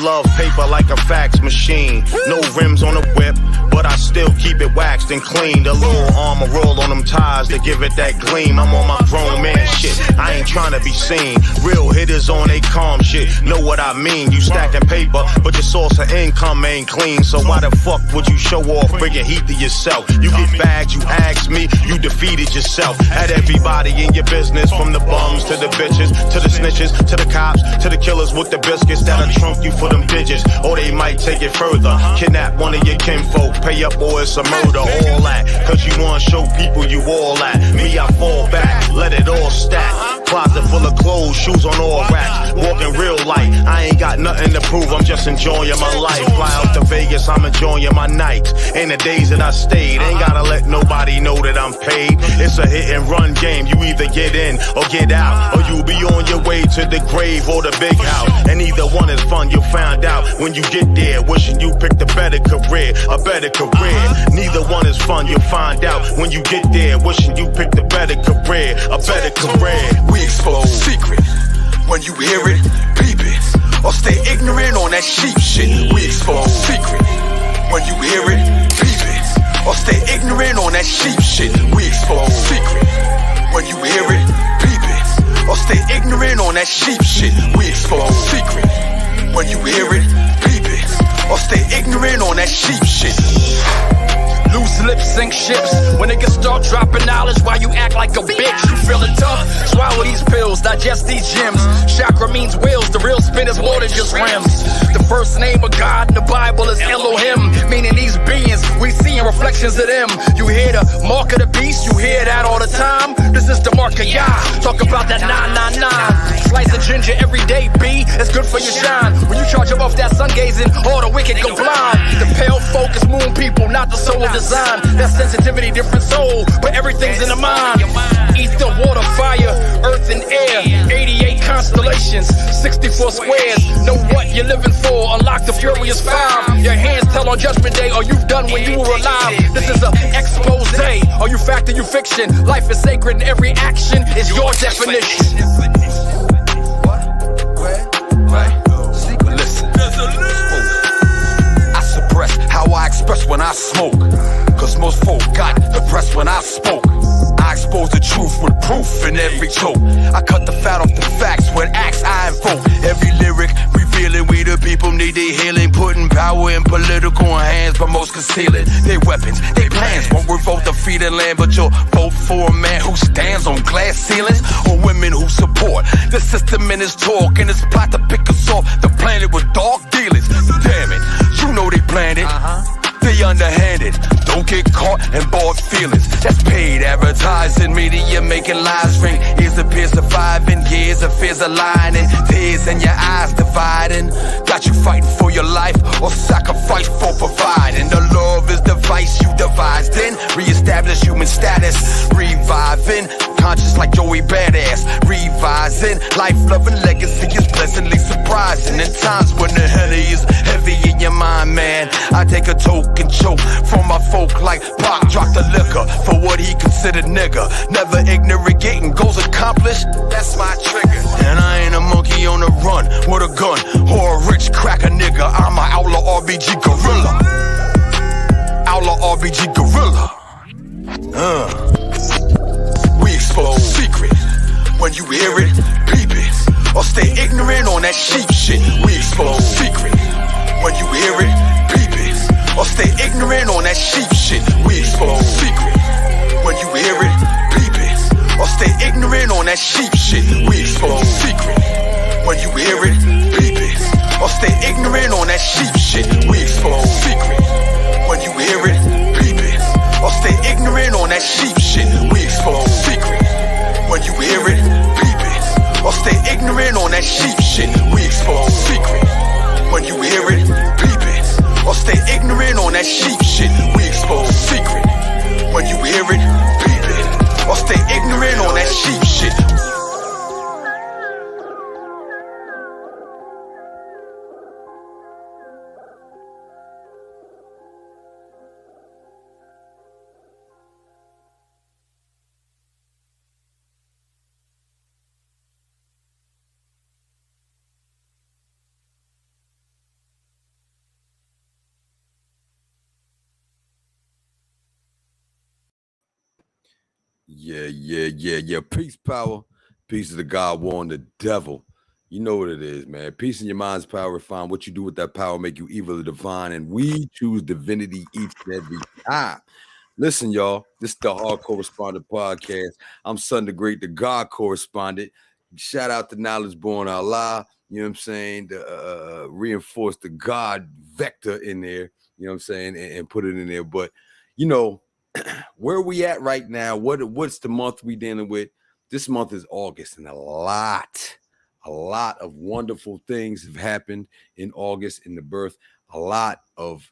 love paper like a fax machine. No rims on the whip, but I still keep it waxed and clean. The little armor roll on them tires to give it that gleam. I'm on my grown man shit, I ain't trying to be seen. Real hitters on they calm shit, know what I mean. You stacking paper, but your source of income ain't clean. So why the fuck would you show off, bringing heat to yourself? You get bagged, you ask me, you defeated yourself. Had everybody in your business, from the bums to the bitches, to the snitches, to the cops, to the killers with the biscuits that'll trump you for them digits. Or they might take it further, kidnap one of your kinfolk, pay up or it's a murder. All that, cause you wanna show people you all that. Me, I fall back, let it all stack. Closet full of clothes, shoes on all racks. Walking real light, I ain't got nothing to prove, I'm just enjoying my life. Fly out to Vegas, I'm enjoying my nights. And the days that I stayed, ain't gotta let nobody know that I'm paid. It's a hit and run game, you either get in or get out. Or you'll be on your way to the grave or the big house. And either one is fun, you'll find out when you get there. Wishing you picked a better career, a better career. Neither one is fun, you'll find out when you get there. Wishing you picked a better career, a better career. We expose secret. When you hear it, peep it. Or stay ignorant on that sheep shit. We expose secret. When you hear it, peep it. Or stay ignorant on that sheep shit. We expose secret. When you hear it, peep it. Or stay ignorant on that sheep shit. We expose secret. When you hear it, peep it. Or stay ignorant on that sheep shit. Loose lips sink ships. When niggas start dropping knowledge, why you act like a bitch? You feeling tough? Swallow these pills, digest these gems. Chakra means wheels, the real spin is more than just rims. The first name of God in the Bible is Elohim, meaning these beings, we seeing reflections of them. You hear the mark of the beast, you hear that all the time. This is the mark of Yah, talk about that 999. Slice of ginger every day, B, it's good for your shine. When you charge up off that sun gazing, all the wicked go blind. The pale focus moon people, not the soul of design. That sensitivity, different soul, but everything's in the mind. Ether, water, fire, earth and air. 88 constellations, 64 squares. Know what you're living for, unlock the furious five. Your hands tell on judgment day, are you done when you were alive? This is a expose, are you fact or you fiction? Life is sacred and every action is your definition. Listen, I suppress how I express when I smoke. Cause most folk got depressed when I spoke. I expose the truth with proof in every choke. I cut the fat off the facts with acts I invoke. Every lyric revealing we the people need their healing. Putting power in political hands, but most concealing their weapons. Their plans won't revolt the feeding land, but you'll vote for a man who stands on glass ceilings, or women who support the system in his talk and his plot to pick us off the planet with dog dealings. Damn it, you know they planned it. They underhanded, don't get caught in bought feelings. That's paid advertising, media making lies ring. Ears appear surviving, years of fears aligning. Tears in your eyes dividing. Got you fighting for your life or sacrifice for providing. The love is the vice you devised in. Reestablish human status, reviving. Conscious like Joey Badass, revising. Life-loving legacy is pleasantly surprising. In times when the honey is heavy in your mind, man, I take a toke and choke from my folk like Pac. Drop the liquor for what he considered nigga. Never ignorant, getting goals accomplished, that's my trigger. And I ain't a monkey on the run with a gun or a rich cracker nigga. I'm an outlaw RBG gorilla. Outlaw RBG gorilla. We expose secret. When you hear it, peep it. Or stay ignorant on that sheep shit. We expose secret. When you hear it, peep it. Or stay ignorant on that sheep shit. We expose secret. When you hear it, peep it. Or stay ignorant on that sheep shit. We expose secret. When you hear it, peep it. Or stay ignorant on that sheep shit. We expose secret. When you hear it, peep it. Or stay ignorant on that sheep shit. We expose secret. When you hear it, peep it. Or stay ignorant on that sheep shit. We expose secret. When you hear it, peep it. Or stay ignorant on that sheep shit. We expose secret. When you hear it, peep it. Or stay ignorant on that sheep shit. Yeah. Peace, power. Peace to the God, war, and the devil. You know what it is, man. Peace in your mind's power. Refine what you do with that power, make you evil or divine. And we choose divinity each and every time. Listen, y'all, this is the Hardcorecorrespondent podcast. I'm Son the Great, the God correspondent. Shout out to Knowledge Born Allah. You know what I'm saying? To reinforce the God vector in there, you know what I'm saying, and put it in there. But, you know, where we at right now? What's the month we dealing with? This month is August, and a lot of wonderful things have happened in August in the birth. A lot of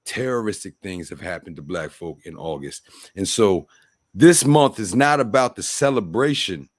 terroristic things have happened to Black folk in August. And so this month is not about the celebration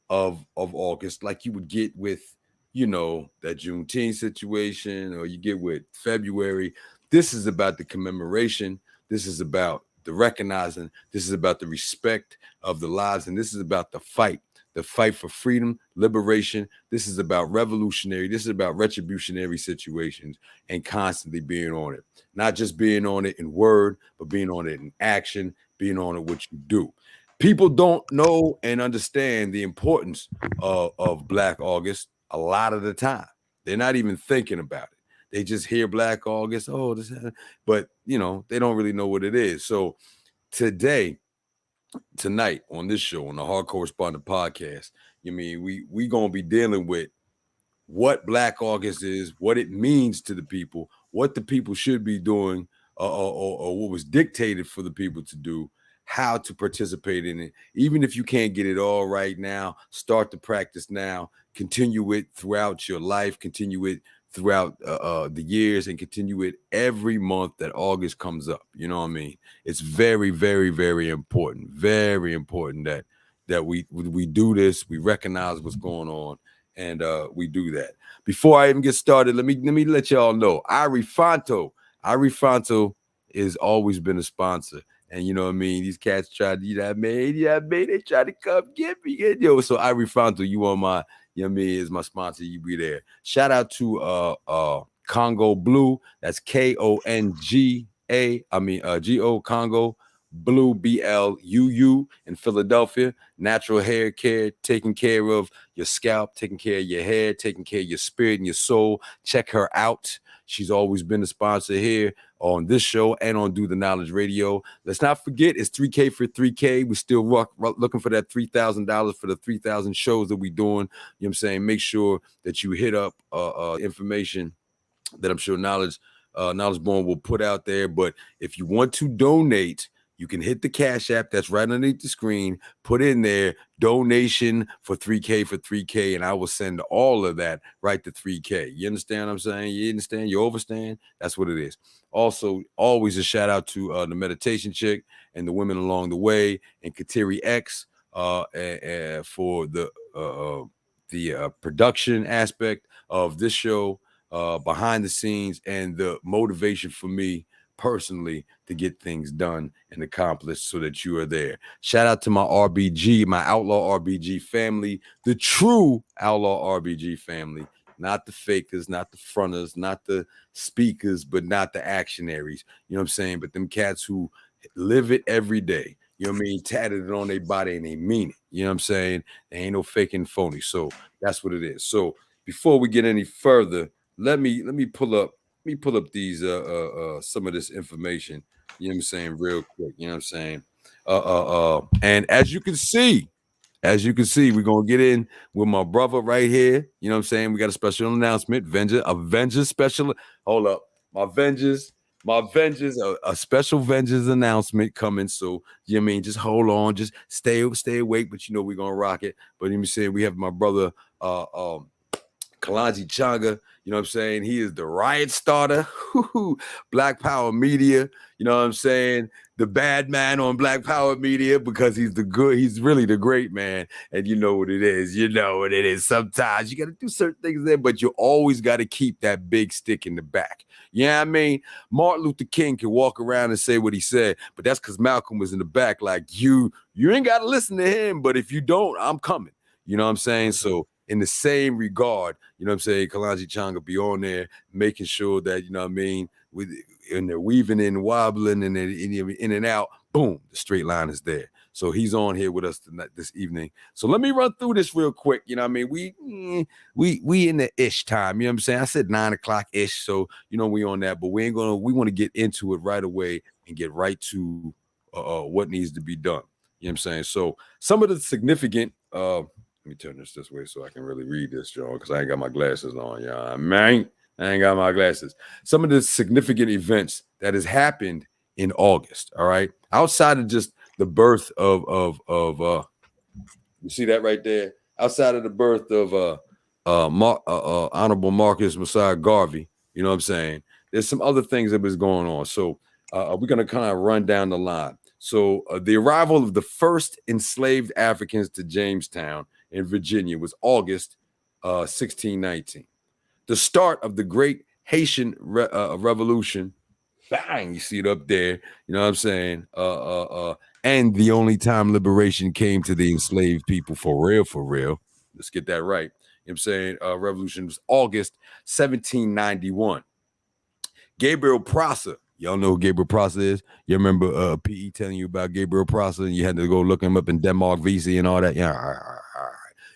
of August like you would get with, you know, that Juneteenth situation, or you get with February. This is about the commemoration. This is about the recognizing. This is about the respect of the lives. And this is about the fight for freedom, liberation. This is about revolutionary. This is about retributionary situations and constantly being on it. Not just being on it in word, but being on it in action, being on it what you do. People don't know and understand the importance of Black August a lot of the time. They're not even thinking about it. They just hear Black August, oh, this, but you know, they don't really know what it is. So tonight on this show, on the Hardcorecorrespondent podcast, you mean we gonna be dealing with what Black August is, what it means to the people, what the people should be doing, or what was dictated for the people to do, how to participate in it. Even if you can't get it all right now, start to practice now, continue it throughout your life, continue it throughout the years, and continue it every month that August comes up. You know what I mean? It's very, very, very important that we do this, we recognize what's going on, and we do that. Before I even get started, let me let y'all know, Arifanto has always been a sponsor. And you know what I mean? These cats tried to, you know what I mean? They tried to come get me. Yo, so Arifanto, you on my, you know what I mean, is my sponsor. You be there. Shout out to Congo Blue. That's Konga. Go Congo Blue, BLUU in Philadelphia. Natural hair care, taking care of your scalp, taking care of your hair, taking care of your spirit and your soul. Check her out. She's always been a sponsor here on this show and on Do the Knowledge Radio. Let's not forget, it's 3K for 3K. We're still looking for that $3,000 for the 3,000 shows that we're doing. You know what I'm saying? Make sure that you hit up information that I'm sure Knowledge Born will put out there. But if you want to donate, you can hit the Cash App that's right underneath the screen, put in there, donation for 3K for 3K, and I will send all of that right to 3K. You understand what I'm saying? You understand? You overstand? That's what it is. Also, always a shout out to the Meditation Chick and the women along the way, and Kateri X for the production aspect of this show, behind the scenes, and the motivation for me personally to get things done and accomplished so that you are there. Shout out to my RBG, my Outlaw RBG family, the true Outlaw RBG family, not the fakers, not the fronters, not the speakers, but not the actionaries. You know what I'm saying? But them cats who live it every day. You know what I mean? Tatted it on their body and they mean it. You know what I'm saying? There ain't no faking phony. So that's what it is. So before we get any further, let me pull up these some of this information, you know what I'm saying, real quick. You know what I'm saying? And as you can see, we're gonna get in with my brother right here. You know what I'm saying? We got a special announcement. Avengers special. Hold up. My Avengers, a special Avengers announcement coming. So you know what I mean, just hold on, just stay awake, but you know we're gonna rock it. But let me say, we have my brother Kalonji Changa, you know what I'm saying? He is the riot starter, Black Power Media, you know what I'm saying? The bad man on Black Power Media, because he's really the great man. And you know what it is. Sometimes you got to do certain things there, but you always got to keep that big stick in the back. You know what I mean? Martin Luther King can walk around and say what he said, but that's because Malcolm was in the back like, you ain't got to listen to him, but if you don't, I'm coming. You know what I'm saying? So in the same regard, you know what I'm saying, Kalonji Changa be on there making sure that, you know what I mean, and they're weaving in, wobbling, and in and out, boom, the straight line is there. So he's on here with us tonight, this evening. So let me run through this real quick. You know what I mean? We in the ish time. You know what I'm saying? I said 9 o'clock ish. So, you know, we on that, but we want to get into it right away and get right to what needs to be done. You know what I'm saying? So some of the significant, let me turn this way so I can really read this, John, because I ain't got my glasses on, y'all. Man, I ain't got my glasses. Some of the significant events that has happened in August, all right? Outside of just the birth of you see that right there? Outside of the birth of Honorable Marcus Messiah Garvey, you know what I'm saying? There's some other things that was going on. So we're going to kind of run down the line. So the arrival of the first enslaved Africans to Jamestown in Virginia was August 1619. The start of the Great Haitian Revolution, bang, you see it up there, you know what I'm saying? And the only time liberation came to the enslaved people for real. Let's get that right. You know what I'm saying? Revolution was August 1791. Gabriel Prosser. Y'all know who Gabriel Prosser is? You remember PE telling you about Gabriel Prosser and you had to go look him up in Denmark, VC and all that? Yeah, all right.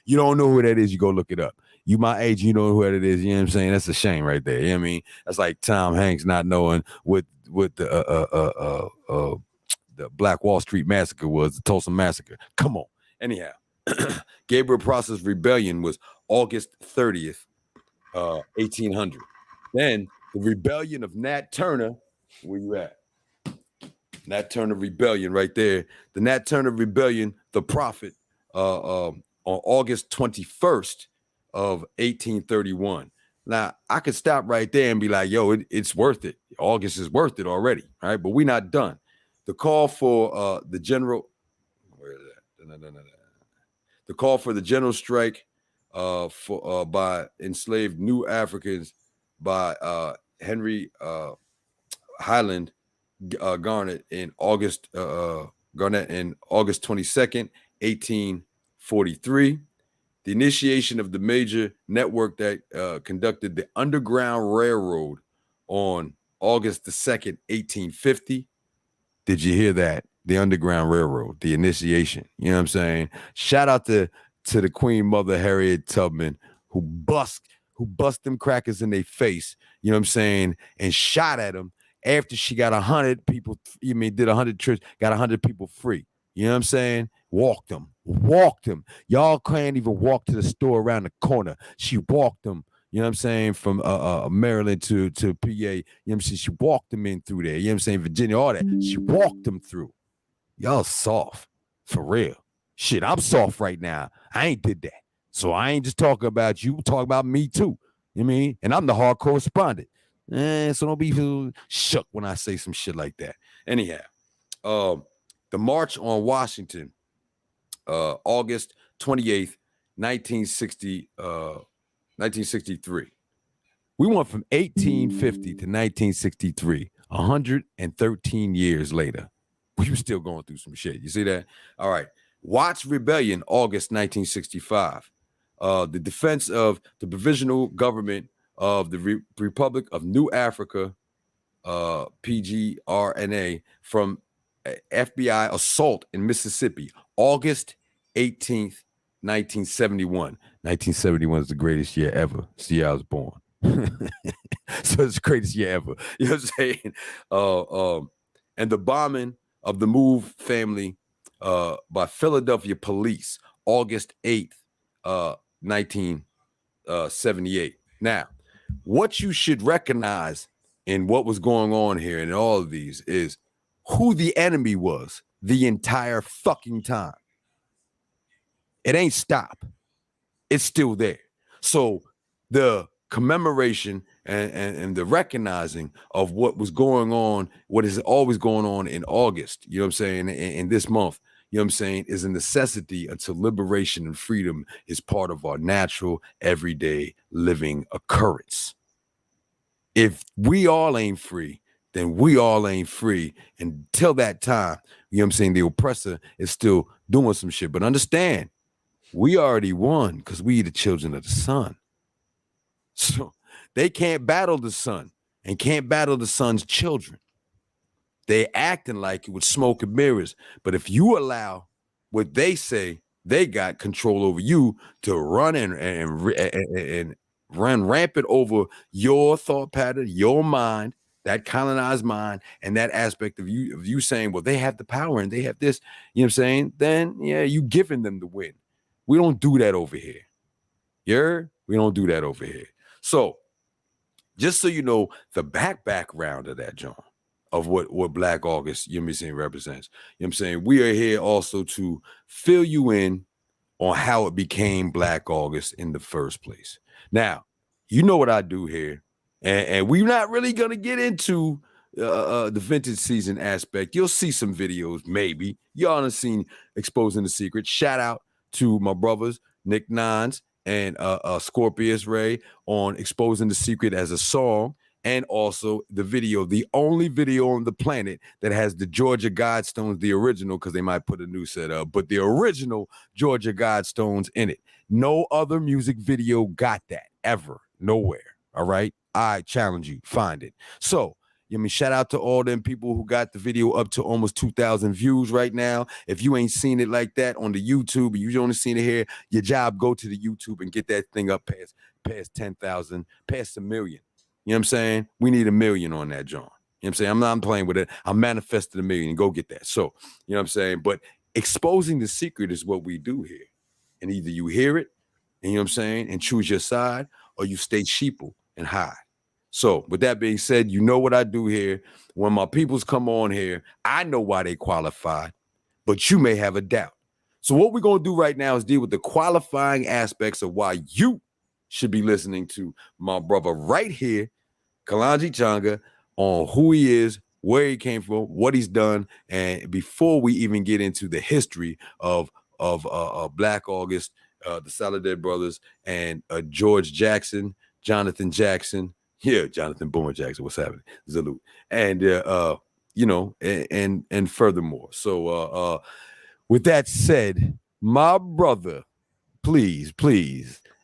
You don't know who that is, you go look it up. You my age, you know who that is, you know what I'm saying? That's a shame right there. You know what I mean? That's like Tom Hanks not knowing what the Black Wall Street Massacre was, the Tulsa Massacre. Come on. Anyhow, Gabriel Prosser's rebellion was August 30th, 1800. Then the rebellion of Nat Turner, where you at? Nat Turner rebellion right there. The Nat Turner rebellion, the prophet, on August 21st of 1831. Now, I could stop right there and be like, yo, it's worth it. August is worth it already, all right? But we're not done. The call for the general, where is that? No. The call for the general strike by enslaved new Africans by Henry Highland Garnet in August 22nd, 1843. The initiation of the major network that conducted the Underground Railroad on August the 2nd, 1850. Did you hear that? The Underground Railroad, the initiation. You know what I'm saying? Shout out to the Queen Mother Harriet Tubman, who bust them crackers in their face, you know what I'm saying, and shot at them after she got 100 people, did 100 trips, got 100 people free. You know what I'm saying? Walked them. Y'all can't even walk to the store around the corner. She walked them, you know what I'm saying, from Maryland to PA. You know what I'm saying? She walked them in through there. You know what I'm saying? Virginia, all that. She walked them through. Y'all soft. For real. Shit, I'm soft right now. I ain't did that. So I ain't just talking about you. Talk about me too. You know what I mean? And I'm the hard correspondent. So don't be shook when I say some shit like that. Anyhow, the March on Washington, August 28th, 1963. We went from 1850 to 1963, 113 years later. We were still going through some shit. You see that? All right. Watts Rebellion, August 1965. The defense of the provisional government of the Republic of New Africa, PGRNA, from FBI assault in Mississippi, August 18th, 1971. 1971 is the greatest year ever. See, I was born. So it's the greatest year ever. You know what I'm saying? And the bombing of the Move family by Philadelphia police, August 8th, 1978. Now, what you should recognize in what was going on here in all of these is who the enemy was the entire fucking time. It ain't stop. It's still there. So the commemoration and the recognizing of what was going on, what is always going on in August, you know what I'm saying, in this month, you know what I'm saying, is a necessity until liberation and freedom is part of our natural, everyday living occurrence. If we all ain't free, then we all ain't free. Until that time, you know what I'm saying, the oppressor is still doing some shit. But understand, we already won because we the children of the sun. So they can't battle the sun and can't battle the sun's children. They acting like it with smoke and mirrors. But if you allow what they say, they got control over you to run and run rampant over your thought pattern, your mind, that colonized mind, and that aspect of you saying, well, they have the power and they have this, you know what I'm saying? Then, yeah, you giving them the win. We don't do that over here. We don't do that over here. So, just so you know, the background of that, John, of what Black August, you know what I'm saying, represents. You know what I'm saying? We are here also to fill you in on how it became Black August in the first place. Now, you know what I do here, and we're not really going to get into the vintage season aspect. You'll see some videos, maybe. Y'all have seen Exposing the Secret. Shout out to my brothers, Nick Nines and Scorpius Ray on Exposing the Secret as a song, and also the video, the only video on the planet that has the Georgia Guidestones, the original, because they might put a new set up, but the original Georgia Guidestones in it. No other music video got that ever, nowhere. All right, I challenge you, find it. So, shout out to all them people who got the video up to almost 2,000 views right now. If you ain't seen it like that on the YouTube, you only seen it here, your job, go to the YouTube and get that thing up past 10,000, past 1 million. You know what I'm saying? We need 1 million on that, John. You know what I'm saying? I'm not playing with it. I'm manifesting 1 million. Go get that. So, you know what I'm saying? But Exposing the Secret is what we do here. And either you hear it, and you know what I'm saying, and choose your side, or you stay sheeple and hide. So, with that being said, you know what I do here. When my peoples come on here, I know why they qualify, but you may have a doubt. So, what we're going to do right now is deal with the qualifying aspects of why you should be listening to my brother right here, Kalonji Changa, on who he is, where he came from, what he's done, and before we even get into the history of Black August, the Solidarity Brothers, and George Jackson, Jonathan Jackson. Yeah, Jonathan Boomer Jackson, what's happening? Salute. And and furthermore. So with that said, my brother, please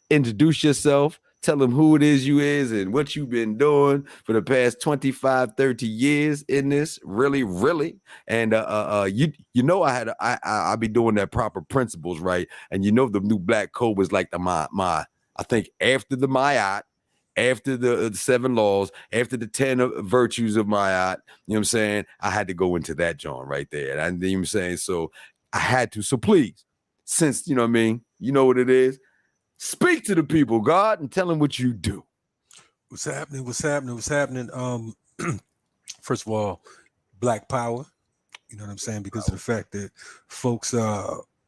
introduce yourself. Tell them who it is you is and what you've been doing for the past 25, 30 years in this. Really. And you know I be doing that proper principles, right? And you know the new Black Code was like my I think after the Mayat, after the 7 laws, after the 10 virtues of Mayat, you know what I'm saying? I had to go into that, John, right there. And you know what I'm saying? So I had to. So please, since, you know what I mean, you know what it is, speak to the people, God, and tell them what you do. What's happening? First of all, Black Power, you know what I'm saying? Because of the fact that folks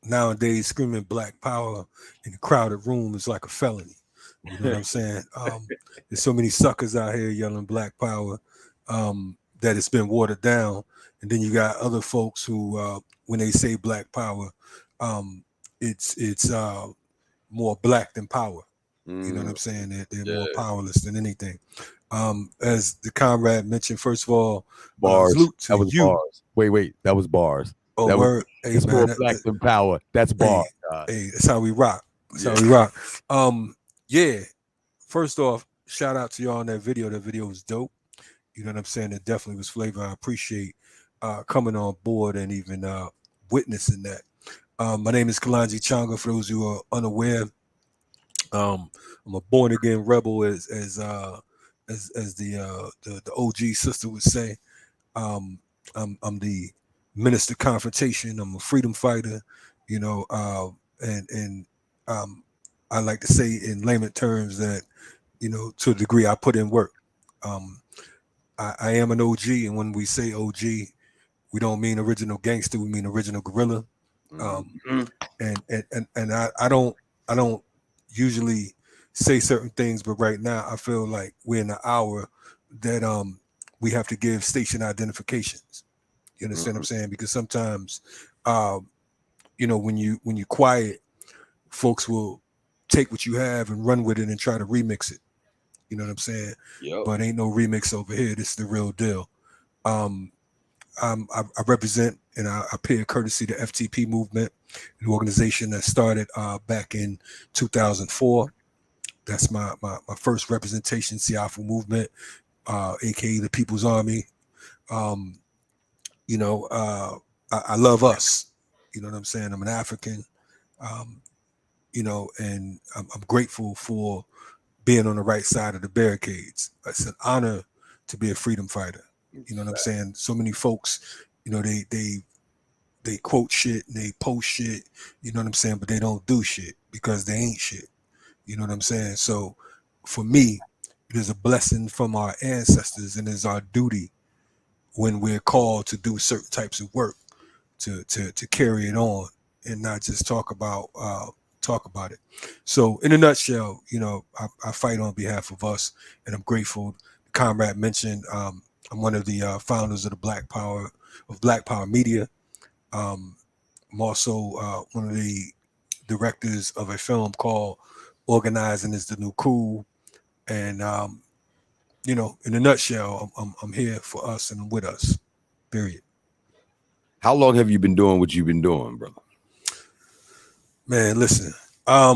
nowadays screaming Black Power in a crowded room is like a felony. You know what I'm saying? There's so many suckers out here yelling Black Power that it's been watered down. And then you got other folks who, when they say Black Power, it's more black than power. You know what I'm saying? They're more powerless than anything. As the comrade mentioned, first of all, bars. That was you. Bars. Wait, that was bars. Oh, that word. It's more black than power. That's bars. Hey, that's how we rock. Yeah. First off, shout out to y'all on that video. That video was dope. You know what I'm saying? It definitely was flavor. I appreciate coming on board and even witnessing that. My name is Kalonji Changa. For those who are unaware, I'm a born again rebel, as the OG sister would say. I'm the minister confrontation. I'm a freedom fighter, you know, and I like to say in layman terms that, you know, to a degree I put in work. I am an OG, and when we say OG, we don't mean original gangster. We mean original guerrilla. And I don't usually say certain things, but right now I feel like we're in the hour that we have to give station identifications. You understand what I'm saying? Because sometimes you know, when you quiet, folks will take what you have and run with it and try to remix it. You know what I'm saying? Yep. But ain't no remix over here. This is the real deal. I represent and I pay courtesy to FTP Movement, an organization that started back in 2004. That's my first representation, Siafu Movement, aka the People's Army. you know, I love us. You know what I'm saying? I'm an African, you know, and I'm grateful for being on the right side of the barricades. It's an honor to be a freedom fighter. You know what I'm saying? So many folks, you know, they quote shit and they post shit, you know what I'm saying, but they don't do shit because they ain't shit. You know what I'm saying? So for me, it is a blessing from our ancestors, and it's our duty when we're called to do certain types of work to carry it on and not just talk about it. So in a nutshell, you know, I fight on behalf of us, and I'm grateful. The comrade mentioned I'm one of the founders of the Black Power Media. I'm also one of the directors of a film called Organizing is the New Cool. And you know, in a nutshell, I'm here for us and with us. Period. How long have you been doing what you've been doing, brother? Man, listen. How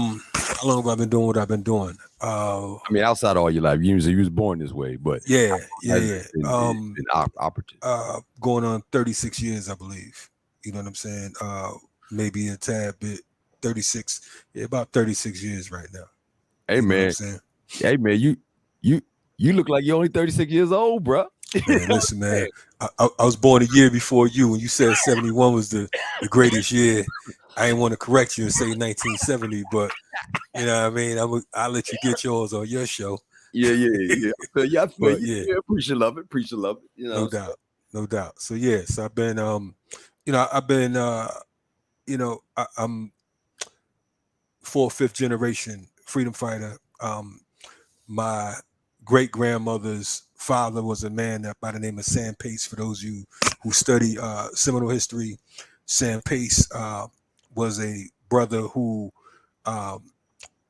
long have I been doing what I've been doing? I mean, outside all your life, you was born this way, but yeah. been operative. Going on 36 years, I believe. You know what I'm saying? Maybe a tad bit. 36, about 36 years right now. Hey, you know man. What I'm saying? Hey, man, you look like you're only 36 years old, bro. Man, listen, man. I was born a year before you, and you said 71 was the greatest year. I didn't want to correct you and say 1970, but you know what I mean? I'll let you get yours on your show. Yeah. Yeah, but yeah, preach your love it. You know, no doubt. So yes, I've been, you know, you know, I'm 4th, 5th generation freedom fighter. My great grandmother's father was a man by the name of Sam Pace. For those of you who study Seminole history, Sam Pace was a brother who,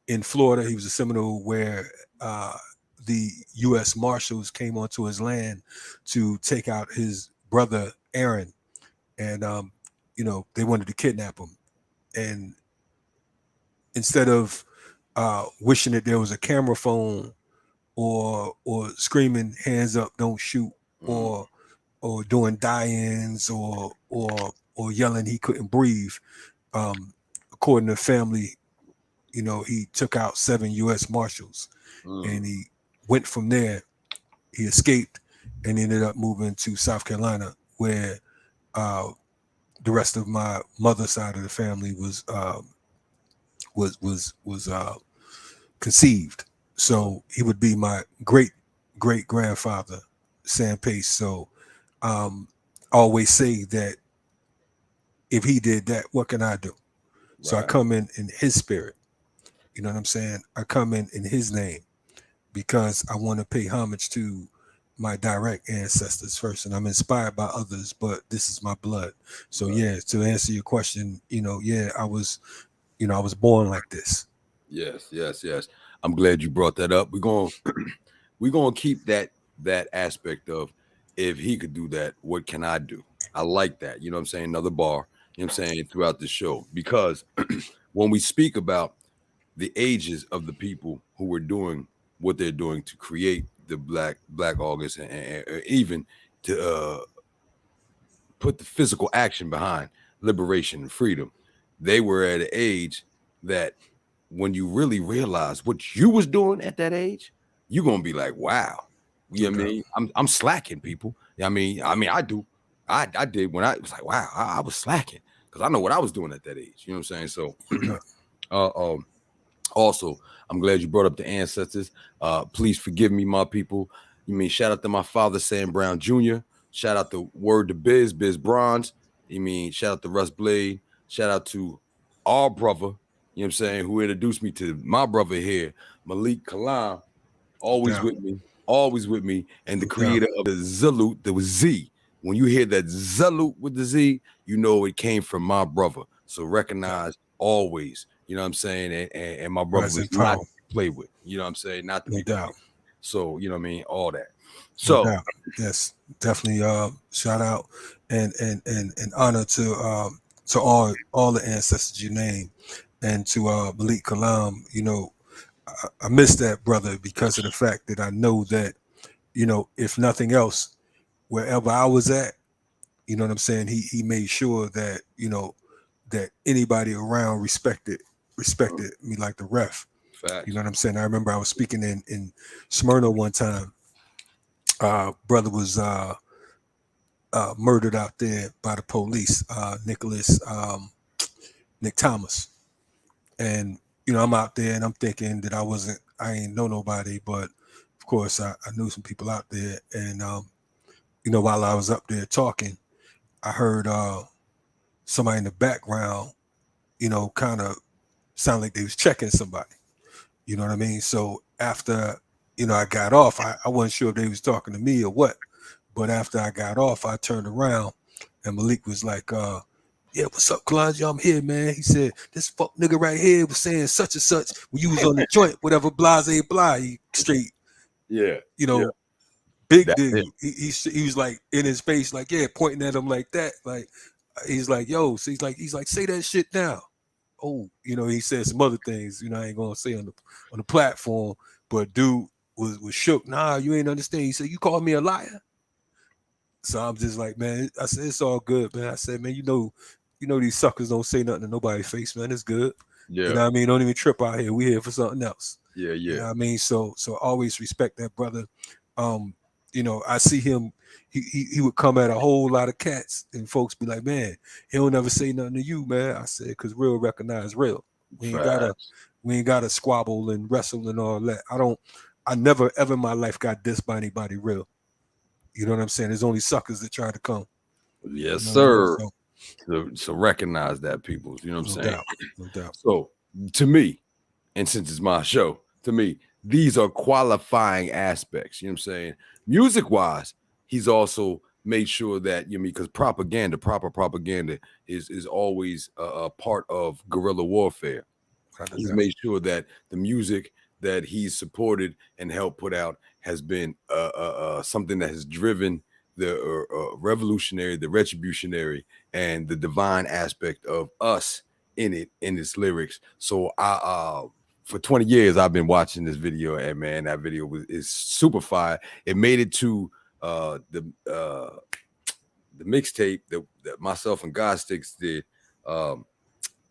in Florida, he was a Seminole where the U.S. Marshals came onto his land to take out his brother Aaron, and you know, they wanted to kidnap him. And instead of wishing that there was a camera phone or screaming hands up, don't shoot, or doing die-ins or yelling he couldn't breathe, according to family, you know, he took out 7 U.S. Marshals, and he went from there. He escaped and ended up moving to South Carolina, where the rest of my mother's side of the family was conceived. So he would be my great grandfather, Sam Pace. So I always say that if he did that, what can I do? Right. So I come in his spirit. You know what I'm saying? I come in his name because I want to pay homage to my direct ancestors first, and I'm inspired by others, but this is my blood. So yeah, to answer your question, you know, yeah, I was born like this. Yes. I'm glad you brought that up. We're gonna keep that aspect of, if he could do that, what can I do? I like that. You know what I'm saying? Another bar, you know what I'm saying, throughout the show. Because when we speak about the ages of the people who were doing what they're doing to create the Black August, and even to put the physical action behind liberation and freedom, they were at an age that when you really realize what you was doing at that age, you're gonna be like, wow. You know what I mean? I'm slacking, people. I mean, I do. I did when I was like, wow, I was slacking because I know what I was doing at that age. You know what I'm saying? So also, I'm glad you brought up the ancestors. Please forgive me, my people. You mean, shout out to my father, Sam Brown Jr. Shout out to Word to Biz Bronze. You mean, shout out to Russ Blade. Shout out to our brother, you know what I'm saying, who introduced me to my brother here, Malik Kalam, always with me, and the creator of the Zalute, there was Z. When you hear that Zalute with the Z, you know it came from my brother. So recognize always, you know what I'm saying, and my brother was not to play with, you know what I'm saying, not to be played. So, you know what I mean, all that. So yes, definitely shout out and honor to all the ancestors you name, and to Malik Kalam. You know, I miss that brother because of the fact that I know that, you know, if nothing else, wherever I was at, you know what I'm saying, he made sure that, you know, that anybody around respected me like the ref. Facts. You know what I'm saying? I remember I was speaking in Smyrna one time. Brother was murdered out there by the police, Nick Thomas. And, you know, I'm out there and I'm thinking that I ain't know nobody, but of course I knew some people out there. And, you know, while I was up there talking, I heard somebody in the background, you know, kind of sound like they was checking somebody. You know what I mean? So after, you know, I got off, I wasn't sure if they was talking to me or what. But after I got off, I turned around and Malik was like, yeah, what's up, Kalonji? I'm here, man. He said, this fuck nigga right here was saying such and such when you was on the joint, whatever, blase blah. He straight, Yeah. you know, yeah. big That's dude. it. He was like in his face, like, yeah, pointing at him like that. Like, he's like, yo, so he's like, say that shit now. Oh, you know, he said some other things, you know, I ain't gonna say on the platform, but dude was shook. Nah, you ain't understand. He said, you called me a liar. So I'm just like, man, I said, it's all good, man. I said, man, you know these suckers don't say nothing to nobody's face, man. It's good. Yeah. You know what I mean? Don't even trip out here. We here for something else. Yeah. You know Yeah. what I mean? So always respect that brother. You know, I see him, he would come at a whole lot of cats and folks be like, man, he don't never say nothing to you, man. I said, because real recognize real. We ain't gotta squabble and wrestle and all that. I never ever in my life got dissed by anybody real. You know what I'm saying? There's only suckers that try to come. Yes, You know sir. what I mean? So recognize that, people. You know what I'm saying? No doubt. So to me, and since it's my show, to me, these are qualifying aspects. You know what I'm saying? Music wise, he's also made sure that, you know, because proper propaganda is always a part of guerrilla warfare. He's made sure that the music that he's supported and helped put out has been something that has driven the revolutionary, the retributionary, and the divine aspect of us in its lyrics. So for 20 years I've been watching this video, and man, that video is super fire. It made it to the mixtape that myself and Godsticks did,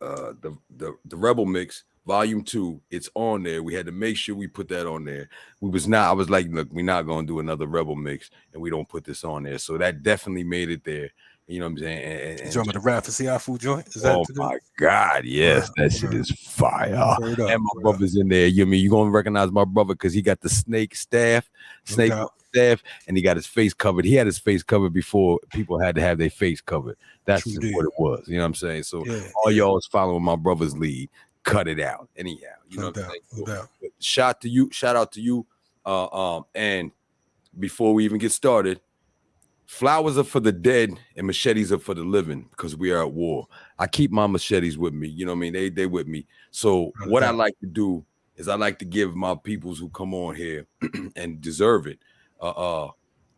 the Rebel Mix Volume 2. It's on there. We had to make sure we put that on there. I was like, look, we're not gonna do another Rebel Mix and we don't put this on there. So that definitely made it there. You know what I'm saying? And you talking about the rap for Siafu joint? Is that my God, yes, that shit is fire. Up, and my brother's in there. You mean you gonna recognize my brother because he got the snake staff, and he got his face covered. He had his face covered before people had to have their face covered. That's just what it was. You know what I'm saying? So all y'all is following my brother's lead. Cut it out. Anyhow, you know what I'm saying? No doubt. Shout out to you. And before we even get started, flowers are for the dead and machetes are for the living, because we are at war. I keep my machetes with me. You know what I mean? They with me. So what I like to do is I like to give my peoples who come on here and deserve it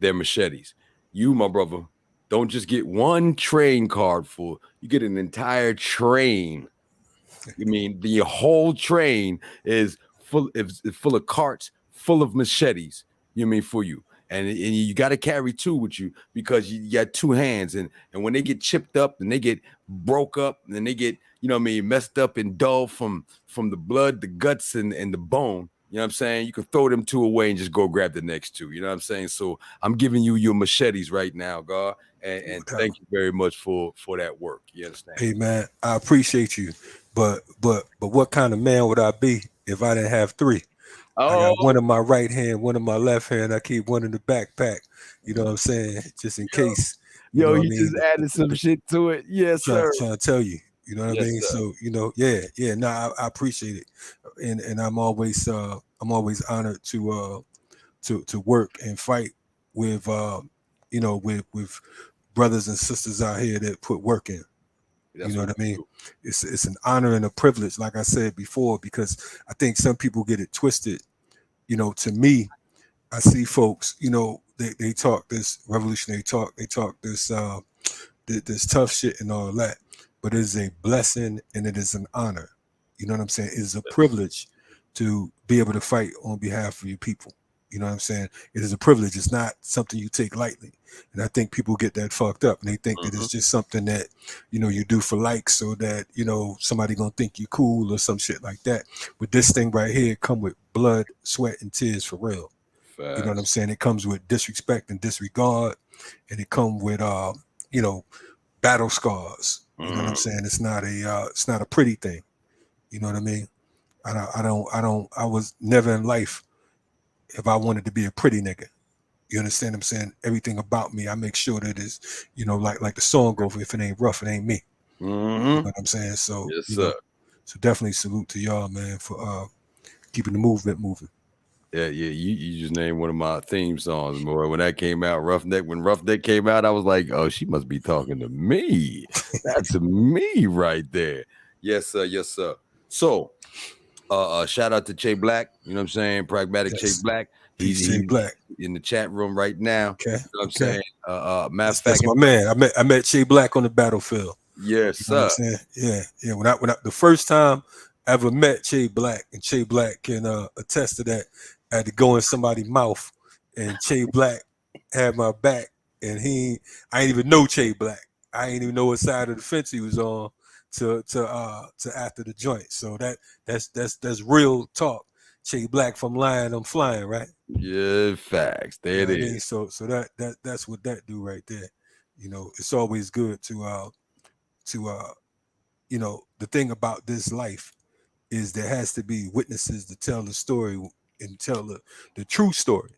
their machetes. You, my brother, don't just get one train card full. You get an entire train. You mean the whole train is full of carts full of machetes. You mean for you. And you got to carry two with you because you got two hands. And when they get chipped up and they get broke up and then they get, you know what I mean, messed up and dull from the blood, the guts, and the bone, you know what I'm saying? You can throw them two away and just go grab the next two. You know what I'm saying? So I'm giving you your machetes right now, God. And thank you very much for that work. You understand? Hey, man, I appreciate you. But what kind of man would I be if I didn't have three? I got one in my right hand, one in my left hand. I keep one in the backpack. You know what I'm saying? Just in case. You just added some shit to it. Yes, sir. Trying to tell you. You know what I mean? Sir. So, you know, yeah. No, I appreciate it. And I'm always honored to work and fight with with brothers and sisters out here that put work in. You know what I mean? It's an honor and a privilege, like I said before, because I think some people get it twisted. You know, to me, I see folks, you know, they talk this revolutionary talk, they talk this this tough shit and all that, but it is a blessing and it is an honor. You know what I'm saying? It is a privilege to be able to fight on behalf of your people. You know what I'm saying? It is a privilege. It's not something you take lightly. And I think people get that fucked up, and they think that it's just something that, you know, you do for likes, so that, you know, somebody gonna think you cool or some shit like that. But this thing right here come with blood, sweat, and tears for real. You know what I'm saying? It comes with disrespect and disregard, and it comes with you know, battle scars. You know what I'm saying? It's not a pretty thing. You know what I mean? I was never in life if I wanted to be a pretty nigga. You understand what I'm saying? Everything about me, I make sure that it's, you know, like the song goes, if it ain't rough, it ain't me. You know what I'm saying? So, Yes, you sir. know, so definitely salute to y'all, man, for keeping the movement moving. Yeah, you just named one of my theme songs, boy. When that came out, when Roughneck came out, I was like, oh, she must be talking to me. That's me right there. Yes, sir. Yes, sir. So, shout out to Che Black. You know what I'm saying? Pragmatic Che Black. He's Black in the chat room right now. Okay. You know what I'm saying? Matter of fact, that's my man. I met Che Black on the battlefield. Yes, you know sir. What I'm saying? Yeah. When I the first time I ever met Che Black, and Che Black can attest to that, I had to go in somebody's mouth, and Che Black had my back, and I ain't even know Che Black. I ain't even know what side of the fence he was on to after the joint. So that's real talk. Che Black from lying, I'm flying, right? Yeah, facts. There it is. I mean? So that's what that do right there. You know, it's always good to you know, the thing about this life is there has to be witnesses to tell the story and tell the true story,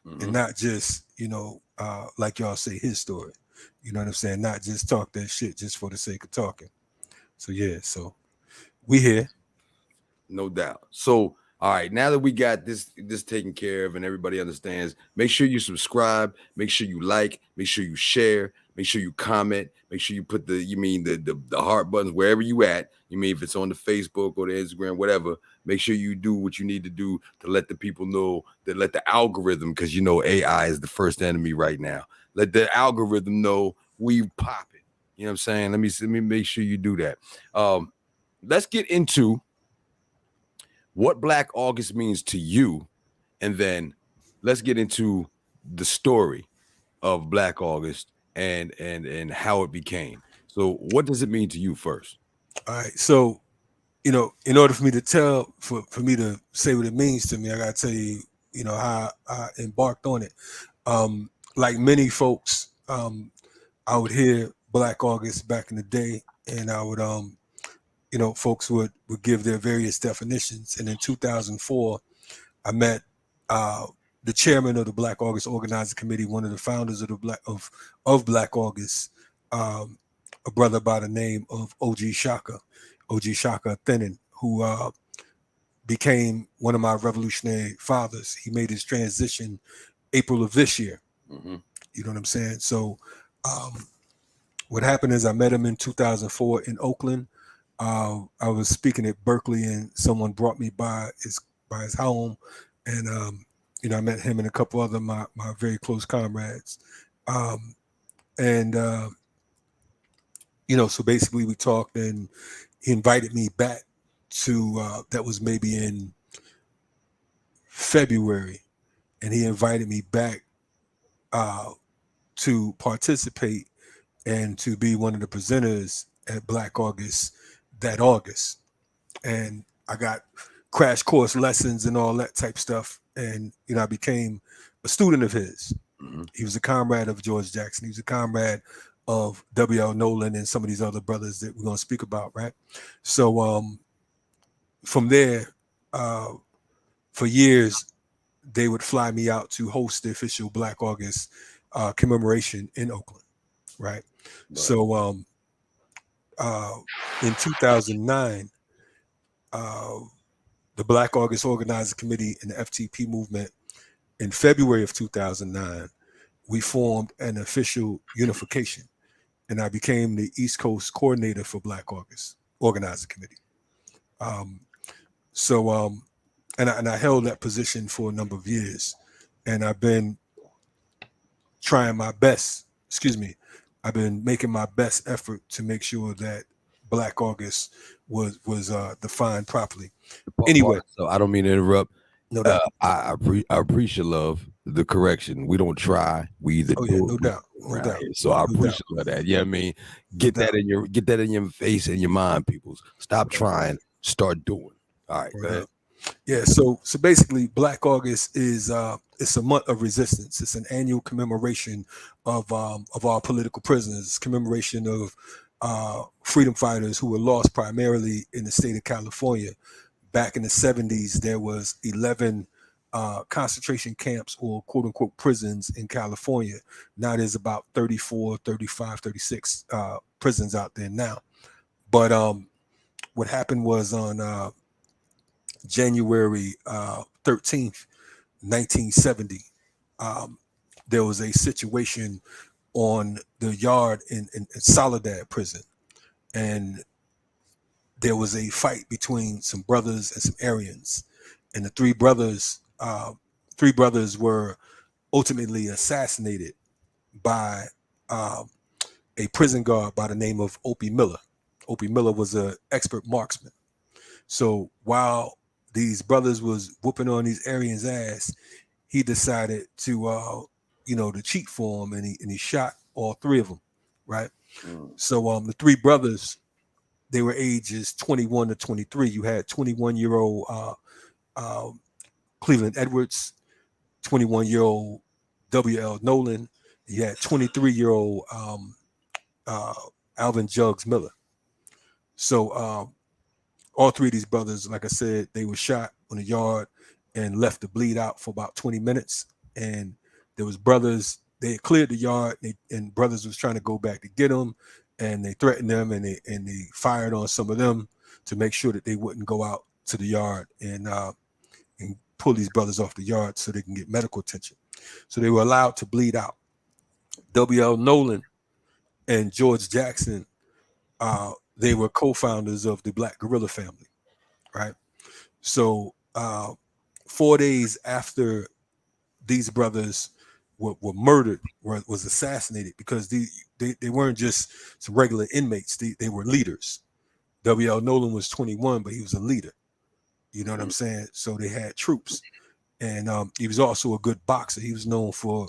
and not just, you know, like y'all say, his story. You know what I'm saying? Not just talk that shit just for the sake of talking. So yeah, so we here. No doubt. So, all right, now that we got this taken care of and everybody understands, make sure you subscribe, make sure you like, make sure you share, make sure you comment, make sure you put the heart buttons wherever you at. You mean if it's on the Facebook or the Instagram, whatever, make sure you do what you need to do to let the people know, that let the algorithm, because you know AI is the first enemy right now. Let the algorithm know we popping. You know what I'm saying? Let me make sure you do that. Let's get into what Black August means to you, and then let's get into the story of Black August and how it became. So what does it mean to you first? All right. So, you know, in order for me to tell, for me to say what it means to me, I gotta tell you, you know, how I embarked on it. Like many folks, I would hear Black August back in the day, and I would you know, folks would give their various definitions. And in 2004, I met the chairman of the Black August Organizing Committee, one of the founders of the Black August, a brother by the name of OG Shaka Thenin, who became one of my revolutionary fathers. He made his transition April of this year. You know what I'm saying? So what happened is I met him in 2004 in Oakland. I was speaking at Berkeley, and someone brought me by his home, and you know, I met him and a couple other my very close comrades, and you know, so basically we talked, and he invited me back to that was maybe in February, and he invited me back to participate and to be one of the presenters at Black August that August. And I got crash course lessons and all that type stuff. And, you know, I became a student of his. He was a comrade of George Jackson. He was a comrade of W.L. Nolan and some of these other brothers that we're going to speak about, right? So from there, for years, they would fly me out to host the official Black August commemoration in Oakland, right? So in 2009, the Black August Organizing Committee and the FTP Movement, in February of 2009, we formed an official unification, and I became the East Coast coordinator for Black August Organizing Committee. And I held that position for a number of years, and I've been trying my best. I've been making my best effort to make sure that Black August was defined properly. Anyway, so I don't mean to interrupt. No doubt. I appreciate love the correction. We don't try. We either Oh do yeah, it no doubt. No around doubt. here. So I No doubt. appreciate that. Yeah, I mean, get that in your face and your mind, peoples. Stop trying, start doing. All right, go ahead. Yeah, so basically Black August is it's a month of resistance. It's an annual commemoration of our political prisoners, commemoration of freedom fighters who were lost primarily in the state of California. Back in the 70s, there was 11 concentration camps or quote unquote prisons in California. Now there's about 34, 35, 36 prisons out there now. But what happened was on January 13th, 1970, there was a situation on the yard in Soledad prison. And there was a fight between some brothers and some Aryans. And the three brothers were ultimately assassinated by a prison guard by the name of Opie Miller. Opie Miller was an expert marksman. So while these brothers was whooping on these Aryans' ass, he decided to to cheat for them, and he shot all three of them, right? So the three brothers, they were ages 21 to 23. You had 21-year-old Cleveland Edwards, 21-year-old W.L. Nolan. You had 23-year-old Alvin Jugs Miller. So all three of these brothers, like I said, they were shot on the yard and left to bleed out for about 20 minutes. And there was brothers, they had cleared the yard, and brothers was trying to go back to get them, and they threatened them, and they fired on some of them to make sure that they wouldn't go out to the yard and pull these brothers off the yard so they can get medical attention. So they were allowed to bleed out. W.L. Nolan and George Jackson, they were co-founders of the Black Guerrilla family, right? So 4 days after these brothers were murdered, was assassinated, because they weren't just some regular inmates, they were leaders. W.L. Nolan was 21, but he was a leader. You know what I'm saying? So they had troops. And he was also a good boxer. He was known for,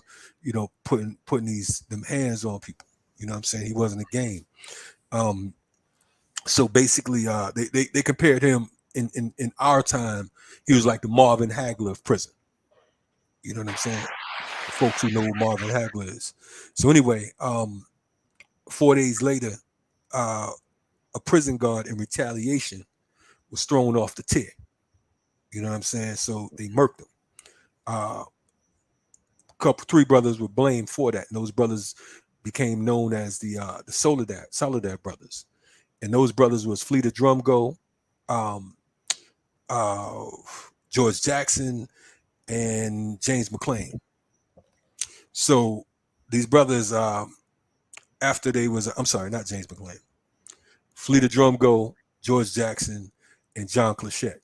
putting them hands on people. You know what I'm saying? He wasn't a game. So basically, they compared him in our time. He was like the Marvin Hagler of prison. You know what I'm saying? Folks who know who Marvin Hagler is. So anyway, 4 days later, a prison guard in retaliation was thrown off the tier. You know what I'm saying? So they murked him. Three brothers were blamed for that, and those brothers became known as the Soledad brothers. And those brothers was Fleeta Drumgo, George Jackson, and James McClain. So these brothers, after they was, I'm sorry, not James McClain, Fleeta Drumgo, George Jackson, and John Clichette.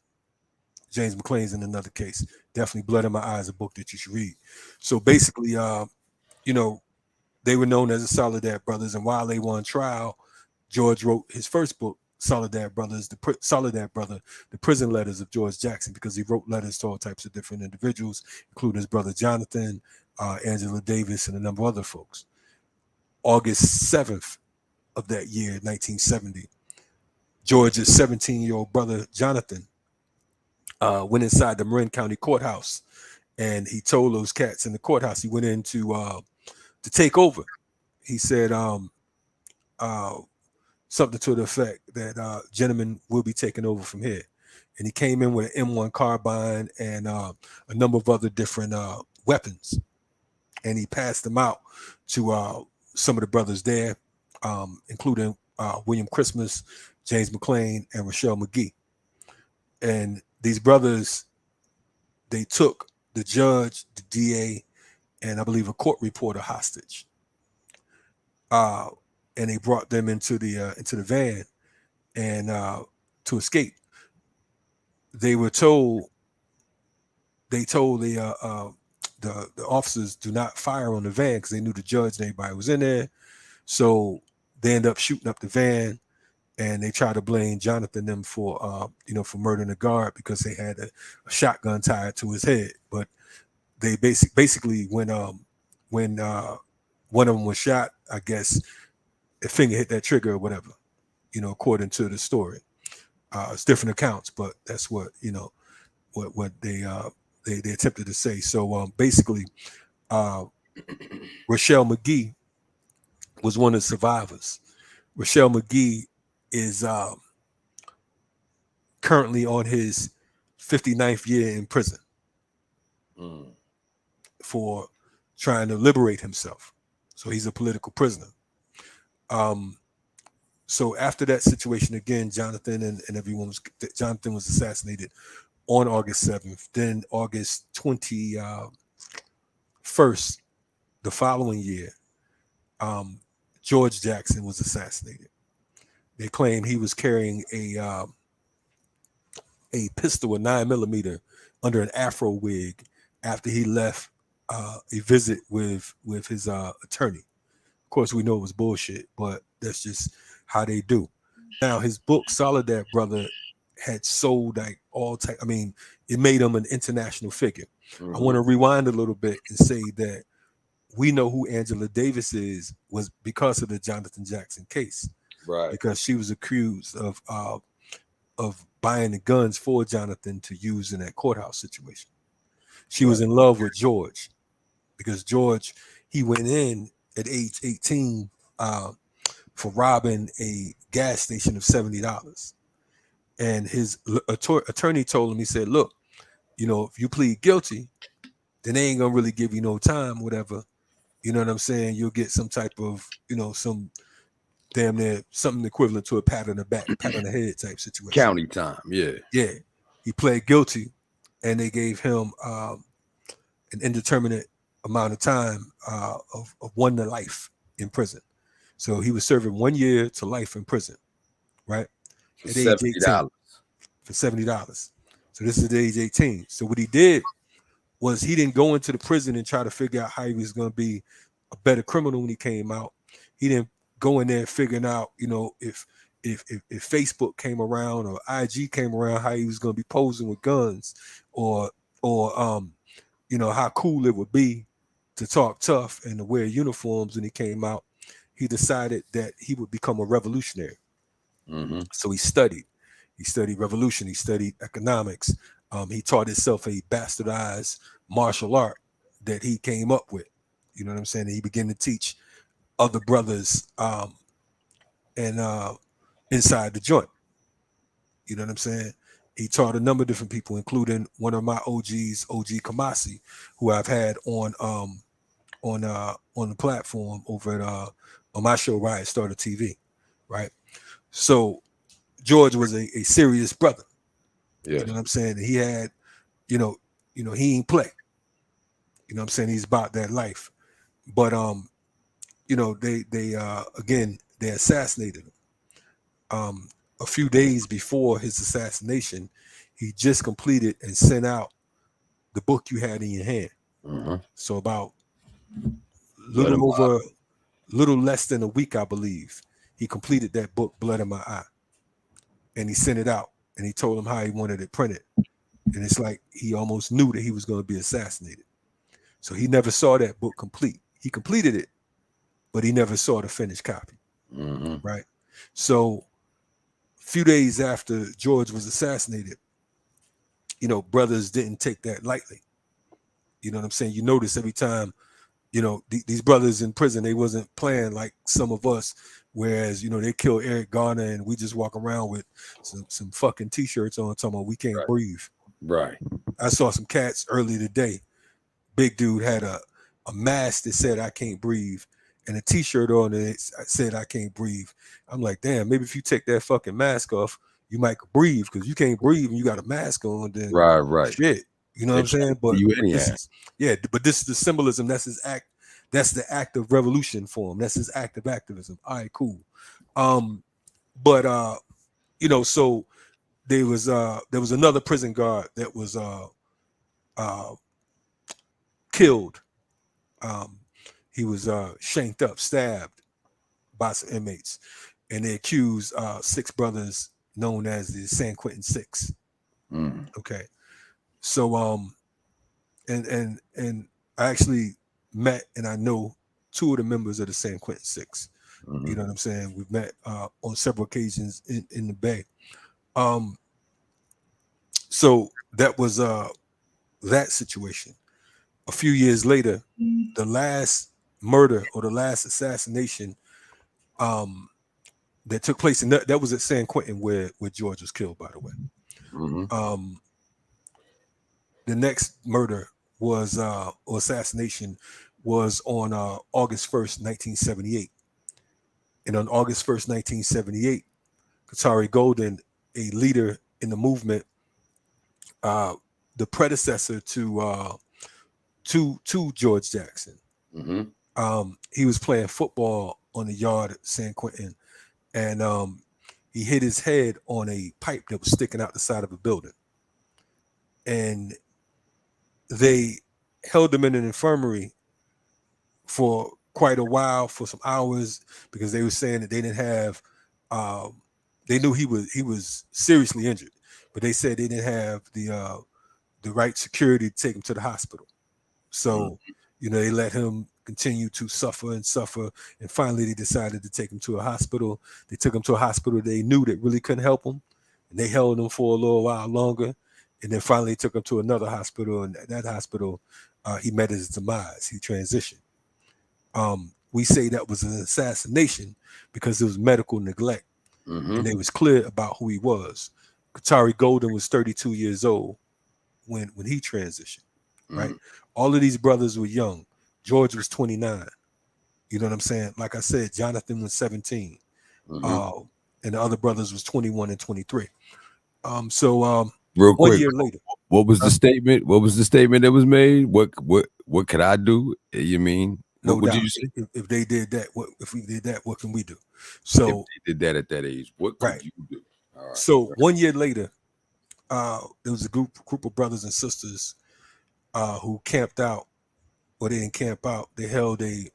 James McClain's in another case. Definitely Blood in My Eyes, a book that you should read. So basically, they were known as the Soledad brothers, and while they were on trial, George wrote his first book, Soledad Brothers, the prison letters of George Jackson, because he wrote letters to all types of different individuals, including his brother Jonathan, Angela Davis, and a number of other folks. August 7th of that year, 1970, George's 17-year-old brother Jonathan went inside the Marin County Courthouse, and he told those cats in the courthouse, he went in to take over. He said something to the effect that gentlemen will be taking over from here. And he came in with an M1 carbine and a number of other different weapons. And he passed them out to some of the brothers there, including William Christmas, James McClain, and Rochelle McGee. And these brothers, they took the judge, the DA, and I believe a court reporter hostage. And they brought them into the van, and to escape. They told the officers, do not fire on the van, because they knew the judge and everybody was in there. So they ended up shooting up the van, and they tried to blame Jonathan them for for murdering the guard because they had a shotgun tied to his head. But they basically when one of them was shot, I guess a finger hit that trigger or whatever, according to the story. It's different accounts, but that's what what they attempted to say. So basically, Rochelle McGee was one of the survivors. Rochelle McGee is currently on his 59th year in prison for trying to liberate himself. So he's a political prisoner. So after that situation again, Jonathan was assassinated on August 7th. Then August 21st, the following year, George Jackson was assassinated. They claim he was carrying a pistol, a 9mm, under an Afro wig after he left a visit with his attorney. Of course, we know it was bullshit, but that's just how they do. Now, his book Soledad Brother had sold like all type. I mean, it made him an international figure. I want to rewind a little bit and say that we know who Angela Davis was because of the Jonathan Jackson case, right? Because she was accused of buying the guns for Jonathan to use in that courthouse situation. She was in love with George because George, he went in at age 18 for robbing a gas station of $70. And his attorney told him, he said, look, if you plead guilty, then they ain't gonna really give you no time, whatever. You know what I'm saying? You'll get some type of, some damn near something equivalent to a pat on the back, pat on the head type situation. County time, yeah. Yeah. He pled guilty and they gave him an indeterminate amount of time of 1 to life in prison. So he was serving 1 year to life in prison, right? For $70. For $70. So this is at age 18. So what he did was he didn't go into the prison and try to figure out how he was going to be a better criminal when he came out. He didn't go in there figuring out, if Facebook came around or IG came around, how he was going to be posing with guns or how cool it would be to talk tough and to wear uniforms when he came out. He decided that he would become a revolutionary. So he studied revolution. He studied economics. He taught himself a bastardized martial art that he came up with. You know what I'm saying? And he began to teach other brothers and inside the joint. You know what I'm saying? He taught a number of different people, including one of my OGs, OG Kamasi, who I've had on the platform over at on my show, Riot Starter TV, right? So George was a serious brother. Yeah. You know what I'm saying? He had, he ain't play. You know what I'm saying? He's about that life. But they assassinated him. A few days before his assassination, he just completed and sent out the book you had in your hand. So about little less than a week, I believe, he completed that book, Blood in My Eye. And he sent it out and he told him how he wanted it printed. And it's like he almost knew that he was going to be assassinated. So he never saw that book complete. He completed it, but he never saw the finished copy. Right? So a few days after George was assassinated, brothers didn't take that lightly. You know what I'm saying? You notice every time, these brothers in prison, they wasn't playing like some of us, whereas, they killed Eric Garner and we just walk around with some fucking t-shirts on talking about we can't breathe. Right. I saw some cats earlier today. Big dude had a mask that said I can't breathe and a t-shirt on that said I can't breathe. I'm like, damn, maybe if you take that fucking mask off, you might breathe, because you can't breathe and you got a mask on, then right. Shit. You know what I'm saying? But this is the symbolism. That's his act. That's the act of revolution for him. That's his act of activism. All right, cool. So there was another prison guard that was killed. He was shanked up, stabbed by some inmates. and they accused 6 brothers known as the San Quentin Six. Okay, so and I actually met and I know 2 of the members of the San Quentin Six. You know what I'm saying? We've met on several occasions in the Bay. So that was that situation. A few years later, the last murder or the last assassination that took place, and that was at San Quentin where George was killed, by the way. The next murder was or assassination was on August 1st, 1978. And on August 1st, 1978, Qatari Golden, a leader in the movement, the predecessor to George Jackson. He was playing football on the yard at San Quentin, and he hit his head on a pipe that was sticking out the side of a building. And they held him in an infirmary for quite a while, for some hours, because they were saying that they didn't have, they knew he was seriously injured, but they said they didn't have the right security to take him to the hospital. So, you know, they let him continue to suffer, and finally they decided to take him to a hospital. They took him to a hospital they knew that really couldn't help him, and they held him for a little while longer, and then finally took him to another hospital, and at that hospital he met his demise. He transitioned. We say that was an assassination because it was medical neglect, and they was clear about who he was. Qatari Golden was 32 years old when he transitioned, right? All of these brothers were young. George was 29. You know what I'm saying? Like I said, Jonathan was 17. And the other brothers was 21 and 23. Real quick, 1 year later. What was the statement? What was the statement that was made? What could I do? You mean? No what doubt. Did you say? If they did that, if we did that, what can we do? So if they did that at that age, what could you do? All right. So 1 year later, there was a group of brothers and sisters who camped out, or they didn't camp out. They held a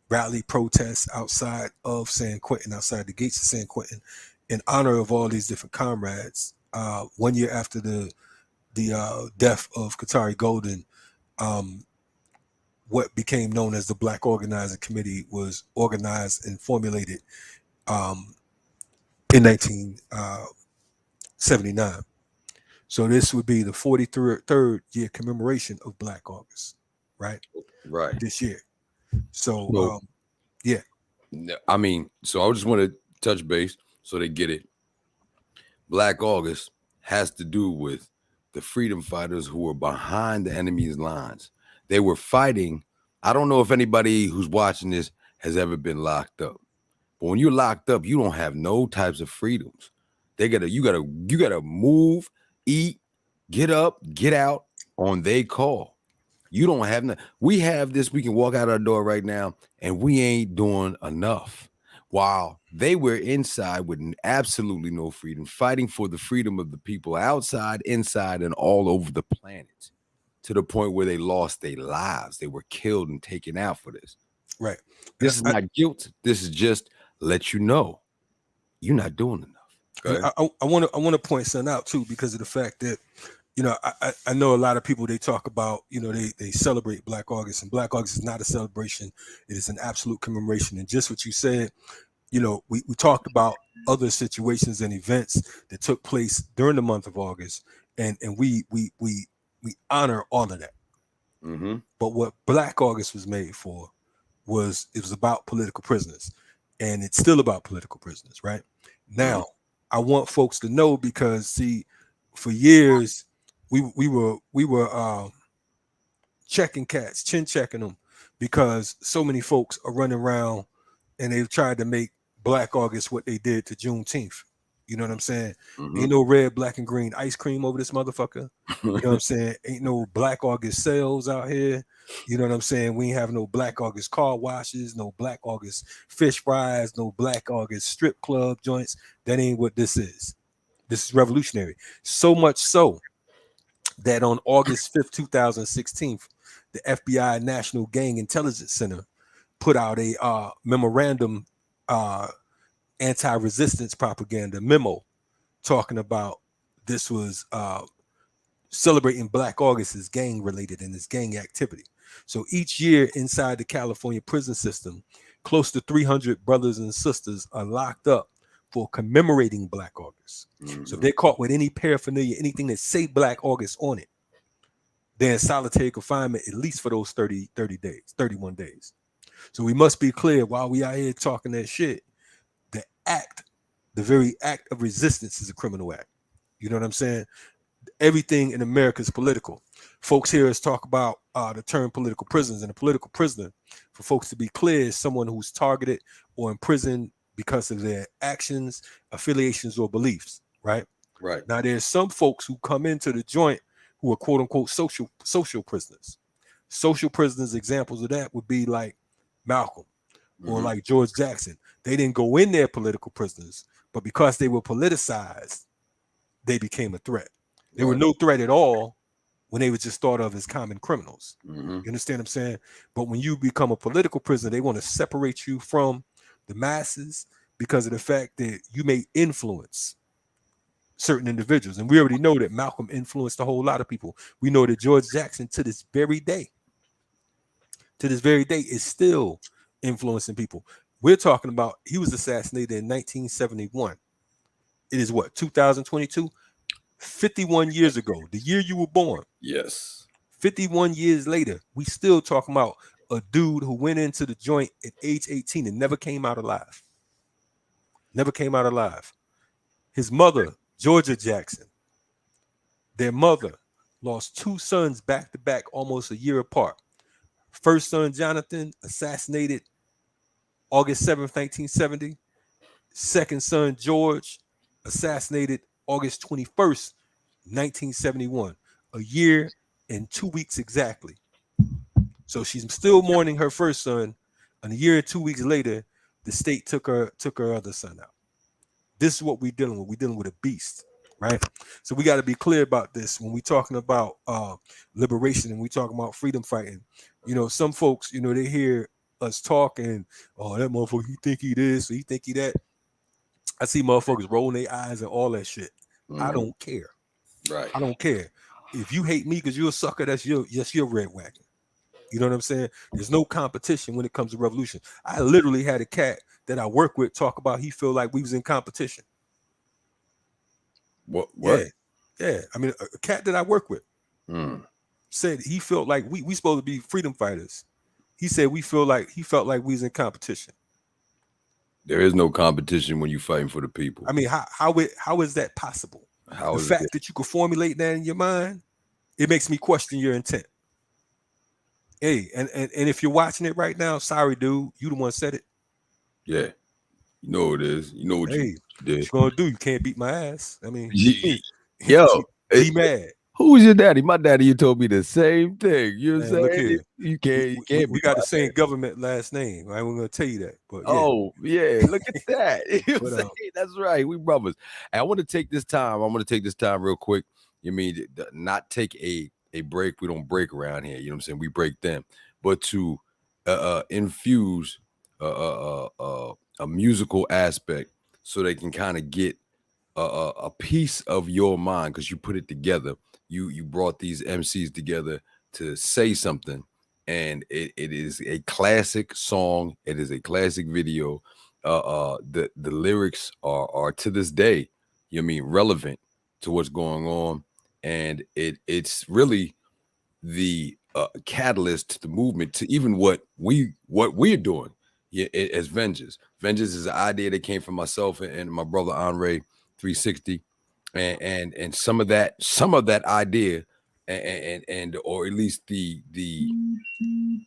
rally protest outside of San Quentin, outside the gates of San Quentin, in honor of all these different comrades. 1 year after the death of Qatari Golden, what became known as the Black Organizing Committee was organized and formulated in 1979. So this would be the 43rd year commemoration of Black August, right? Right. This year. So yeah. I mean, so I just want to touch base so they get it. Black August has to do with the freedom fighters who were behind the enemy's lines. They were fighting. I don't know if anybody who's watching this has ever been locked up. But when you're locked up, you don't have no types of freedoms. You gotta move, eat, get up, get out on they call. You don't have no. We have this. We can walk out our door right now, and we ain't doing enough. While they were inside with absolutely no freedom, fighting for the freedom of the people outside, inside, and all over the planet, to the point where they lost their lives. They were killed and taken out for this. Right. This is not guilt. This is just let you know you're not doing enough. I want to point something out too, because of the fact that, you know, I know a lot of people, they talk about, you know, they celebrate Black August, and Black August is not a celebration. It is an absolute commemoration. And just what you said, you know, we talked about other situations and events that took place during the month of August, and we honor all of that. But what Black August was made for was about political prisoners, and it's still about political prisoners right now. I want folks to know, because see, for years we were checking cats, chin checking them, because so many folks are running around and they've tried to make Black August what they did to Juneteenth. You know what I'm saying? Ain't no red, black, and green ice cream over this motherfucker. You know what I'm saying? Ain't no Black August sales out here. You know what I'm saying? We ain't have no Black August car washes, no Black August fish fries, no Black August strip club joints. That ain't what this is. This is revolutionary. So much so that on August 5th, 2016, the FBI National Gang Intelligence Center put out a memorandum anti-resistance propaganda memo talking about this was celebrating Black August is gang related and it's gang activity. So each year inside the California prison system, close to 300 brothers and sisters are locked up for commemorating Black August. So if they're caught with any paraphernalia, anything that say Black August on it, they're in solitary confinement at least for those 31 days. So we must be clear while we out here talking that shit, the very act of resistance is a criminal act. You know what I'm saying? Everything in America is political. Folks hear us talk about the term political prisoners, and a political prisoner, for folks to be clear, is someone who's targeted or imprisoned because of their actions, affiliations, or beliefs, right? Right. Now, there's some folks who come into the joint who are quote unquote social prisoners. Social prisoners, examples of that would be like Malcolm or like George Jackson. They didn't go in there political prisoners, but because they were politicized, they became a threat. They were no threat at all when they were just thought of as common criminals. You understand what I'm saying? But when you become a political prisoner, they want to separate you from the masses because of the fact that you may influence certain individuals. And we already know that Malcolm influenced a whole lot of people. We know that George Jackson to this very day is still influencing people. We're talking about, he was assassinated in 1971. It is what, 2022? 51 years ago, the year you were born. Yes. 51 years later, we still talking about a dude who went into the joint at age 18 and never came out alive. Never came out alive. His mother, Georgia Jackson, their mother lost two sons back to back, almost a year apart. First son, Jonathan, assassinated August 7th, 1970. Second son, George, assassinated August 21st, 1971. A year and 2 weeks exactly. So she's still mourning her first son, and a year and 2 weeks later, the state took her other son out. This is what we're dealing with. We're dealing with a beast, right? So we got to be clear about this when we're talking about liberation and we talking about freedom fighting. You know, some folks, you know, they hear us talking, oh, that motherfucker, he think he this, or he think he that. I see motherfuckers rolling their eyes and all that shit. I don't care. Right. I don't care. If you hate me because you're a sucker, that's your red wagon. You know what I'm saying? There's no competition when it comes to revolution. I literally had a cat that I work with talk about he feel like we was in competition. What? Yeah. I mean, a cat that I work with said he felt like we supposed to be freedom fighters. He said he felt like we was in competition. There is no competition when you're fighting for the people. I mean, how is that possible? The fact that you could formulate that in your mind, it makes me question your intent. Hey, and if you're watching it right now, sorry, dude, you the one said it. Yeah, you know what it is. You know what you did. What you gonna do? You can't beat my ass. I mean, yo, be mad. Who was your daddy? My daddy, you told me the same thing. You know what I'm saying? You can't. We got the same government last name. I wasn't gonna tell you that, but yeah, look at that. You know what I'm saying? That's right. We brothers. And I want to take this time. Real quick. You mean not take a break? We don't break around here. You know what I'm saying? We break them, but to infuse a musical aspect so they can kind of get a piece of your mind because you put it together. You brought these MCs together to say something, and it is a classic song. It is a classic video. The lyrics are to this day, you know what I mean, relevant to what's going on, and it's really the catalyst to the movement to even what we're doing. Yeah, as Vengeance. Vengeance is an idea that came from myself and my brother Andre 360. And some of that idea and or at least the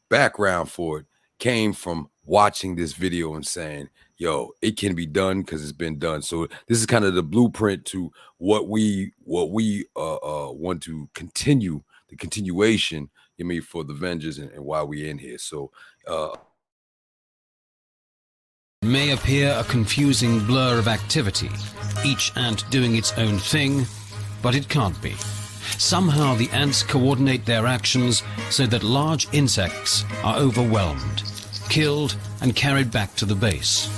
background for it came from watching this video and saying, yo, it can be done because it's been done. So this is kind of the blueprint to what we want to continue, the continuation, you mean, for the Vengeance and why we in here. So may appear a confusing blur of activity, each ant doing its own thing, but it can't be. Somehow the ants coordinate their actions so that large insects are overwhelmed, killed and carried back to the base.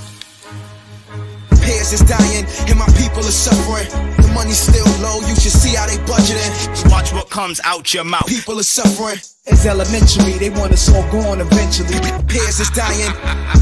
Peers is dying, and my people are suffering. The money's still low, you should see how they budgeting. Watch what comes out your mouth. People are suffering. It's elementary, they want us all gone eventually. Peers is dying,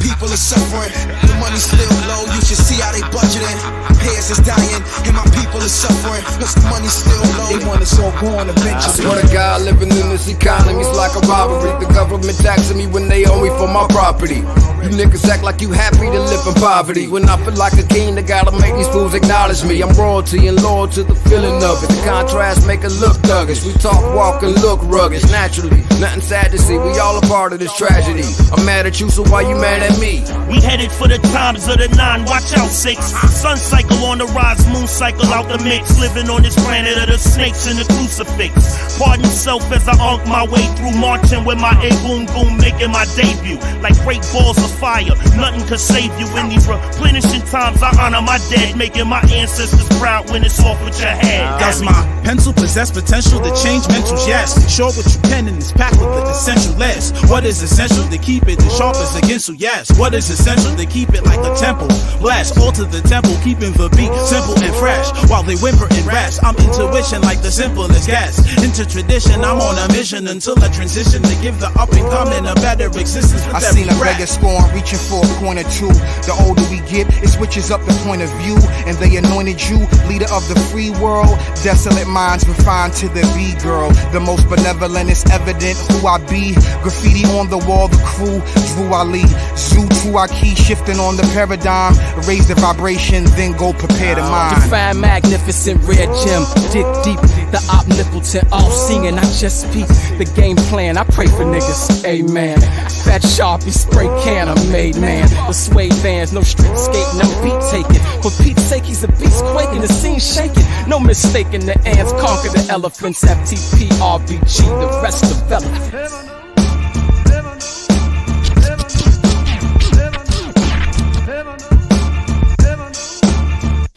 people are suffering. The money's still low, you should see how they budgeting. Peers is dying, and my people are suffering. Cause the money's still low, they want us all gone eventually. I swear to God, living in this economy's like a robbery. The government taxing me when they owe me for my property. You niggas act like you happy to live in poverty. When I feel like a king, I gotta make these fools acknowledge me. I'm royalty and loyal to the feeling of it. The contrast make it look thuggish. We talk, walk, and look rugged naturally. Nothing sad to see, we all a part of this tragedy. I'm mad at you, so why you mad at me? We headed for the times of the 9, watch out 6. Sun cycle on the rise, moon cycle out the mix. Living on this planet of the snakes and the crucifix. Pardon self as I unk my way through, marching with my A-boom boom, making my debut. Like great balls of fire, nothing could save you. In these replenishing times, I honor my dead, making my ancestors proud when it's off with your head. Does my pencil possess potential to change mentals? Yes. Show what you can in this pack with the essential less. What is essential to keep it as sharp as a ginsel? Yes. What is essential to keep it like a temple? Blast, alter the temple, keeping the beat simple and fresh. While they whimper and raps, I'm intuition like the simplest gas. Into tradition, I'm on a mission until I transition to give the up and coming a better existence. I seen a beggar scorn reaching for a corner too. The older we get, it switches up the point of view. And they anointed you, leader of the free world. Desolate minds refined to the B-girl. The most benevolent is evident who I be. Graffiti on the wall, the crew Drew Ali. Zoo to our key, shifting on the paradigm. Raise the vibration, then go prepare the mind. Define magnificent red gem. Dig deep, the omnipotent, all seeing. I just peep the game plan. I pray for niggas, amen. Fat Sharpie, spray can, I'm made man. The suede vans, no street skate, no beat taking. For Pete's sake, he's a beast quaking, the scene shaking. No mistaking, the ants conquer the elephants. FTP, RBG, the rest develop.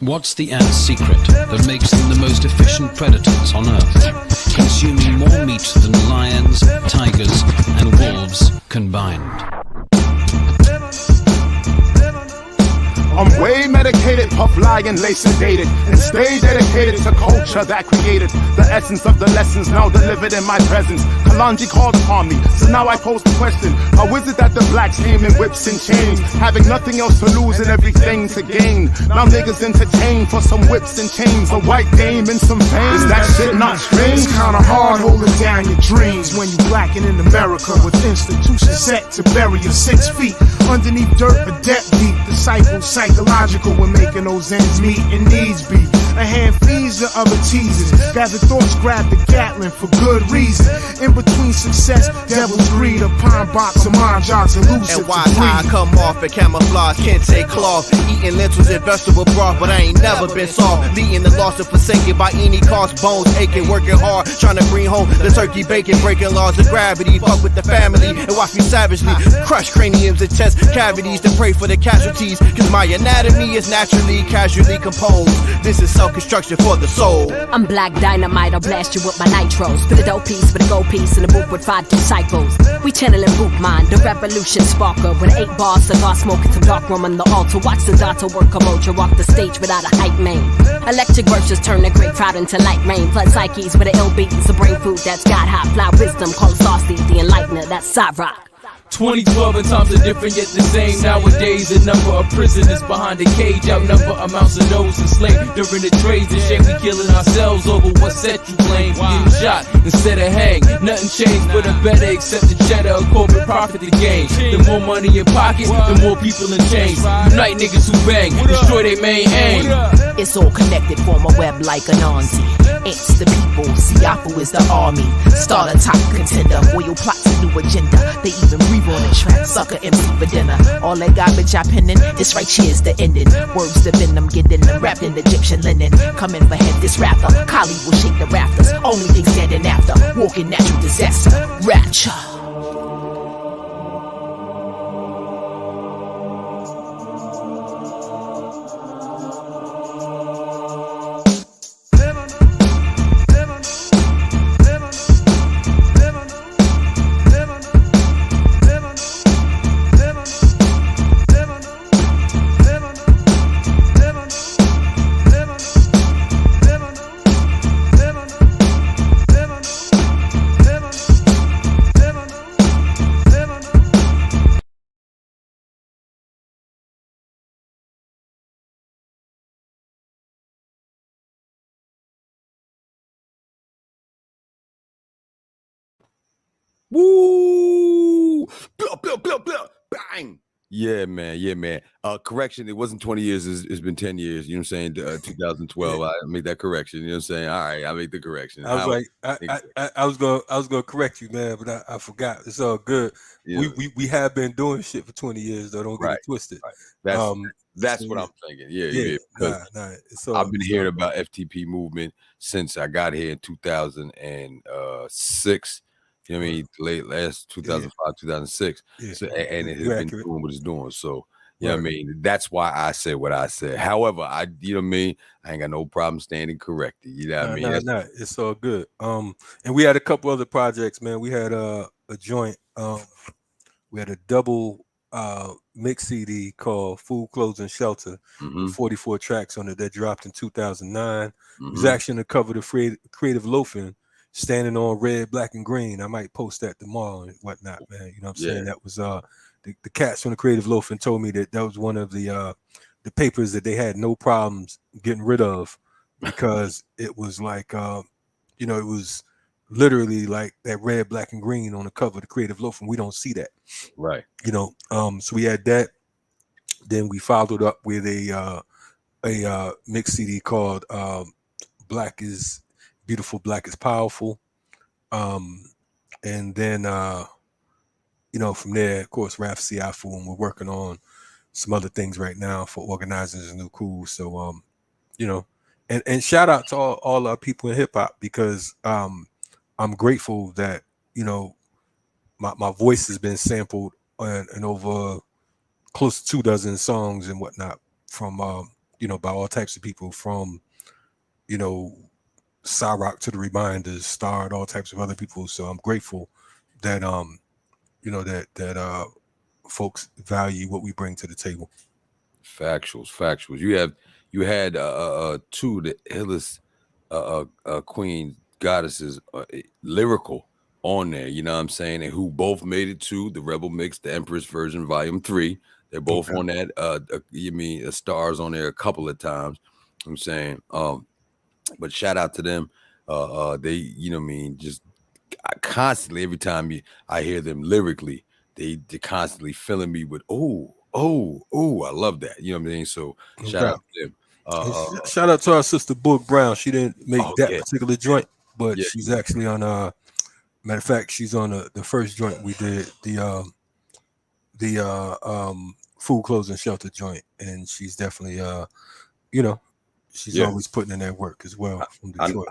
What's the ant's secret that makes them the most efficient predators on Earth, consuming more meat than lions, tigers, and wolves combined? I'm way medicated, puff lying, lace sedated, and stay dedicated to culture that created the essence of the lessons now delivered in my presence. Kalonji called upon me, so now I pose the question: how is it that the blacks aim in whips and chains, having nothing else to lose and everything to gain? Now niggas entertain for some whips and chains, a white dame and some fame. Is that shit not strange? It's kinda hard holding down your dreams when you blacking in America with institutions set to bury you 6 feet underneath dirt a depth deep. Disciples psychological when making those ends meet and needs be. A hand feeds the other teasers. Gather thoughts, grab the Gatling for good reason. In between success, devil's greed, a pine box of mind jogs elusive. And why I come off and camouflage, can't take cloth. Eating lentils and vegetable broth, but I ain't never been soft. Leading the lost and forsaken by any cost. Bones aching, working hard, trying to bring home the turkey bacon. Breaking laws of gravity, fuck with the family and watch me savagely crush craniums and chest cavities to pray for the casualties. Cause my anatomy is naturally casually composed. This is self-construction for the soul. I'm black dynamite, I'll blast you with my nitros. Spit a dope piece with a gold piece in a book with 5 disciples. We channeling boot mind, the revolution sparker. With 8 bars, cigar smoking some dark room on the altar. Watch the data work a mojo, walk the stage without a hype man. Electric verses turn the great crowd into light rain. Flood psyches with an ill beat and some brain food that's got hot. Fly wisdom, call saucy, the enlightener, that's side rock. 2012 and times are different yet the same. Nowadays the number of prisoners behind the cage outnumber amounts of those enslaved during the trades. And shame we killing ourselves over what set you blame. Getting shot instead of hang. Nothing changed but a better except the cheddar of corporate profit to gain. The more money in pocket, the more people in chains. Unite niggas who bang, destroy their main aim. It's all connected, form a web like a Nazi. It's the people, Siafu is the army. Start a top contender, royal plots a new agenda. They even breathe on the track, sucker MC for dinner. All that garbage I penning, this right here's the ending. Words to venom, getting them wrapped in Egyptian linen. Coming for head this rapper, Kali will shake the rafters. Only thing standing after, walking natural disaster, rapture. Woo! Blah, blah, blah, blah, bang! Yeah, man. Yeah, man. Correction, it wasn't 20 years. It's been 10 years. You know what I'm saying? 2012. I made that correction. You know what I'm saying? All right, I made the correction. I was I was gonna correct you, man, but I forgot. It's all good. Yeah. We have been doing shit for 20 years, though. Don't get it twisted. Right. That's what I'm thinking. Yeah. Nah, it's all, I've been hearing about FTP movement since I got here in 2006. You know what I mean? Late last 2005, 2006. Yeah. So, and it has You're been accurate. doing what it's doing. So, you know what I mean? That's why I said what I said. However, you know what I mean? I ain't got no problem standing corrected. You know what I mean? Nah, it's all good. And we had a couple other projects, man. We had a joint. We had a double mix CD called Food, Clothes, and Shelter. 44 tracks on it that dropped in 2009. It was actually in the cover of Creative Loafing, standing on red, black, and green. I might post that tomorrow and whatnot, man. You know what I'm saying? That was the cats from the Creative Loafing told me that was one of the papers that they had no problems getting rid of, because it was like it was literally like that red, black, and green on the cover of the Creative Loafing. We don't see that. Right. You know, so we had that. Then we followed up with a mix CD called Black is Beautiful, Black is Powerful. And then from there, of course, Raf Siafu, and we're working on some other things right now for organizers and new crew. So and shout out to all our people in hip hop, because I'm grateful that my voice has been sampled in over close to 24 songs and whatnot from by all types of people, from Cyrock to the Reminders, Starred, all types of other people. So I'm grateful that that folks value what we bring to the table. Factuals. You had two of the illest queen goddesses, lyrical, on there, you know what I'm saying, and who both made it to the Rebel Mix, the Empress version, Volume 3. They're both on that. Stars on there a couple of times. I'm saying, but shout out to them. They, just constantly, every time I hear them lyrically, they're constantly filling me with oh, I love that. You know what I mean? So shout out to them. Shout out to our sister Boog Brown. She didn't make that particular joint, but she's actually on matter of fact, she's on the first joint we did, the Food, Clothes, and Shelter joint, and she's definitely she's always putting in that work as well from Detroit.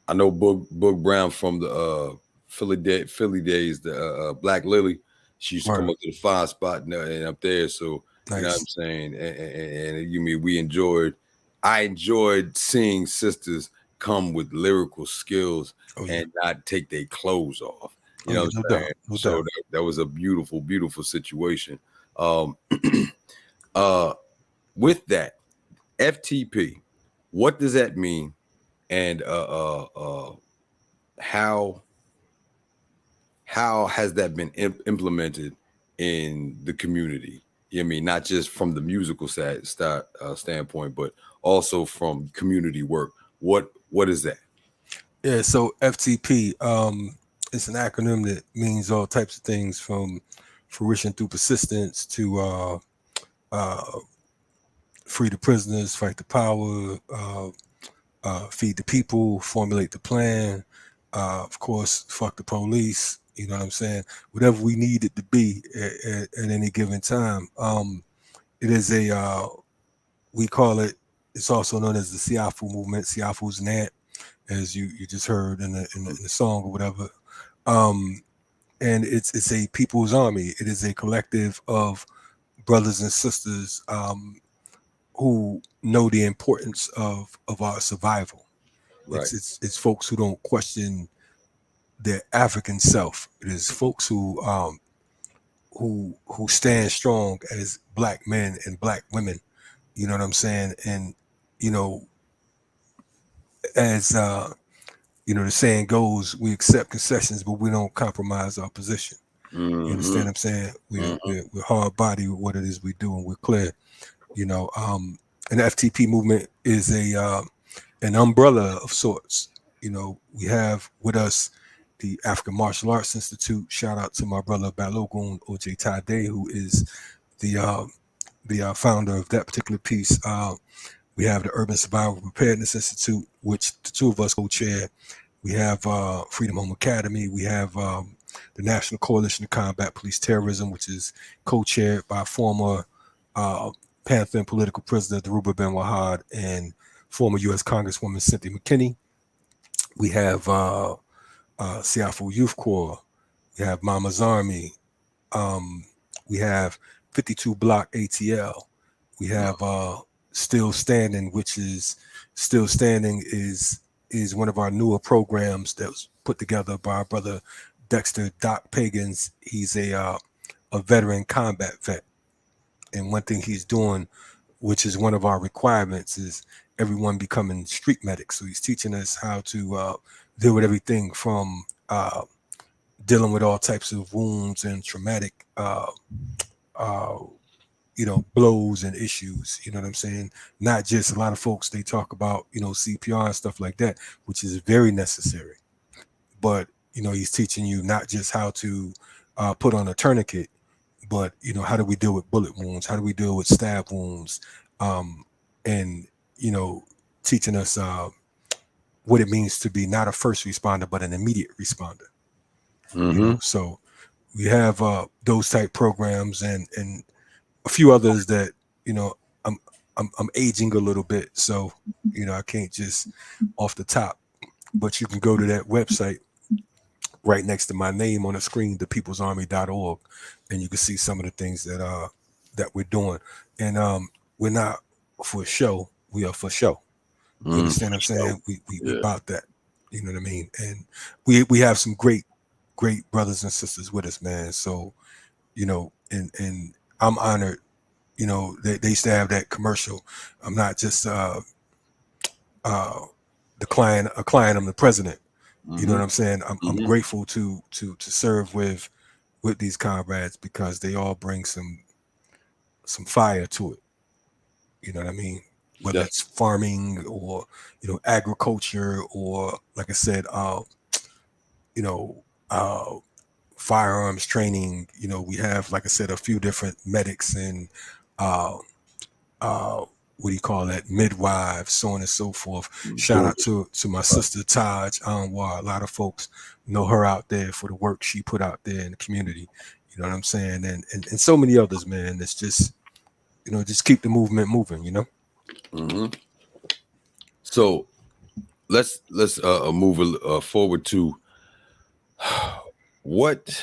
I know Boog Brown from the Philly days, the Black Lily. She used to come up to the 5 spot and up there. So you know what I'm saying, and I enjoyed seeing sisters come with lyrical skills and not take their clothes off. You know what I'm saying? So that was a beautiful, beautiful situation. With that, FTP, what does that mean? And how has that been implemented in the community? You know what I mean, not just from the musical standpoint, but also from community work. What is that? Yeah, so FTP, it's an acronym that means all types of things, from fruition through persistence to free the prisoners, fight the power, feed the people, formulate the plan, of course, fuck the police. You know what I'm saying? Whatever we need it to be at any given time. It is we call it, it's also known as the Siafu movement. Siafu's an ant, as you just heard in the song or whatever. And it's a people's army. It is a collective of brothers and sisters who know the importance of our survival. Right. It's folks who don't question their African self. It is folks who stand strong as Black men and Black women. You know what I'm saying? And as the saying goes, we accept concessions, but we don't compromise our position. You understand what I'm saying? We're hard body with what it is we do, and we're clear. And the FTP movement is an umbrella of sorts. We have with us the African Martial Arts Institute. Shout out to my brother Balogun OJ Tade, who is the founder of that particular piece. We have the Urban Survival Preparedness Institute, which the two of us co-chair. We have Freedom Home Academy. We have the National Coalition of Combat Police Terrorism, which is co-chaired by former Panther and political prisoner Dhoruba Ben Wahad and former U.S. Congresswoman Cynthia McKinney. We have Siafu Youth Corps. We have Mama's Army. We have 52 Block ATL. We have Still Standing, which is Still Standing is one of our newer programs that was put together by our brother Dexter Doc Pagans. He's a veteran combat vet, and one thing he's doing, which is one of our requirements, is everyone becoming street medics. So he's teaching us how to deal with everything from dealing with all types of wounds and traumatic blows and issues, you know what I'm saying? Not just, a lot of folks, they talk about, CPR and stuff like that, which is very necessary. But, he's teaching you not just how to put on a tourniquet, but, how do we deal with bullet wounds? How do we deal with stab wounds? And, teaching us what it means to be not a first responder, but an immediate responder. So we have those type programs and a few others that, I'm aging a little bit, so I can't just off the top, but you can go to that website right next to my name on the screen, thepeoplesarmy.org, and you can see some of the things that we're doing. And we're not for show, we are for show. You understand what I'm saying? We about that, you know what I mean? And we have some great brothers and sisters with us, man. So, and I'm honored, they used to have that commercial. I'm not just the client, I'm the president. You know what I'm saying? I'm grateful to serve with these comrades, because they all bring some fire to it. You know what I mean? Whether it's farming or, agriculture, or, like I said, firearms training. We have, like I said, a few different medics and midwives, so on and so forth. Shout out to my sister Taj Anwar. A lot of folks know her out there for the work she put out there in the community. You know what I'm saying? And so many others, man. It's just, just keep the movement moving, So let's move forward to what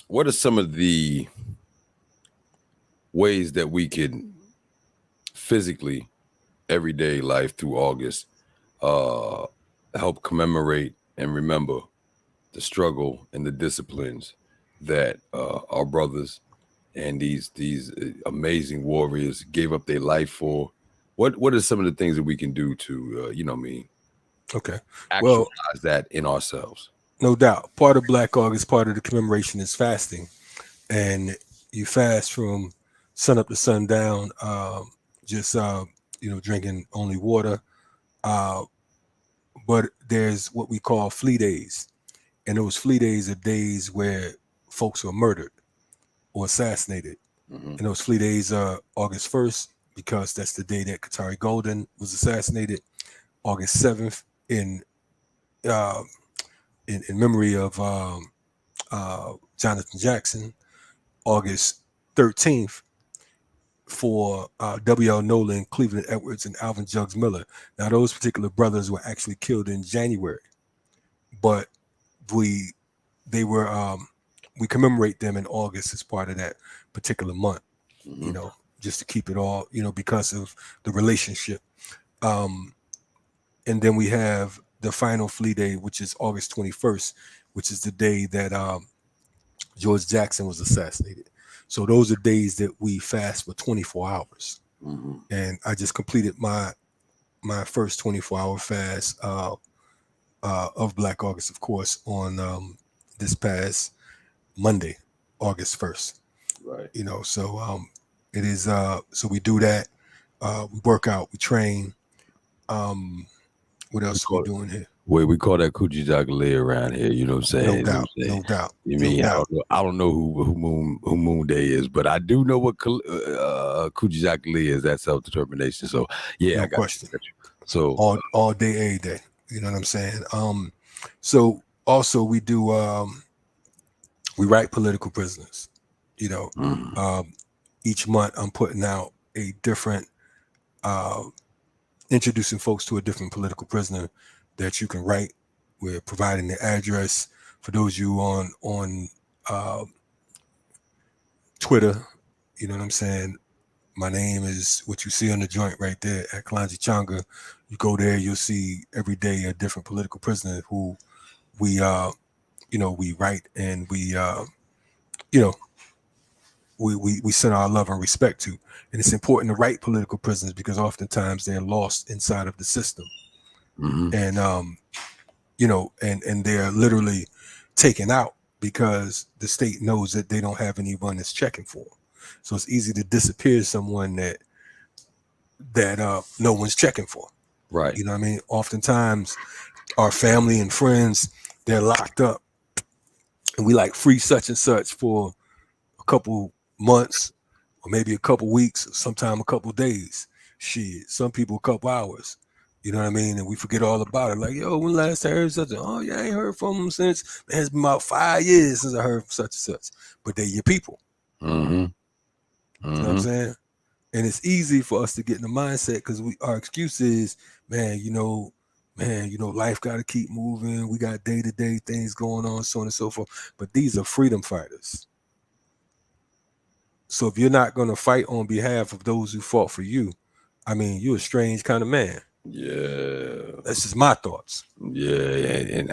are some of the ways that we can physically, everyday life through August, help commemorate and remember the struggle and the disciplines that our brothers and these amazing warriors gave up their life for? What are some of the things that we can do to actualize that in ourselves? No doubt. Part of Black August, part of the commemoration is fasting, and you fast from sun up to sundown, just drinking only water. But there's what we call flea days, and those flea days are days where folks were murdered or assassinated. And those flea days are August 1st, because that's the day that Qatari Golden was assassinated. August 7th in memory of Jonathan Jackson. August 13th for W.L. Nolan, Cleveland Edwards, and Alvin Jugs Miller. Now, those particular brothers were actually killed in January, but we commemorate them in August as part of that particular month, just to keep it all, because of the relationship. And then we have the final flea day, which is August 21st, which is the day that George Jackson was assassinated. So those are days that we fast for 24 hours. And I just completed my first 24-hour fast of Black August, of course, on this past Monday, August 1st. Right. So it is so we do that. We work out, we train. What else are we doing here? Well, we call that Coochie Chocolate around here. You know what I'm saying? No doubt. You mean I don't know who Moon Day is, but I do know what Coochie Chocolate is. That self-determination. So yeah, no I got question. You. So all day, every day. You know what I'm saying? So also we do we write political prisoners. You know, each month I'm putting out a different introducing folks to a different political prisoner that you can write. We're providing the address for those of you on Twitter. You know what I'm saying? My name is what you see on the joint right there at Kalonji Changa. You go there, you'll see every day a different political prisoner who we we write and we we send our love and respect to. And it's important to write political prisoners because oftentimes they're lost inside of the system. And and they're literally taken out because the state knows that they don't have anyone that's checking for them. So it's easy to disappear someone that no one's checking for. Right. You know what I mean? Oftentimes our family and friends, they're locked up and we like free such and such for a couple months or maybe a couple weeks, or sometime a couple days. Shit, some people a couple hours. You know what I mean? And we forget all about it. Like, yo, when last I heard such? Oh, yeah, I ain't heard from them since. Man, it's been about 5 years since I heard from such and such. But they're your people. You know what I'm saying? And it's easy for us to get in the mindset because our excuse is, man, life got to keep moving. We got day-to-day things going on, so on and so forth. But these are freedom fighters. So if you're not going to fight on behalf of those who fought for you, I mean, you're a strange kind of man. Yeah, that's just my thoughts. Yeah, and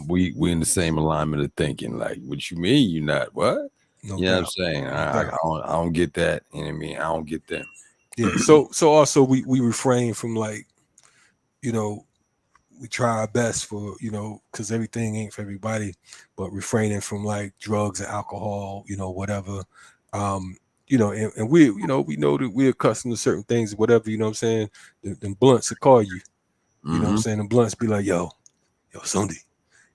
we in the same alignment of thinking. Like, what you mean you're not what? No you know doubt. what I'm saying? I don't get that. You know what I mean? I don't get that. Yeah. So also we refrain from like, we try our best for, because everything ain't for everybody, but refraining from like drugs and alcohol, whatever. And we know that we're accustomed to certain things, whatever, you know what I'm saying? Them blunts will call you. You know what I'm saying? The blunts be like, yo, Sunday.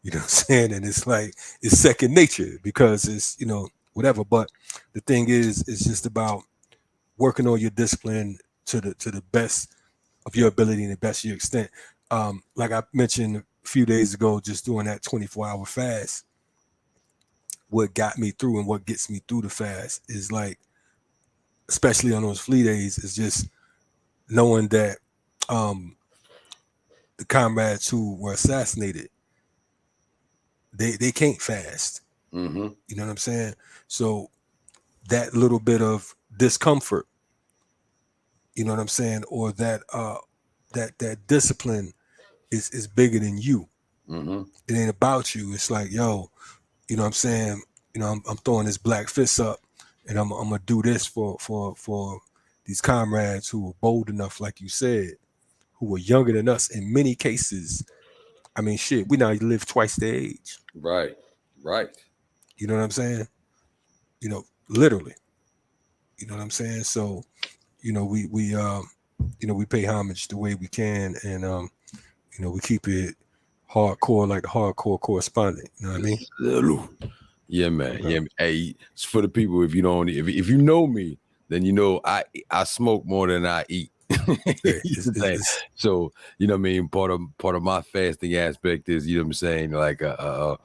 You know what I'm saying? And it's like, it's second nature because it's, whatever. But the thing is, it's just about working on your discipline to the best of your ability and the best of your extent. Like I mentioned a few days ago, just doing that 24-hour fast, what got me through and what gets me through the fast is like, especially on those flea days, is just knowing that the comrades who were assassinated, they can't fast. You know what I'm saying? So that little bit of discomfort, you know what I'm saying, or that that discipline is bigger than you. It ain't about you. It's like, yo, you know what I'm saying? I'm throwing this black fist up, and I'm gonna do this for these comrades who were bold enough, like you said, who were younger than us in many cases. I mean, shit, we now live twice their age. Right. You know what I'm saying? Literally. You know what I'm saying? So, we pay homage the way we can, and we keep it hardcore, like the hardcore correspondent. You know what I mean? Yeah, man. Okay. Yeah, hey, it's for the people. If you don't, if you know me, then you know I smoke more than I eat. So you know what I mean. Part of my fasting aspect is, you know what I'm saying, like I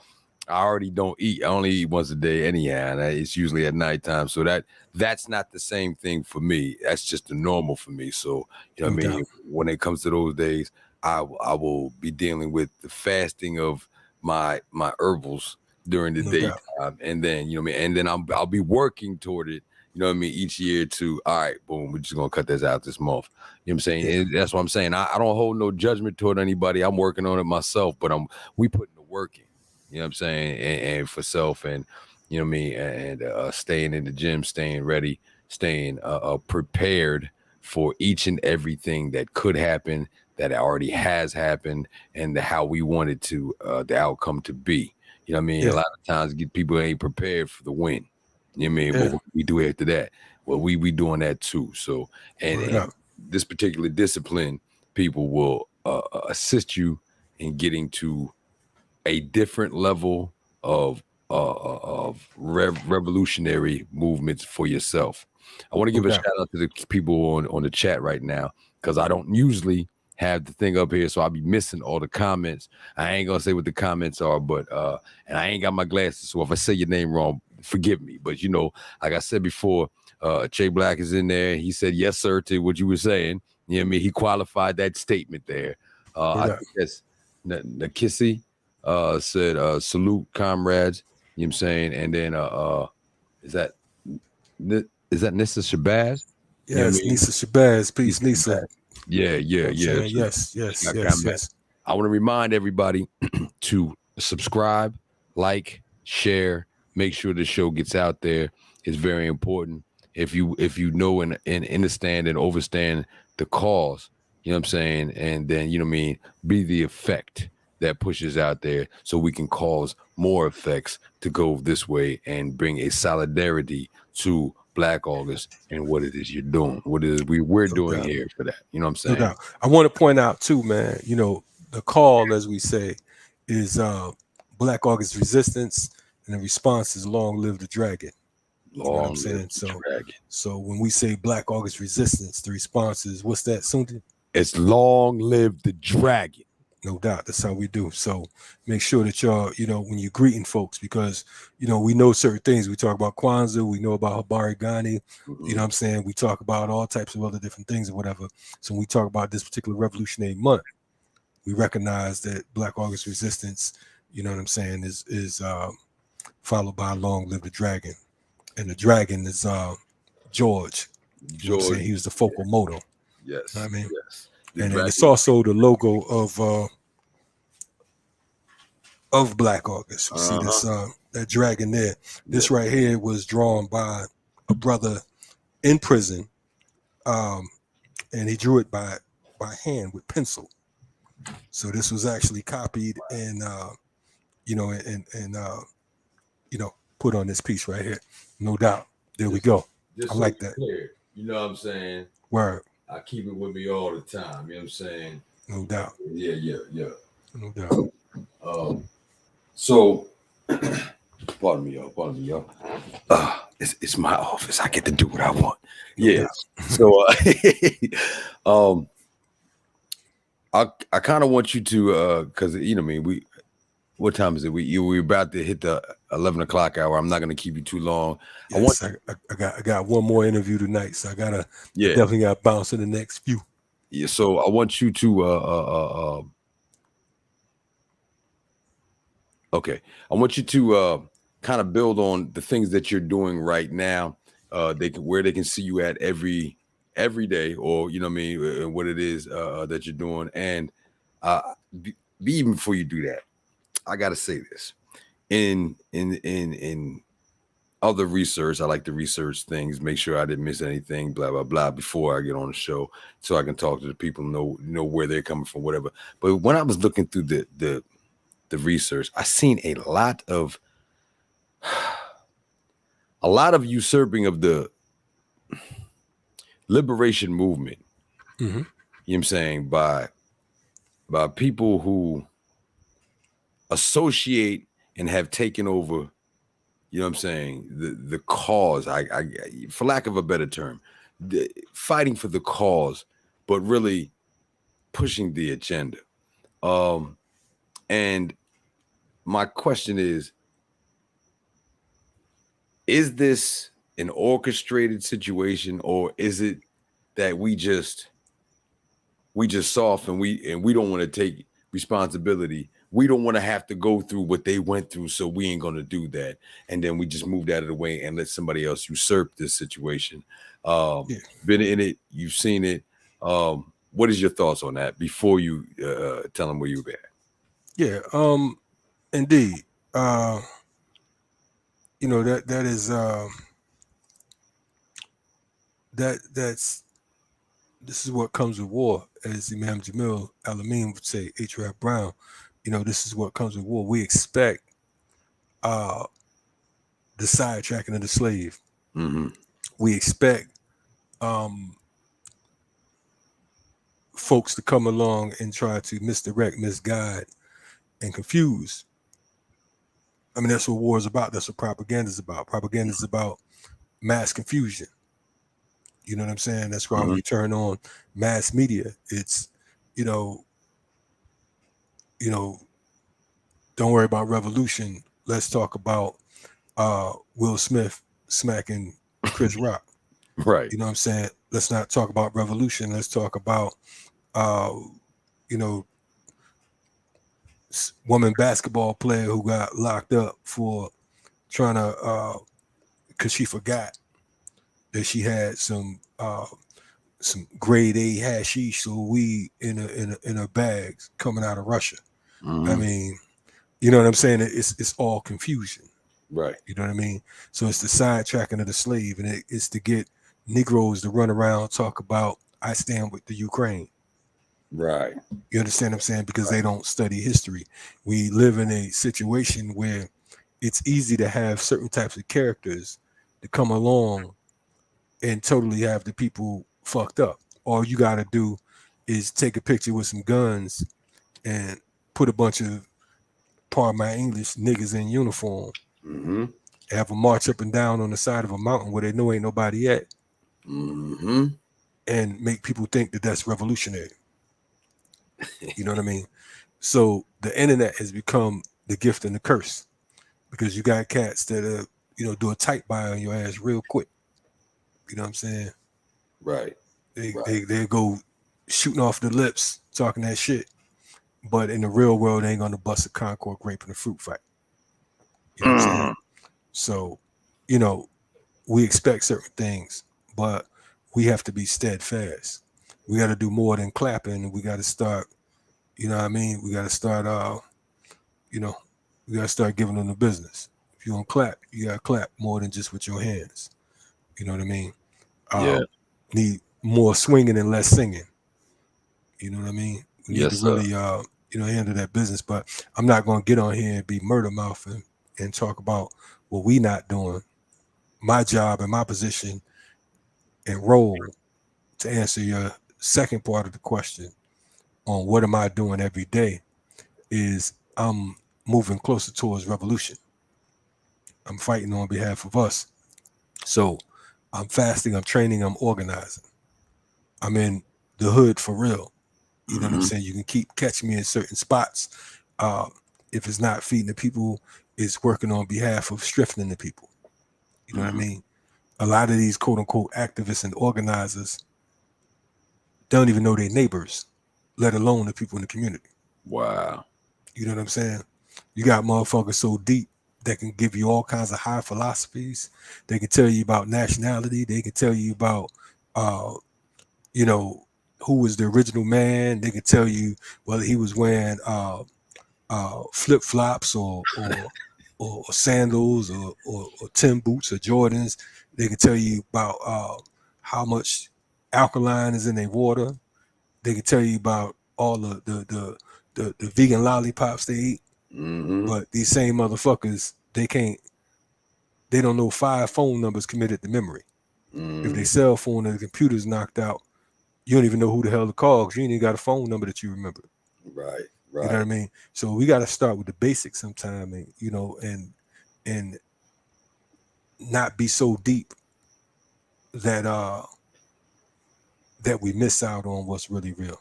already don't eat. I only eat once a day anyhow, and it's usually at nighttime. So that's not the same thing for me. That's just the normal for me. So you know what I mean. When it comes to those days, I will be dealing with the fasting of my herbals during the daytime, and then you know what I mean, and then I'll be working toward it. You know what I mean? Each year to, all right, boom, we're just gonna cut this out this month. You know what I'm saying? And that's what I'm saying. I don't hold no judgment toward anybody. I'm working on it myself, but we putting the work in. You know what I'm saying? And for self, and you know what I mean, and staying in the gym, staying ready, staying prepared for each and everything that could happen, that already has happened, and how we wanted to the outcome to be. You know what I mean? A lot of times people ain't prepared for the win. You know what I mean? But what we do after that, well, we doing that too. So, and this particular discipline, people will assist you in getting to a different level of revolutionary movements for yourself. I want to give a shout out to the people on the chat right now, because I don't usually have the thing up here, so I'll be missing all the comments. I ain't gonna say what the comments are, but and I ain't got my glasses, so if I say your name wrong, forgive me. But you know, like I said before, Che Black is in there. He said yes, sir, to what you were saying. You know what I mean? He qualified that statement there. I think that's Nakisi said salute comrades. You know what I'm saying? And then is that Nissa Shabazz? Yes, you know what I mean? Nissa Shabazz. Peace, Nissa. Yeah. Yes. I want to remind everybody to subscribe, like, share, make sure the show gets out there. It's very important. If you know and understand and overstand the cause, you know what I'm saying, and then, you know what I mean, be the effect that pushes out there, so we can cause more effects to go this way and bring a solidarity to Black August and what it is you're doing, what it is we're doing here for that. You know what I'm saying? No doubt. I want to point out too, man, you know, the call, as we say, is Black August resistance, and the response is long live the dragon. You know what I'm saying? So when we say Black August resistance, the response is, what's that, Sundi? It's long live the dragon. No doubt. That's how we do. So make sure that y'all, you know, when you're greeting folks, because, you know, we know certain things. We talk about Kwanzaa, we know about Habari Ghani, you know what I'm saying? We talk about all types of other different things or whatever. So when we talk about this particular Revolutionary Month, we recognize that Black August resistance, you know what I'm saying, is followed by long live the dragon. And the dragon is George. You know what I'm saying? He was the focal motor. Yes. You know what I mean? Yes. And then it's also the logo of Black August. You see this that dragon there. This right here was drawn by a brother in prison, and he drew it by hand with pencil. So this was actually copied and you know, and you know, put on this piece right here. No doubt. There we go. I like that. Clear. You know what I'm saying? Word. I keep it with me all the time. You know what I'm saying? No doubt. Yeah. No doubt. So, pardon me, y'all. It's my office. I get to do what I want. Yeah. So, I kind of want you to, because you know, I mean, what time is it? We're about to hit the 11 o'clock hour. I'm not going to keep you too long. Yes, I got one more interview tonight, so I definitely got to bounce in the next few. Yeah, so I want you to okay. I want you to kind of build on the things that you're doing right now. Where they can see you at every day, or you know what I mean, and what it is that you're doing. And even before you do that, I gotta say this. In other research, I like to research things, make sure I didn't miss anything, blah blah blah, before I get on the show, so I can talk to the people, know where they're coming from, whatever. But when I was looking through the research, I seen a lot of usurping of the liberation movement. You know what I'm saying, by people who associate and have taken over, you know what I'm saying, the cause, I for lack of a better term, fighting for the cause, but really pushing the agenda. And my question is this an orchestrated situation, or is it that we just soft and we don't want to take responsibility? We don't want to have to go through what they went through, so we ain't going to do that. And then we just moved out of the way and let somebody else usurp this situation. Been in it, you've seen it. What is your thoughts on that before you tell them where you were at? Yeah, indeed. You know, that is this is what comes with war, as Imam Jamil Al-Amin would say, H. Rap Brown. You know, this is what comes with war. We expect the sidetracking of the slave. We expect folks to come along and try to misdirect, misguide, and confuse. I mean, that's what war is about. That's what propaganda is about. Propaganda is about mass confusion. You know what I'm saying? That's why when you turn on mass media, it's, don't worry about revolution. Let's talk about Will Smith smacking Chris Rock. Right. You know what I'm saying? Let's not talk about revolution. Let's talk about, woman basketball player who got locked up for trying to, because she forgot that she had some grade A hashish or weed in her bags coming out of Russia. I mean, you know what I'm saying? It's all confusion. Right. You know what I mean? So it's the sidetracking of the slave, and it's to get Negroes to run around talk about I stand with the Ukraine. Right. You understand what I'm saying? Because they don't study history. We live in a situation where it's easy to have certain types of characters to come along and totally have the people fucked up. All you got to do is take a picture with some guns and put a bunch of, pardon my English, niggas in uniform, have them march up and down on the side of a mountain where they know ain't nobody at, and make people think that that's revolutionary. You know what I mean? So the internet has become the gift and the curse, because you got cats that do a tight buy on your ass real quick. You know what I'm saying? Right. They go shooting off the lips, talking that shit, but in the real world, they ain't gonna bust a Concord grape in a fruit fight. You know what I'm saying? So, we expect certain things, but we have to be steadfast. We got to do more than clapping, and we got to start. You know what I mean? We got to start. We got to start giving them the business. If you want to clap, you got to clap more than just with your hands. You know what I mean? Need more swinging and less singing. You know what I mean? We need to really, handle that business. But I'm not going to get on here and be murder mouth and talk about what we not doing. My job and my position and role, to answer your second part of the question on what am I doing every day, is I'm moving closer towards revolution. I'm fighting on behalf of us. So I'm fasting, I'm training, I'm organizing. I'm in the hood for real. You know what I'm saying? You can keep catching me in certain spots. If it's not feeding the people, it's working on behalf of strengthening the people. You know what I mean? A lot of these quote unquote activists and organizers don't even know their neighbors, let alone the people in the community. Wow. You know what I'm saying? You got motherfuckers so deep that can give you all kinds of high philosophies. They can tell you about nationality. They can tell you about, who was the original man. They can tell you whether he was wearing flip flops or sandals or Tim boots or Jordans. They can tell you about how much alkaline is in their water. They can tell you about all the vegan lollipops they eat. But these same motherfuckers, they don't know 5 phone numbers committed to memory. If their cell phone and the computer's knocked out, you don't even know who the hell to call, because you ain't even got a phone number that you remember. Right. You know what I mean? So we got to start with the basics sometime, and not be so deep that that we miss out on what's really real.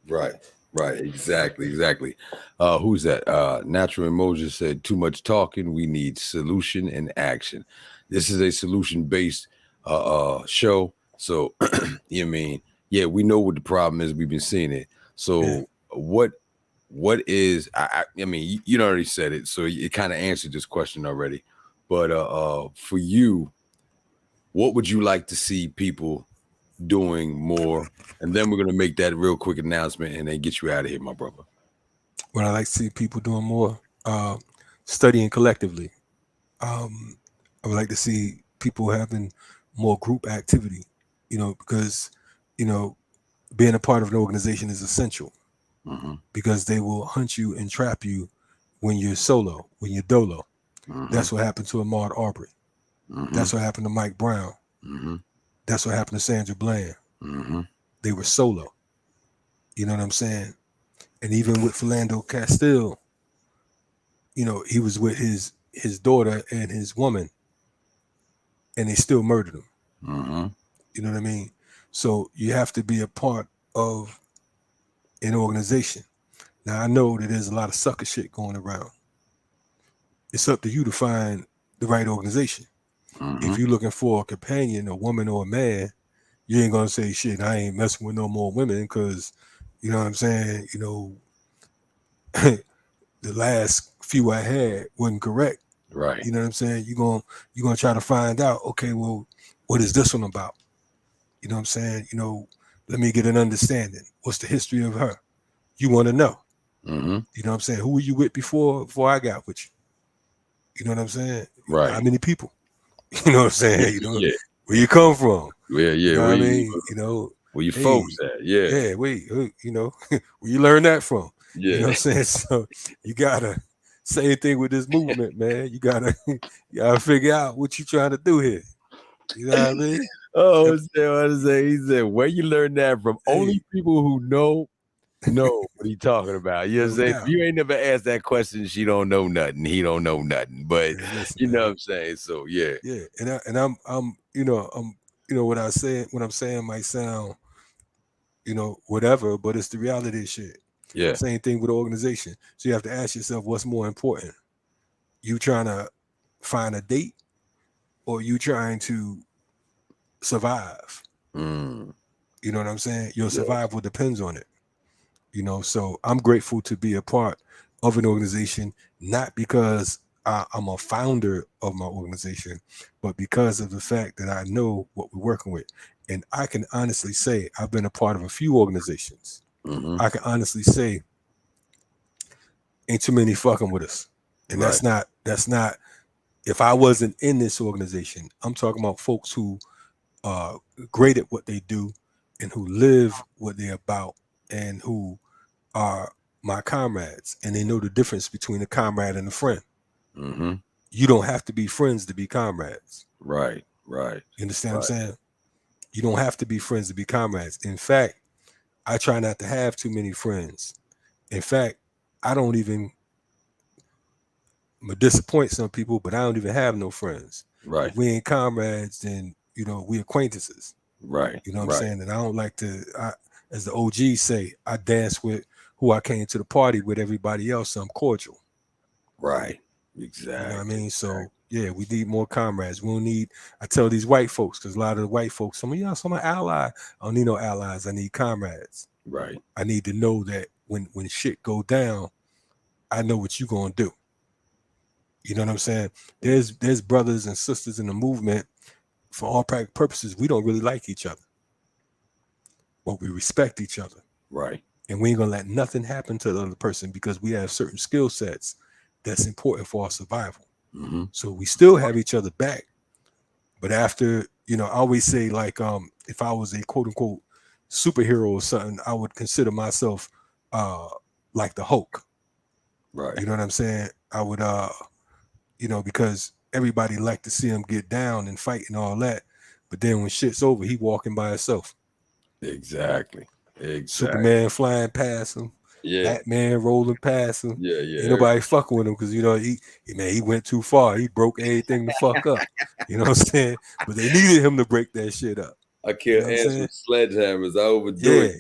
Right. Exactly. Who's that? Natural Emotion said, too much talking. We need solution and action. This is a solution-based show. So, you mean, we know what the problem is. We've been seeing it. So what is, I mean, you already said it, so it kind of answered this question already. But for you, what would you like to see people doing more? And then we're going to make that real quick announcement and then get you out of here, my brother. What I like to see people doing more, studying collectively. I would like to see people having more group activity, because, being a part of an organization is essential, because they will hunt you and trap you when you're solo, when you're dolo. That's what happened to Ahmaud Arbery. That's what happened to Mike Brown. That's what happened to Sandra Bland. They were solo. You know what I'm saying? And even with Philando Castile, you know, he was with his daughter and his woman, and they still murdered him. Mm-hmm. You know what I mean? So you have to be a part of an organization. Now I know that there's a lot of sucker shit going around. It's up to you to find the right organization. Mm-hmm. If you're looking for a companion, a woman or a man, you ain't gonna say shit. I ain't messing with no more women because, you know what I'm saying. You know, the last few I had wasn't correct. Right. You know what I'm saying. You're gonna try to find out. Okay, well, what is this one about? You know what I'm saying. You know, let me get an understanding. What's the history of her? You want to know. Mm-hmm. You know what I'm saying. Who were you with before I got with you? You know what I'm saying. Right. How many people? You know what I'm saying. You know where you come from. Yeah. You know what I mean. You know where your folks at. Yeah. Yeah. Wait. You know where you learn that from. Yeah. You know what I'm saying. So you gotta same thing with this movement, man. You gotta figure out what you trying to do here. You know what I mean? Oh, he said, where you learn that from? Only people who know what he talking about. You know what I'm saying? If you ain't never asked that question, she don't know nothing. He don't know nothing. But you know what I'm saying? So yeah. Yeah. And I'm you know what I'm saying might sound, you know, whatever, but it's the reality of shit. Yeah. Same thing with the organization. So you have to ask yourself, what's more important? You trying to find a date, or you trying to survive? Mm. You know what I'm saying? Your survival depends on it. You know, so I'm grateful to be a part of an organization, not because I'm a founder of my organization, but because of the fact that I know what we're working with. And I can honestly say I've been a part of a few organizations. Mm-hmm. I can honestly say ain't too many fucking with us. And that's not if I wasn't in this organization. I'm talking about folks who are great at what they do and who live what they're about and who are my comrades, and they know the difference between a comrade and a friend. Mm-hmm. You don't have to be friends to be comrades. Right. You understand what I'm saying? You don't have to be friends to be comrades. In fact, I try not to have too many friends. In fact, I don't even disappoint some people, but I don't even have no friends. Right. If we ain't comrades, then, you know, we acquaintances. Right. You know what I'm saying? And I don't like to, as the OGs say, I dance with who I came to the party with. Everybody else, I'm cordial. Right. Exactly. You know what I mean? So yeah, we need more comrades. We don't need, I tell these white folks, because a lot of the white folks, some of y'all, some are ally. I don't need no allies. I need comrades. Right. I need to know that when shit go down, I know what you gonna do. You know what I'm saying? There's brothers and sisters in the movement, for all practical purposes, we don't really like each other, but we respect each other. Right. And we ain't gonna let nothing happen to the other person because we have certain skill sets that's important for our survival. Mm-hmm. So we still have each other back. But after, you know, I always say, like, if I was a quote unquote superhero or something, I would consider myself like the Hulk. Right. You know what I'm saying? I would you know, because everybody like to see him get down and fight and all that. But then when shit's over, he walking by himself. Exactly. Superman flying past him. Yeah. Batman rolling past him. Yeah. Ain't nobody fucking with him because, you know, he went too far. He broke everything the fuck up. You know what I'm saying? But they needed him to break that shit up. I kill ants with sledgehammers. I overdo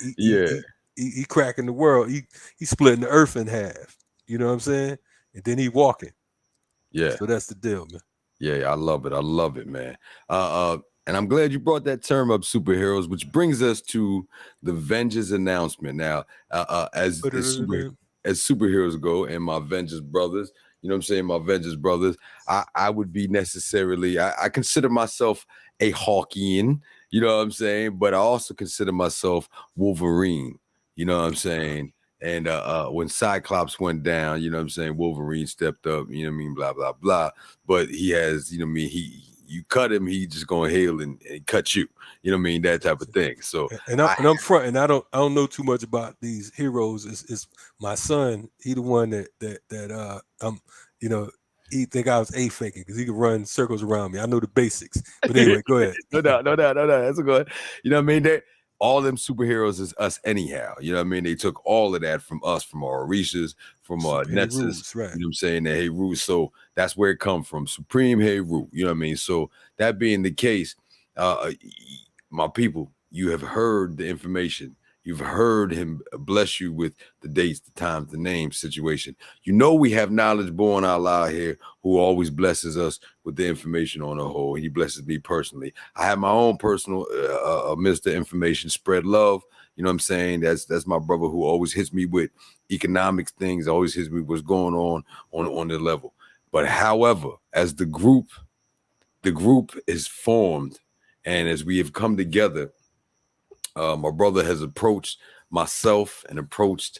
it. He cracking the world. He splitting the earth in half. You know what I'm saying? And then he walking. Yeah. So that's the deal, man. Yeah, I love it, man. And I'm glad you brought that term up, superheroes, which brings us to the Vengeance announcement. Now, as superheroes go, and my Vengeance brothers, you know what I'm saying, my Vengeance brothers, I would be necessarily, I consider myself a Hawkian, you know what I'm saying, but I also consider myself Wolverine, you know what I'm saying. And when Cyclops went down, you know what I'm saying, Wolverine stepped up, you know what I mean, blah, blah, blah. But he has, you know what I mean, you cut him, he just gonna heal and cut you. You know what I mean? That type of thing. So I'm fronting. I don't know too much about these heroes. It's my son. He the one that you know, he think I was faking because he could run circles around me. I know the basics. But anyway, go ahead. No doubt. That's good. You know what I mean? all them superheroes is us anyhow. You know what I mean? They took all of that from us, from our Orishas, from our Nexus, right. you know what I'm saying? The Heru. So that's where it come from. Supreme Heru. You know what I mean? So that being the case, my people, you have heard the information. You've heard him bless you with the dates, the times, the names, situation. You know we have Knowledge Born Allah here who always blesses us with the information on the whole. He blesses me personally. I have my own personal Mr. Information, Spread Love. You know what I'm saying? That's my brother who always hits me with economics things, always hits me what's going on the level. But however, as the group is formed, and as we have come together, my brother has approached myself and approached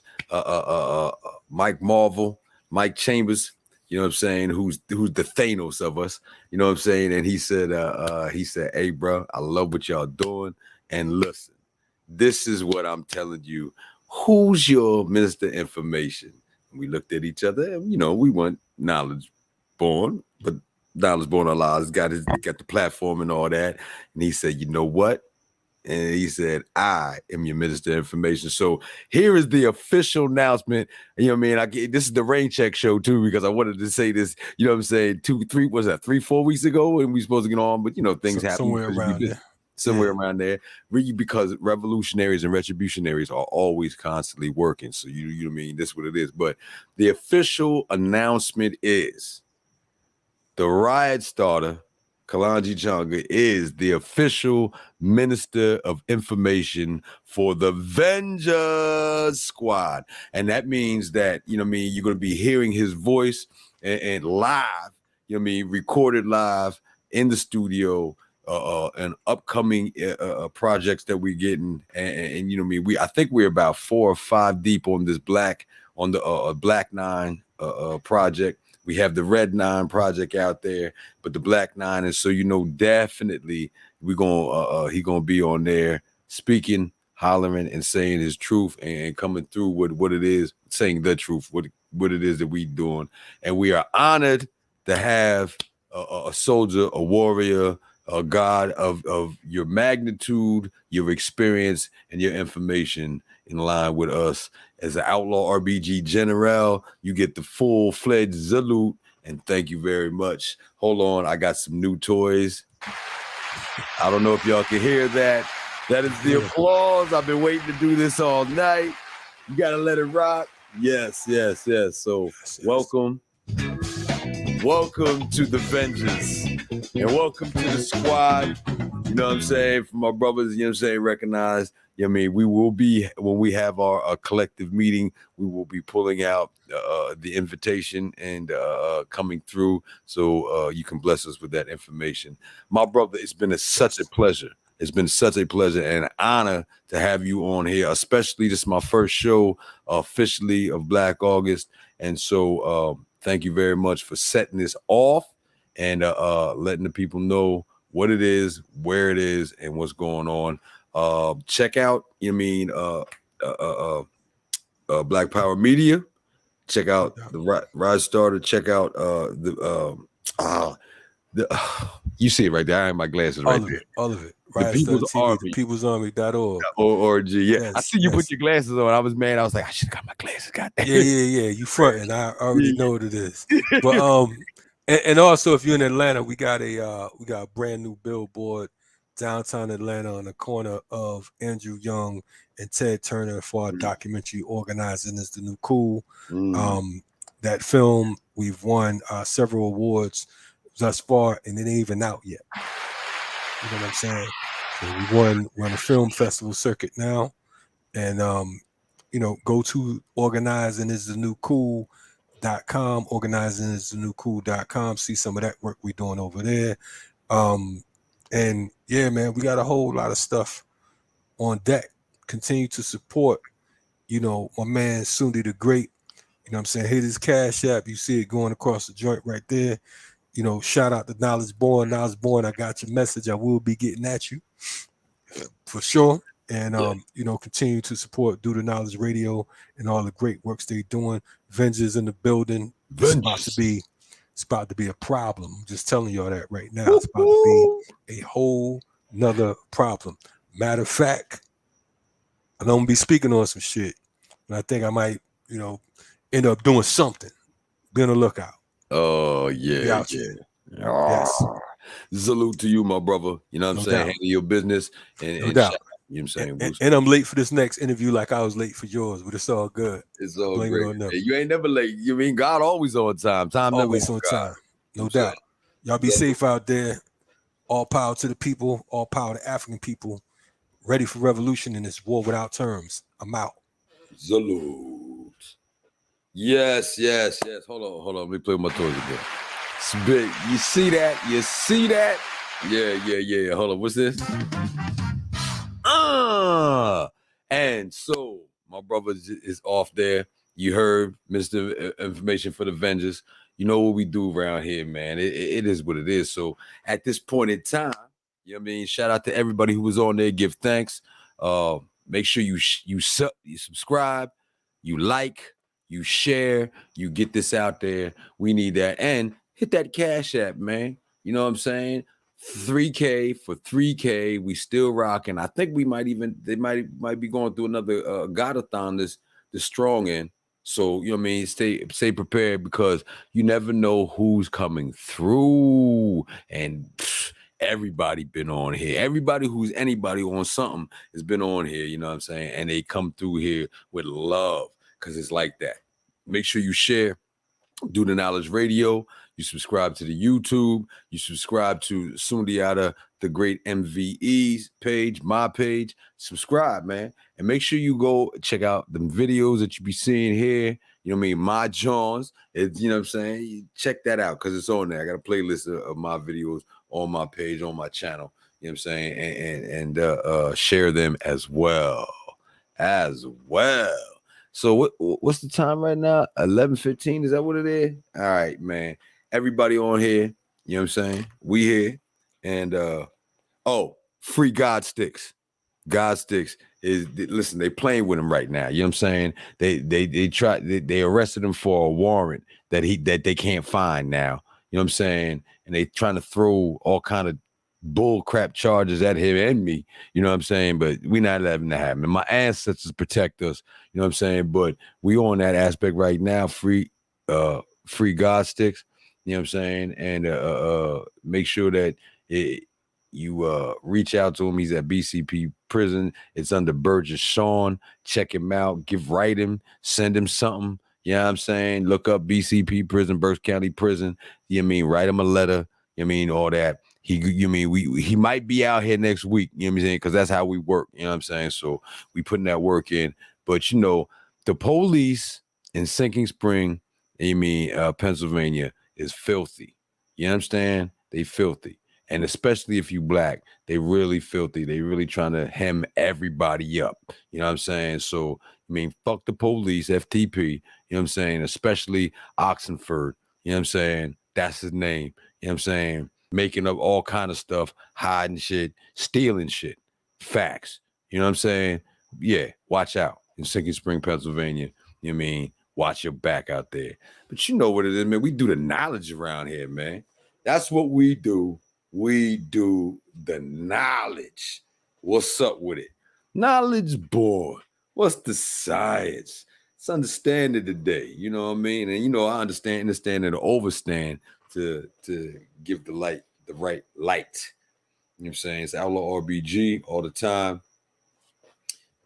Mike Marvel, Mike Chambers, you know what I'm saying, who's the Thanos of us, you know what I'm saying? And he said, hey, bro, I love what y'all doing. And listen, this is what I'm telling you. Who's your Minister Information? And we looked at each other and, you know, we weren't Knowledge Born, but Knowledge Born Allah has got the platform and all that. And he said, you know what? And he said, I am your Minister of Information. So here is the official announcement. You know what I mean? This is the rain check show too, because I wanted to say this, you know what I'm saying, 3-4 weeks ago, and we supposed to get on, but you know, things happen. Somewhere around there. Really, because revolutionaries and retributionaries are always constantly working. So you know what I mean? This is what it is. But the official announcement is the riot starter, Kalonji Changa, is the official Minister of Information for the Avengers Squad. And that means that, you know what I mean, you're going to be hearing his voice and live, you know what I mean, recorded live in the studio, and upcoming projects that we're getting. And you know what I mean, I think we're about 4 or 5 deep on this Black 9 project. We have the Red 9 project out there, but the Black 9 is, so you know, definitely he gonna be on there speaking, hollering, and saying his truth and coming through with what it is, saying the truth, what it is that we doing. And we are honored to have a soldier, a warrior, a God of your magnitude, your experience, and your information in line with us. As an outlaw RBG general, you get the full-fledged salute, and thank you very much. Hold on, I got some new toys. I don't know if y'all can hear that. That is the applause. I've been waiting to do this all night. You gotta let it rock. Yes. So welcome to the Vengeance, and welcome to the squad. You know what I'm saying? For my brothers, you know what I'm saying, recognized. You know what I mean? We will be, when we have our collective meeting, we will be pulling out the invitation and coming through, so you can bless us with that information. My brother, it's been such a pleasure. It's been such a pleasure and an honor to have you on here, especially this is my first show officially of Black August. And so thank you very much for setting this off and letting the people know what it is, where it is, and what's going on. Check out, you know what I mean, Black Power Media. Check out the Rise Starter. Check out you see it right there. I have my glasses right there. All of it. The People's Army. ThePeoplesArmy.org. Org. Yeah. Yes, I see you put your glasses on. I was mad. I was like, I should have got my glasses. God damn. Yeah. You fronting. I already know what it is. But and also if you're in Atlanta, we got a brand new billboard downtown Atlanta on the corner of Andrew Young and Ted Turner for our documentary Organizing is the New Cool. That film, we've won several awards thus far, and it ain't even out yet. You know what I'm saying? So we're on a film festival circuit now, and you know, go to organizingistheNewCool.com, organizingistheNewCool.com, see some of that work we're doing over there. And yeah, man, we got a whole lot of stuff on deck. Continue to support, you know, my man Sundi the Great. You know what I'm saying? Hit his Cash App. You see it going across the joint right there. You know, shout out to Knowledge Born. Knowledge Born, I got your message. I will be getting at you for sure. And you know, continue to support Do the Knowledge Radio and all the great works they're doing. Vengeance in the building. It's about to be a problem. I'm just telling y'all that right now. It's about to be a whole nother problem. Matter of fact, I'm gonna be speaking on some shit, and I think I might, end up doing something. Be on the lookout. Oh, Be yeah, out yeah. here. Yes. Salute to you, my brother. You know what I'm No saying? doubt. Handle your business and, No and doubt. shout out. You know what I'm saying? And I'm late for this next interview, like I was late for yours, but it's all good. It's all Blame great. it on them. Hey, you ain't never late. You mean God always on time. Time Always never on God. time. You know No what I'm doubt. Y'all be safe out there. All power to the people. All power to African people. Ready for revolution in this war without terms. I'm out. Salute. Yes. Hold on. Let me play with my toys again. It's big. You see that? Yeah. Hold on. What's this? And so my brother is off there. You heard Mr. Information for the Avengers. You know what we do around here, man. It is what it is. So at this point in time, you know what I mean? Shout out to everybody who was on there. Give thanks. Make sure you subscribe, you like, you share, you get this out there. We need that. And hit that Cash App, man. You know what I'm saying? 3K for 3K. We still rocking. I think they might be going through another Godathon this strong in. So, you know what I mean? Stay prepared, because you never know who's coming through. And everybody been on here. Everybody who's anybody on something has been on here, you know what I'm saying? And they come through here with love, because it's like that. Make sure you share. Do the Knowledge Radio. You subscribe to the YouTube. You subscribe to Sundiata, the great MVE's page, my page. Subscribe, man. And make sure you go check out the videos that you be seeing here. You know what I mean? My Johns. You know what I'm saying? You check that out, because it's on there. I got a playlist of my videos on my page, on my channel. You know what I'm saying? And share them as well. So what's the time right now? 11:15. Is that what it is? All right, man. Everybody on here, you know what I'm saying? We here. And free God Sticks. God Sticks listen, they playing with him right now. You know what I'm saying? They arrested him for a warrant that they can't find now. You know what I'm saying? And they trying to throw all kind of bull crap charges at him and me, you know what I'm saying? But we not letting that happen. My ancestors protect us, you know what I'm saying? But we on that aspect right now. Free God Sticks, you know what I'm saying? And make sure that you reach out to him. He's at BCP prison. It's under Burgess Sean. Check him out. Write him. Send him something. You know what I'm saying? Look up BCP prison, Berks County prison. You know what I mean? Write him a letter. You know what I mean? All that. He might be out here next week, you know what I'm saying? Because that's how we work, you know what I'm saying? So we putting that work in. But the police in Sinking Spring, Pennsylvania, is filthy. You understand? They filthy. And especially if you black, they really filthy. They really trying to hem everybody up. You know what I'm saying? So, fuck the police, FTP, you know what I'm saying? Especially Oxenford, you know what I'm saying? That's his name, you know what I'm saying? Making up all kind of stuff, hiding shit, stealing shit. Facts. You know what I'm saying? Yeah, watch out in Sinking Spring, Pennsylvania. You know what I mean? Watch your back out there. But you know what it is, man. We do the knowledge around here, man. That's what we do. We do the knowledge. What's up with it? Knowledge board. What's the science? It's understanding today. You know what I mean? And I understand and to overstand to give the right light. You know what I'm saying? It's Outlaw RBG all the time.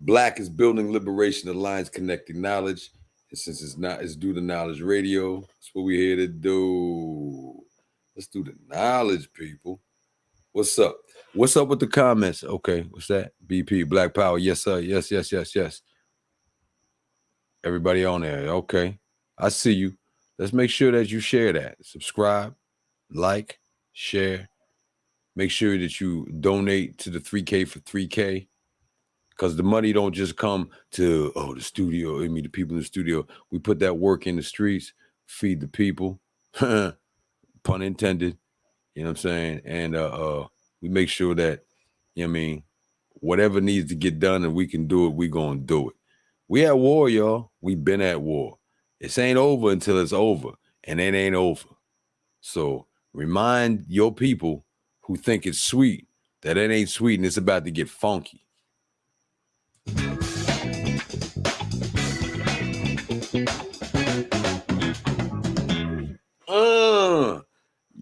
Black is building liberation alliance, connecting knowledge. And since it's do the Knowledge Radio. That's what we're here to do. Let's do the knowledge, people. What's up? What's up with the comments? Okay, what's that? BP, Black Power. Yes, sir. Yes. Everybody on there. Okay. I see you. Let's make sure that you share that. Subscribe, like, share. Make sure that you donate to the 3K for 3K. Because the money don't just come to, the studio. The people in the studio. We put that work in the streets, feed the people. Pun intended. You know what I'm saying? And we make sure that, whatever needs to get done and we can do it, we gonna do it. We at war, y'all. We been at war. It ain't over until it's over, and it ain't over. So remind your people who think it's sweet that it ain't sweet and it's about to get funky.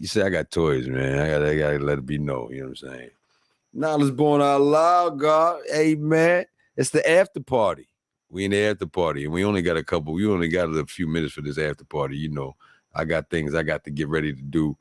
say I got toys, man. I gotta let it be known. You know what I'm saying? Knowledge born out loud, God. Hey, man, it's the after party. We in the after party, and we only got a few minutes for this after party. You know, I got things I got to get ready to do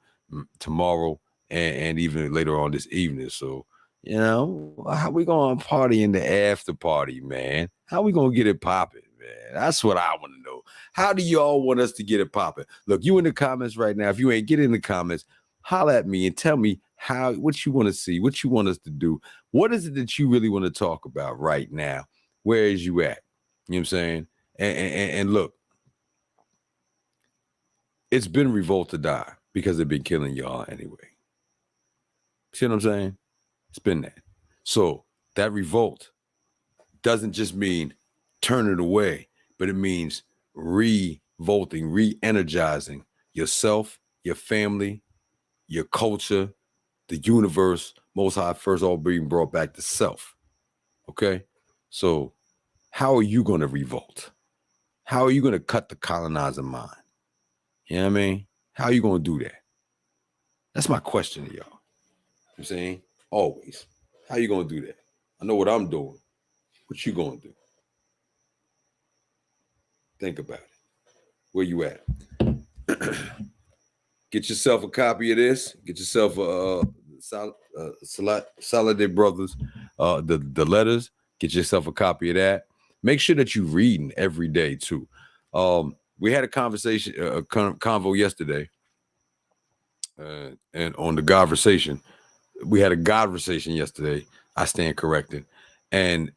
tomorrow and even later on this evening. So, you know, how we gonna party in the after party, man? How we gonna get it popping, man? That's what I want to know. How do y'all want us to get it popping? Look, you in the comments right now. If you ain't get in the comments, holler at me and tell me what you want to see, what you want us to do. What is it that you really want to talk about right now? Where is you at? You know what I'm saying? And look, it's been revolt to die because they've been killing y'all anyway. See what I'm saying? It's been that. So that revolt doesn't just mean turn it away, but it means revolting, re-energizing yourself, your family, your culture, the universe, Most High first, all being brought back to self. Okay? So how are you going to revolt? How are you going to cut the colonizer mind? You know what I mean? How are you going to do that? That's my question to y'all. You know what I'm saying? Always. How you going to do that? I know what I'm doing. What you going to do? Think about it. Where you at? Get yourself a copy of this. Get yourself a Solidarity Brothers, the letters. Get yourself a copy of that. Make sure that you're reading every day too. We had a conversation, a convo yesterday, and on the Godversation, we had a Godversation yesterday. I stand corrected, and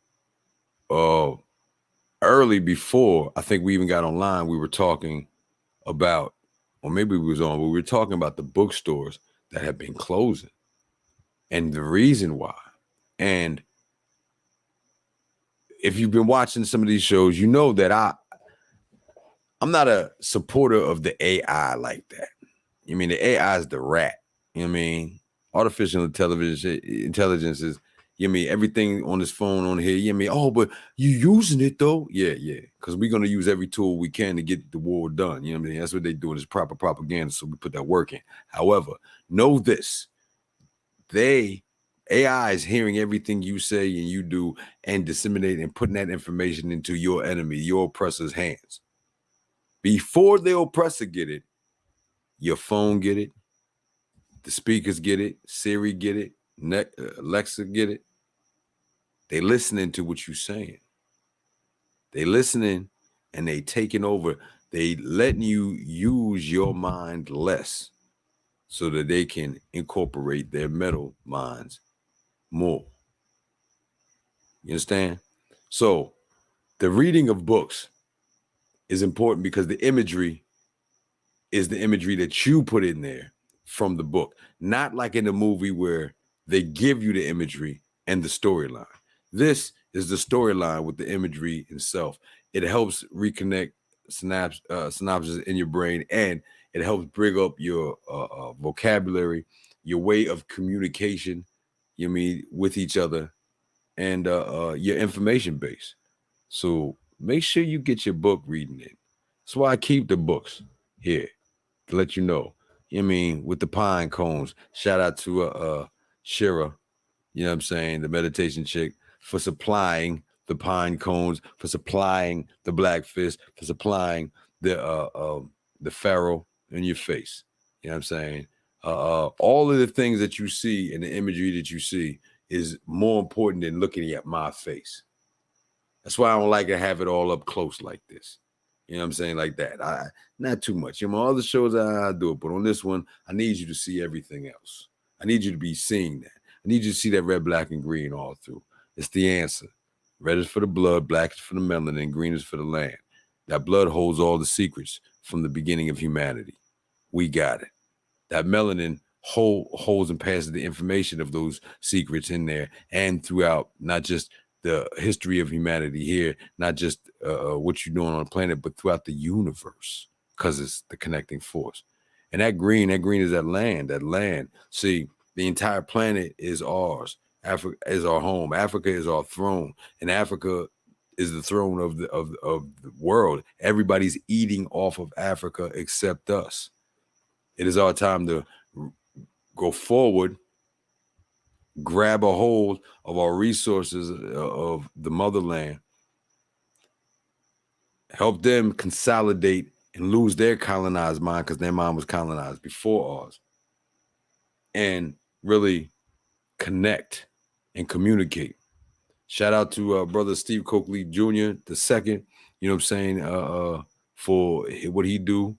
early before I think we even got online, we were talking about, or maybe we was on, but we were talking about the bookstores that have been closing and the reason why. And if you've been watching some of these shows, you know that I'm not a supporter of the AI like that. You mean the AI is the rat. You know what I mean? Artificial intelligence is, you know what I mean, everything on this phone on here, you know what I mean? Oh, but you using it though? Yeah. Because we're going to use every tool we can to get the war done. You know what I mean? That's what they're doing, is proper propaganda. So we put that work in. However, know this. AI is hearing everything you say and you do and disseminating and putting that information into your enemy, your oppressor's hands. Before the oppressor get it, your phone get it, the speakers get it, Siri get it, Alexa get it. They listening to what you're saying. They listening and they taking over. They letting you use your mind less so that they can incorporate their metal minds more. You understand? So the reading of books is important because the imagery is the imagery that you put in there from the book, not like in the movie where they give you the imagery and the storyline. This is the storyline with the imagery itself. It helps reconnect synapses in your brain, and it helps bring up your vocabulary, your way of communication, you mean, with each other, and your information base. So make sure you get your book reading in. That's why I keep the books here to let you know. You know what I mean, with the pine cones. Shout out to Shira, you know what I'm saying, the meditation chick, for supplying the pine cones, for supplying the black fist, for supplying the pharaoh in your face. You know what I'm saying? All of the things that you see and the imagery that you see is more important than looking at my face. That's why I don't like to have it all up close like this. You know what I'm saying? Like that. Not too much. You know, other shows I do it, but on this one, I need you to see everything else. I need you to be seeing that. I need you to see that red, black, and green all through. It's the answer. Red is for the blood, black is for the melanin, and green is for the land. That blood holds all the secrets from the beginning of humanity. We got it. That melanin holds and passes the information of those secrets in there and throughout, not just the history of humanity here, not just what you're doing on the planet, but throughout the universe, because it's the connecting force. And that green is that land. See, the entire planet is ours. Africa is our home. Africa is our throne, and Africa is the throne of the world. Everybody's eating off of Africa except us. It is our time to go forward, grab a hold of our resources of the motherland, help them consolidate and lose their colonized mind, because their mind was colonized before ours, and really connect and communicate. Shout out to brother Steve Coakley Jr. the second, you know what I'm saying, for what he do.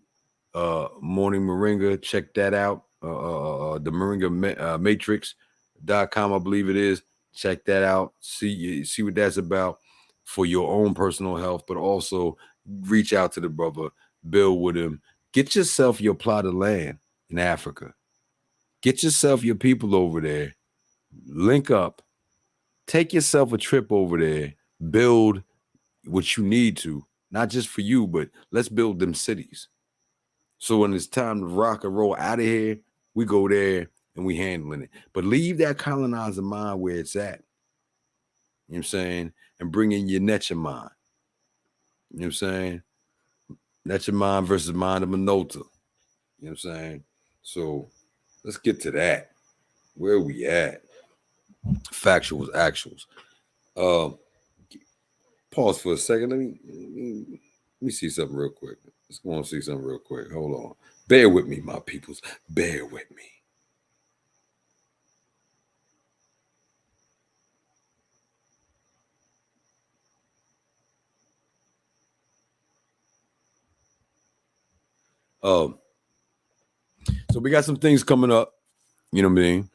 Morning Moringa, check that out. The Moringa Matrix.com, I believe it is. Check that out. See what that's about for your own personal health, but also reach out to the brother, build with him. Get yourself your plot of land in Africa. Get yourself your people over there. Link up. Take yourself a trip over there. Build what you need to, not just for you, but let's build them cities. So when it's time to rock and roll out of here, we go there and we handling it. But leave that colonizer mind where it's at. You know what I'm saying? And bring in your Netcha mind. You know what I'm saying? Netcha mind versus mind of Minota. You know what I'm saying? So let's get to that. Where we at? Factuals, actuals. Pause for a second. Let me see something real quick. Let's go and see something real quick. Hold on. Bear with me, my peoples. Bear with me. So we got some things coming up. You know what I mean?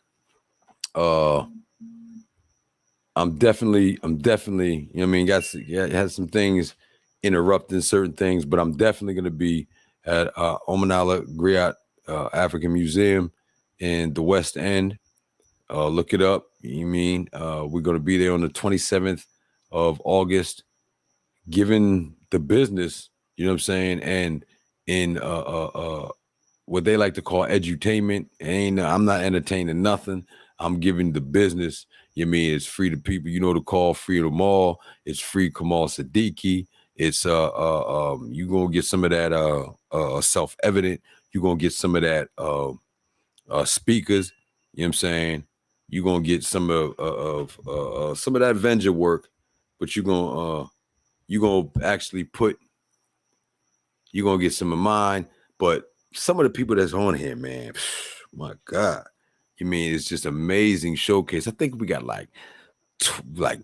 I'm definitely, you know what I mean, had some things interrupting certain things, but I'm definitely going to be at Omanala Griot African Museum in the West End. Look it up. You mean we're going to be there on the 27th of August, giving the business, you know what I'm saying, and in what they like to call edutainment. I'm not entertaining nothing. I'm giving the business. You mean it's free to people. You know the call, free to them all. It's free Kamal Siddiqui. It's you gonna get some of that self-evident. You're gonna get some of that speakers. You know what I'm saying? You're gonna get some of some of that Avenger work, but you're gonna actually you're gonna get some of mine. But some of the people that's on here, man, my God. You mean it's just amazing showcase. I think we got like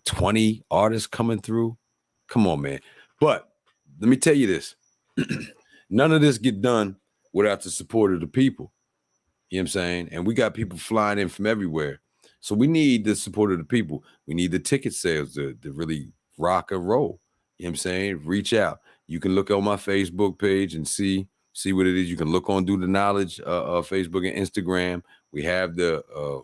20 artists coming through. Come on, man. But let me tell you this. None of this get done without the support of the people. You know what I'm saying? And we got people flying in from everywhere. So we need the support of the people. We need the ticket sales to really rock and roll. You know what I'm saying? Reach out. You can look on my Facebook page and see what it is. You can look on Do the Knowledge, Facebook and Instagram. We have the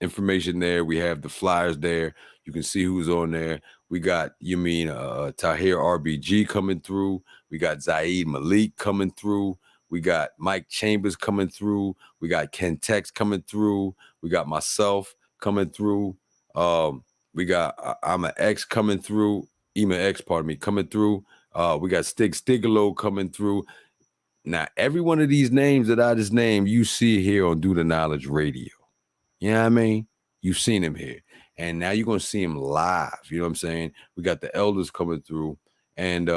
information there. We have the flyers there. You can see who's on there. We got, Tahir RBG coming through. We got Zaid Malik coming through. We got Mike Chambers coming through. We got Ken Tex coming through. We got myself coming through. We got I'm an X coming through. Ema X, pardon me, coming through. We got Stigalo coming through. Now, every one of these names that I just named, you see here on Do the Knowledge Radio. You know what I mean? You've seen him here. And now you're going to see him live. You know what I'm saying? We got the elders coming through. And,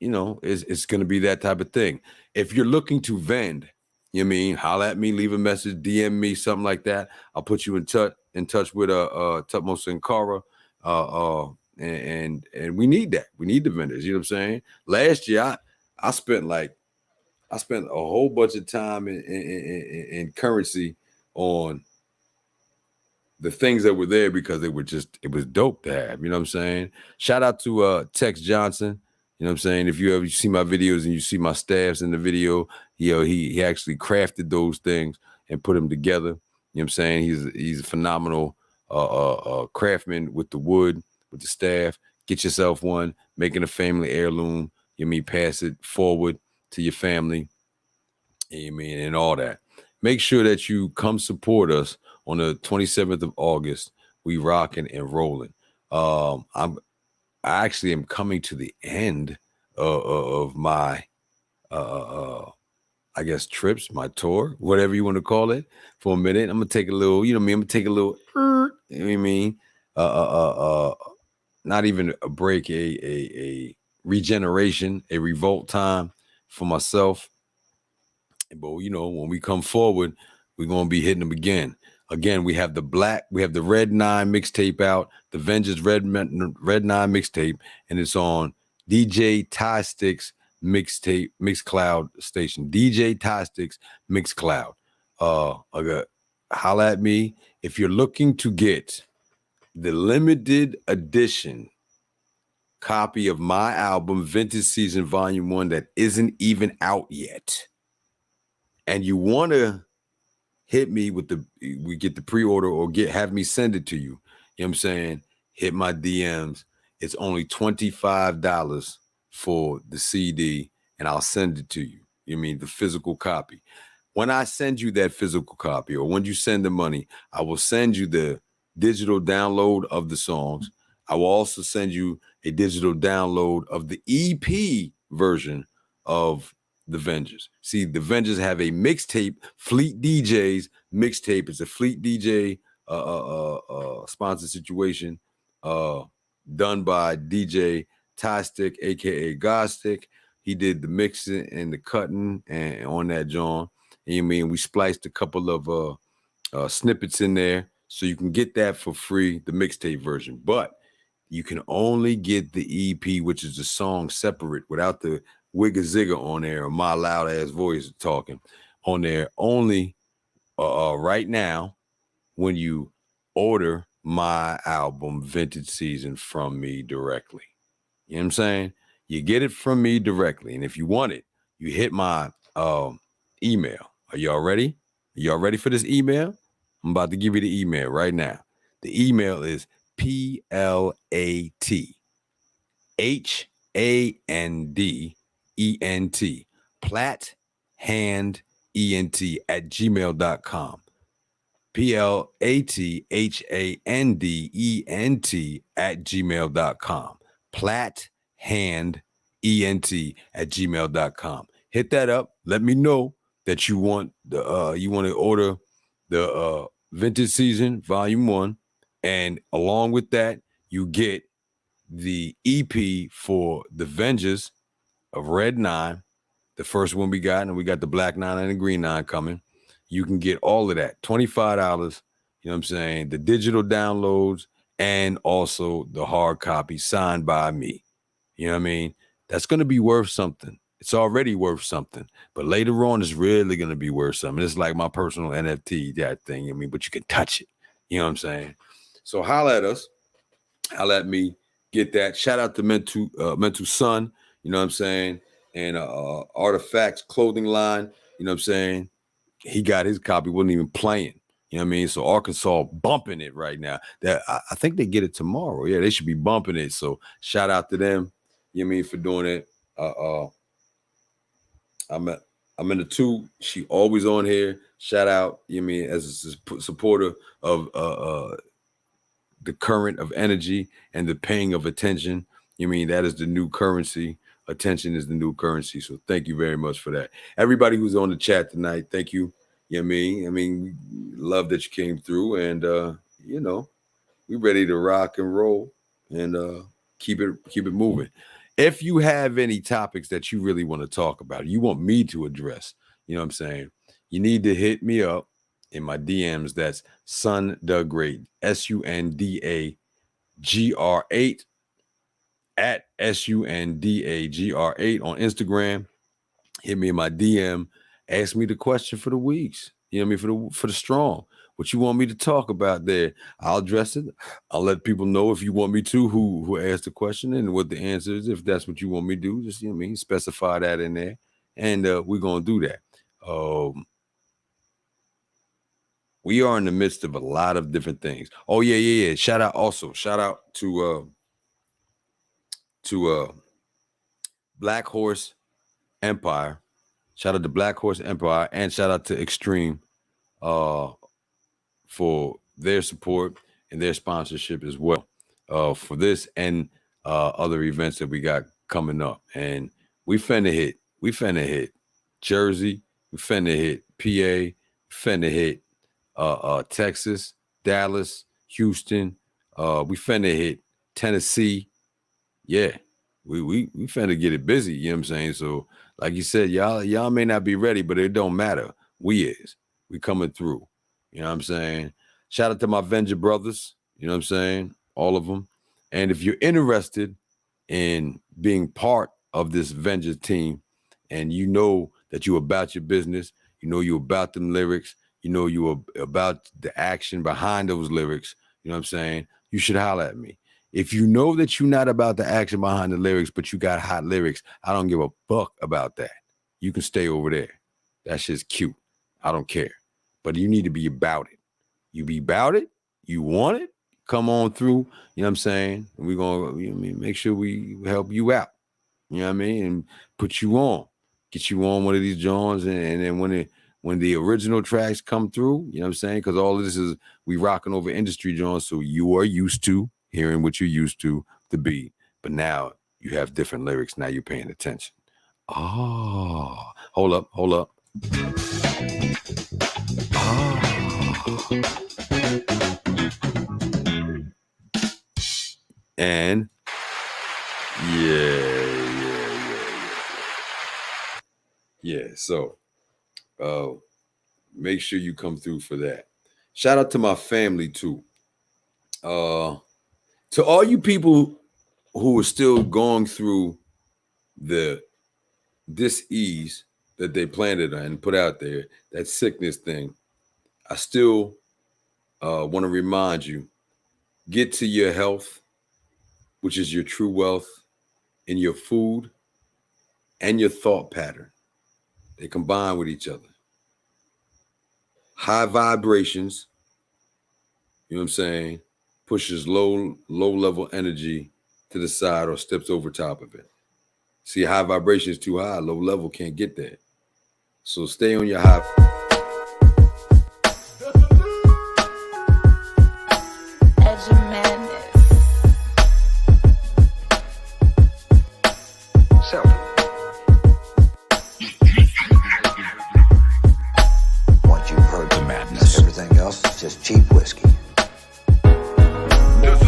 it's going to be that type of thing. If you're looking to vend, you know what I mean? Holler at me, leave a message, DM me, something like that. I'll put you in touch with Tutmo Sankara. And we need that. We need the vendors. You know what I'm saying? Last year, I spent a whole bunch of time in currency on the things that were there because it was dope to have. You know what I'm saying? Shout out to Tex Johnson. You know what I'm saying? If you ever see my videos and you see my staffs in the video, he actually crafted those things and put them together. You know what I'm saying? He's a phenomenal craftsman with the wood, with the staff. Get yourself one, making a family heirloom. You mean pass it forward to your family. You mean and all that. Make sure that you come support us on the 27th of August. We rocking and rolling. I actually am coming to the end of my I guess, trips, my tour, whatever you want to call it, for a minute. I'm gonna take a little, you know what I mean? I'm gonna take a little, you know what I mean? Not even a break, a regeneration, a revolt time for myself. But you know, when we come forward, we're gonna be hitting them again. Again, we have the Red 9 mixtape out, the Vengeance Red 9 mixtape, and it's on DJ Ty Sticks mixtape, Mixcloud station. DJ Ty Sticks Mixcloud. Holla at me if you're looking to get the limited edition copy of my album, Vintage Season Volume 1, that isn't even out yet. And you want to hit me with we get the pre-order or have me send it to you. You know what I'm saying? Hit my DMs. It's only $25 for the CD, and I'll send it to you. You mean the physical copy. When I send you that physical copy, or when you send the money, I will send you the digital download of the songs. I will also send you a digital download of the EP version of the Vengers. See, the Vengers have a mixtape, Fleet DJs mixtape. It's a Fleet DJ sponsored situation done by DJ Ty Stick, aka Godstick. He did the mixing and the cutting and on that John. And you mean we spliced a couple of snippets in there so you can get that for free, the mixtape version. But you can only get the EP, which is the song separate without the wigga zigga on there or my loud ass voice talking on there, only right now when you order my album Vintage Season from me directly. You know what I'm saying? You get it from me directly. And if you want it, you hit my email. Are y'all ready? Are y'all ready for this email? I'm about to give you the email right now. The email is PLATHANDENT, Plat Hand ENT at gmail.com. PLATHANDENT at gmail.com. Plat Hand ENT at gmail.com. Hit that up. Let me know that you want to order the Vintage Season Volume 1. And along with that, you get the EP for the Vengers of Red 9, the first one we got, and we got the Black 9 and the Green 9 coming. You can get all of that, $25, you know what I'm saying, the digital downloads, and also the hard copy signed by me. You know what I mean? That's going to be worth something. It's already worth something, but later on, it's really going to be worth something. It's like my personal NFT, that thing, I mean, but you can touch it. You know what I'm saying? So holla at us. Holla at me. Get that. Shout out to Mental Son, you know what I'm saying? And Artifacts clothing line, you know what I'm saying? He got his copy, wasn't even playing. You know what I mean? So Arkansas bumping it right now. That I think they get it tomorrow. Yeah, they should be bumping it. So shout out to them, you know what I mean, for doing it. I'm in the 2. She always on here. Shout out, you know what I mean, as a supporter of the current of energy and the paying of attention. You know what I mean, that is the new currency. Attention is the new currency. So thank you very much for that. Everybody who's on the chat tonight, thank you. You know what I mean? We love that you came through, and you know, we ready to rock and roll and keep it moving. If you have any topics that you really want to talk about, you want me to address, you know what I'm saying, you need to hit me up in my DMs. That's Sundagreat, SUNDAGR8 at SUNDAGR8 on Instagram. Hit me in my DM. Ask me the question for the weeks. You know what I mean? For the strong. What you want me to talk about there, I'll address it. I'll let people know if you want me to who asked the question and what the answer is. If that's what you want me to do, just, you know what I mean, specify that in there. And we're going to do that. We are in the midst of a lot of different things. Oh, yeah. Shout out to Black Horse Empire. Shout out to Black Horse Empire, and shout out to Extreme for their support and their sponsorship as well for this and other events that we got coming up. And we finna hit Jersey, We finna hit PA. Finna hit Texas, Dallas, Houston. We finna hit Tennessee. Yeah, we finna get it busy. You know what I'm saying? So, like you said, y'all may not be ready, but it don't matter. We is. We coming through. You know what I'm saying? Shout out to my Avenger brothers. You know what I'm saying? All of them. And if you're interested in being part of this Avenger team, and you know that you're about your business, you know you're about them lyrics, you know you're about the action behind those lyrics, you know what I'm saying? You should holler at me. If you know that you're not about the action behind the lyrics, but you got hot lyrics, I don't give a fuck about that. You can stay over there. That shit's cute. I don't care. But you need to be about it. You be about it, you want it, come on through, you know what I'm saying? And we're going to make sure we help you out, you know what I mean? And put you on, get you on one of these joints. And then when the original tracks come through, you know what I'm saying? Because all of this is, we rocking over industry joints, so you are used to hearing what you're used to the beat. But now you have different lyrics. Now you're paying attention. Oh, hold up. Oh. And yeah. So make sure you come through for that. Shout out to my family too. To all you people who are still going through the dis-ease that they planted and put out there, that sickness thing, I still want to remind you, get to your health, which is your true wealth, in your food and your thought pattern. They combine with each other. High vibrations, you know what I'm saying, pushes low level energy to the side or steps over top of it. See, high vibration is too high, low level can't get there. So stay on your high. Edge of madness. Once you've heard the madness, everything else is just cheap whiskey.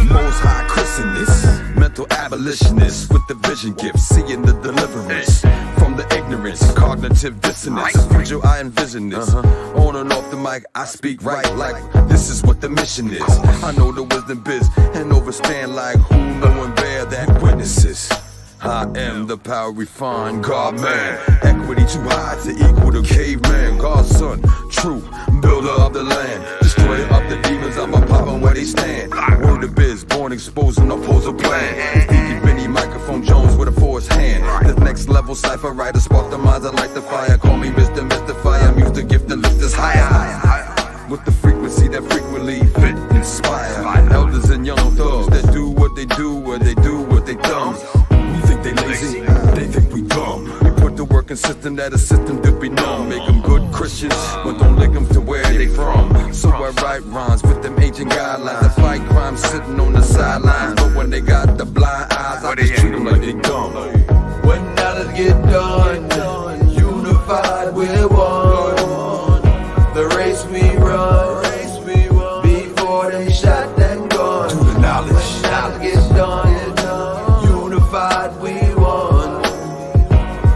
Most high Christianists, mental abolitionists with the vision gift, seeing the deliverance from the ignorance, cognitive dissonance. The future I envision this. On and off the mic, I speak right like this is what the mission is. I know the wisdom biz and overstand like who know and bear that witnesses. I am the power refined, God man. Equity too high to equal the caveman. God's son, true builder of the land. Destroyer of the demons, I'm a poppin' where they stand. Word of biz, born exposing opposal plan. Stevie Benny, microphone Jones with a forced hand. The next level cipher writer, spark the minds, I light the fire. Call me Mr. Mystifier, I'm used to gift and lift us higher. With the frequency that frequently fit, inspire. Elders and young thugs that do what they do, where they do what they thumbs. They lazy, they think we dumb. We put the work in system that a system did be numb. Make them good Christians, but don't link them to where they from. So I write rhymes with them ancient guidelines. I fight crime sitting on the sidelines. But when they got the blind eyes, I just treat them like they dumb. When knowledge get done, unified we're one. The race we run, before they shot that gun. To the knowledge. When knowledge gets done, we won.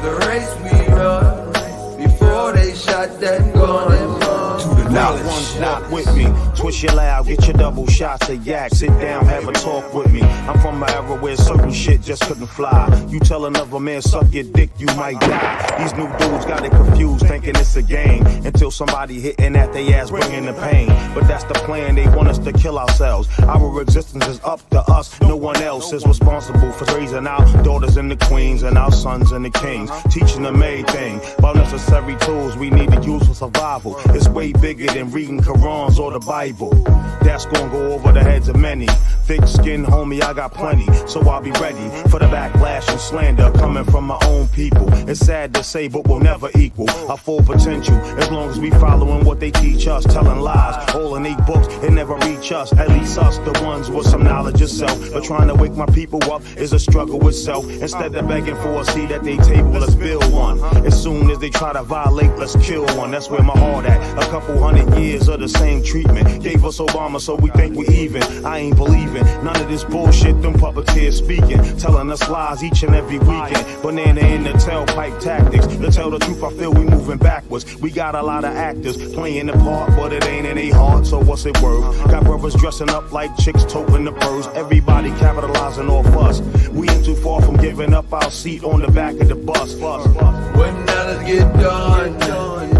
The race we run, before they shot that gun and run. To the knowledge. One's not with me. Twist your loud, get your double shots of yak. Sit down, have a talk with me. I'm from an era where certain shit just couldn't fly. You tell another man suck your dick, you might die. These new dudes got it confused, thinking it's a game. Until somebody hitting at they ass, bringing the pain. But that's the plan, they want us to kill ourselves. Our existence is up to us, no one else is responsible for raising our daughters and the queens and our sons and the kings. Teaching them everything about necessary tools we need to use for survival. It's way bigger than reading Qurans or the Bible. evil. That's gonna go over the heads of many. Thick skin, homie, I got plenty. So I'll be ready for the backlash and slander coming from my own people. It's sad to say, but we'll never equal our full potential as long as we following what they teach us. Telling lies, all in 8 books, it never reach us. At least us, the ones with some knowledge of self. But trying to wake my people up is a struggle itself. Instead of begging for a seat at their table, let's build one. As soon as they try to violate, let's kill one. That's where my heart at. A couple 100 years of the same treatment gave us Obama, so we think we even. I ain't believing none of this bullshit them puppeteers speaking, telling us lies each and every weekend. Banana in the tailpipe tactics. To tell the truth, I feel we moving backwards. We got a lot of actors playing the part, but it ain't in their heart, so what's it worth? Got brothers dressing up like chicks toting the purse. Everybody capitalizing off us. We ain't too far from giving up our seat on the back of the bus. When none get done,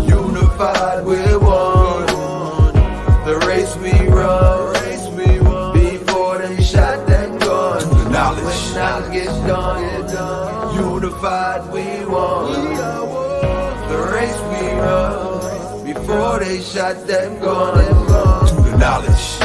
unified we're one. The race we run, before they shot that gun. When none get done, unified we won. The race we run, before they shot that gun. To the knowledge.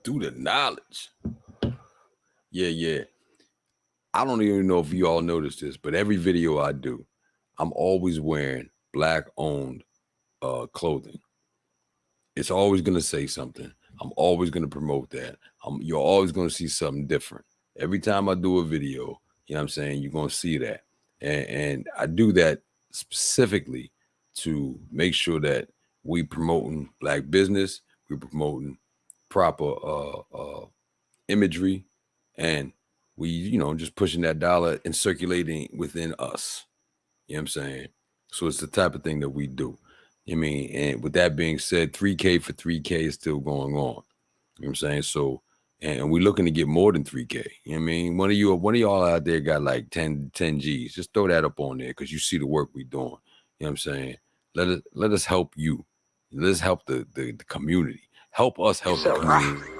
Through the knowledge. Yeah. I don't even know if you all noticed this, but every video I do, I'm always wearing Black-owned clothing. It's always going to say something. I'm always going to promote that. You're always going to see something different. Every time I do a video, you know what I'm saying, you're going to see that. And I do that specifically to make sure that we promoting Black business, we're promoting proper imagery, and we, you know, just pushing that dollar and circulating within us. You know what I'm saying? So it's the type of thing that we do. I mean, and with that being said, 3K for 3K is still going on. You know what I'm saying? So, and we're looking to get more than 3K. You know what I mean? One of y'all out there got like 10 G's. Just throw that up on there because you see the work we're doing. You know what I'm saying? Let us help you. Let's help the community. Help us help the community.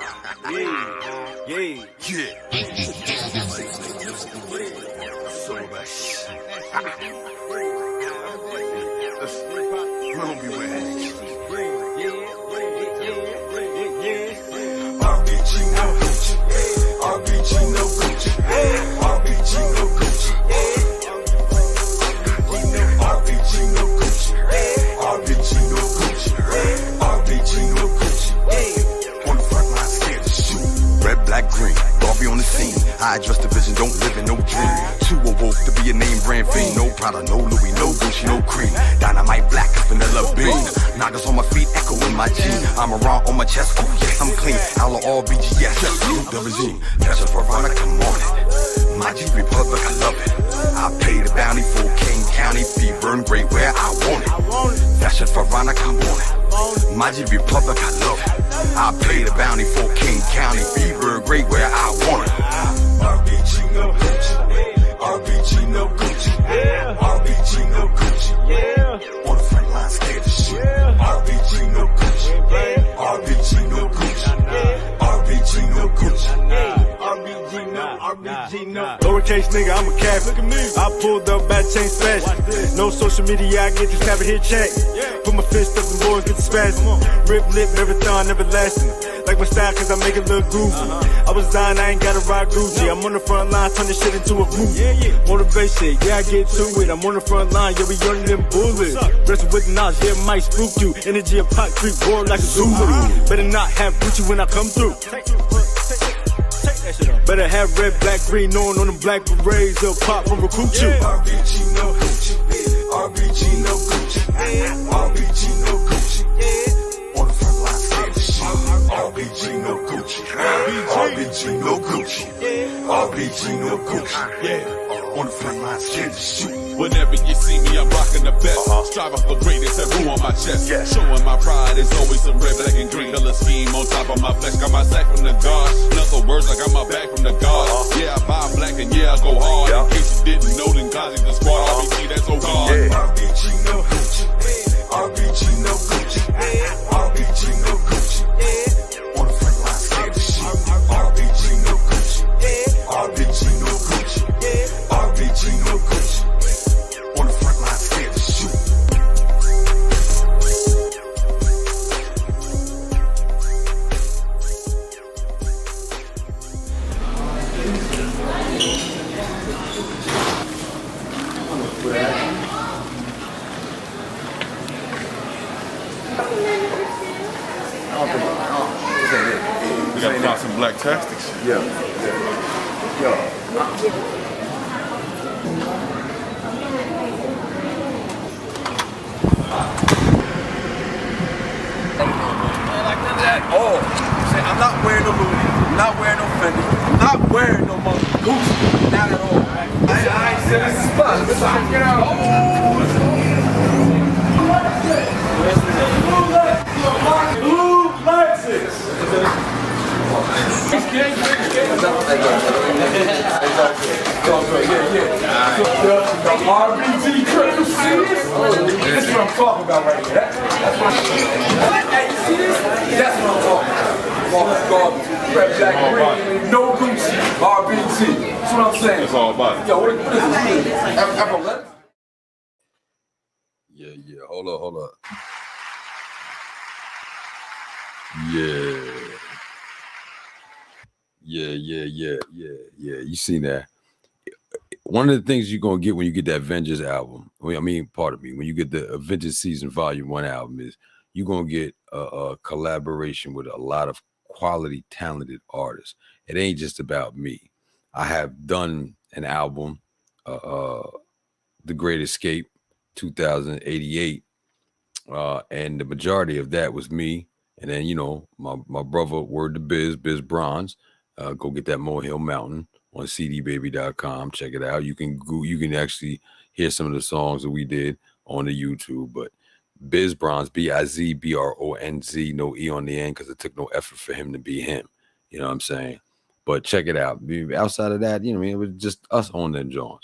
Black, green, Barbie on the scene. I address the vision, don't live in no dream. Too awoke to be a name brand fiend. No Prada, no Louis, no Gucci, no cream. Dynamite black, vanilla bean. Knockers on my feet, echoing my G. I'm around on my chest, oh yes, I'm clean. Outlaw all BGS, salute the regime. That's a Veronica, come on it. My G Republic, I love it. I pay the bounty for King County, fever and great where I want it. Fashion Veronica, come on it. My G Republic, I love it. I pay the bounty for King County, fever and great where I want it. RBG no Gucci, RBG no Gucci, RBG no Gucci, on the front line scared to shoot. RBG no Gucci, RBG no Gucci, RBG no Gucci, RBG no. Lowercase nigga, I'm a cat. Look at me. I pulled up bad chain special. No social media, I get this snap and hit check. Put my fist up and boys get the spasm. Rip lip, marathon, everlasting. Like my style, cause I make it look goofy. I was dying, I ain't gotta rock Gucci. I'm on the front line, turn this shit into a movie. Motivation, yeah, I get to it. I'm on the front line, yeah, we running them bullets. Wrestle with knowledge, yeah, might spook you. Energy of pot creep, war like a Zulu. Better not have Gucci when I come through. Better have red, black, green on them black berets. They'll pop from recruit you. RBG no Gucci, RBG no Gucci, RBG no Gucci. On the front line, scared to shoot. RBG no Gucci, RBG no Gucci, RBG no Gucci. On the front line, scared to shoot. Whenever you see me, I'm rocking the best. Striving for greatness and who on my chest. Showing my pride is always some red, black, and green color scheme on top of my flesh. Got my sack from the God. In other words, I got my back from the God. Yeah, I buy black and yeah, I go hard. In case you didn't know, then Kazi the squad. RBG, that's so hard. RBG no Gucci. RBG no Gucci. RBG no Gucci. On the front line, scared to shoot. RBG no Gucci. RBG no Gucci. RBG no Gucci. On the front line, scared to shoot. We gotta find some black tactics. Yeah. Oh, I'm not wearing no Louis, I'm not wearing no Fendi, I'm not wearing no Gucci, not at all. I ain't said this is fun. Get out. Blue Lexus. The RBG trip, you see this? This is what I'm talking about right here. That's what hey, you see this? That's what I'm talking about. Garbage, red, black, green, no Gucci, RBG. That's what I'm saying. It's all about it. Yo, what is this? Yeah, hold up. Yeah. You seen that? One of the things you're gonna get when you get that Avengers album, when you get the Avengers Season Volume 1 album, is you're gonna get a collaboration with a lot of quality, talented artists. It ain't just about me. I have done an album, The Great Escape, 2088, and the majority of that was me. And then, my brother, Word to Biz Bronze. Go get that Mohill Mountain on cdbaby.com. Check it out. You can actually hear some of the songs that we did on the YouTube. But Biz Bronze, BIZBRONZ, no E on the end, because it took no effort for him to be him. You know what I'm saying? But check it out. Outside of that, it was just us on them Jones.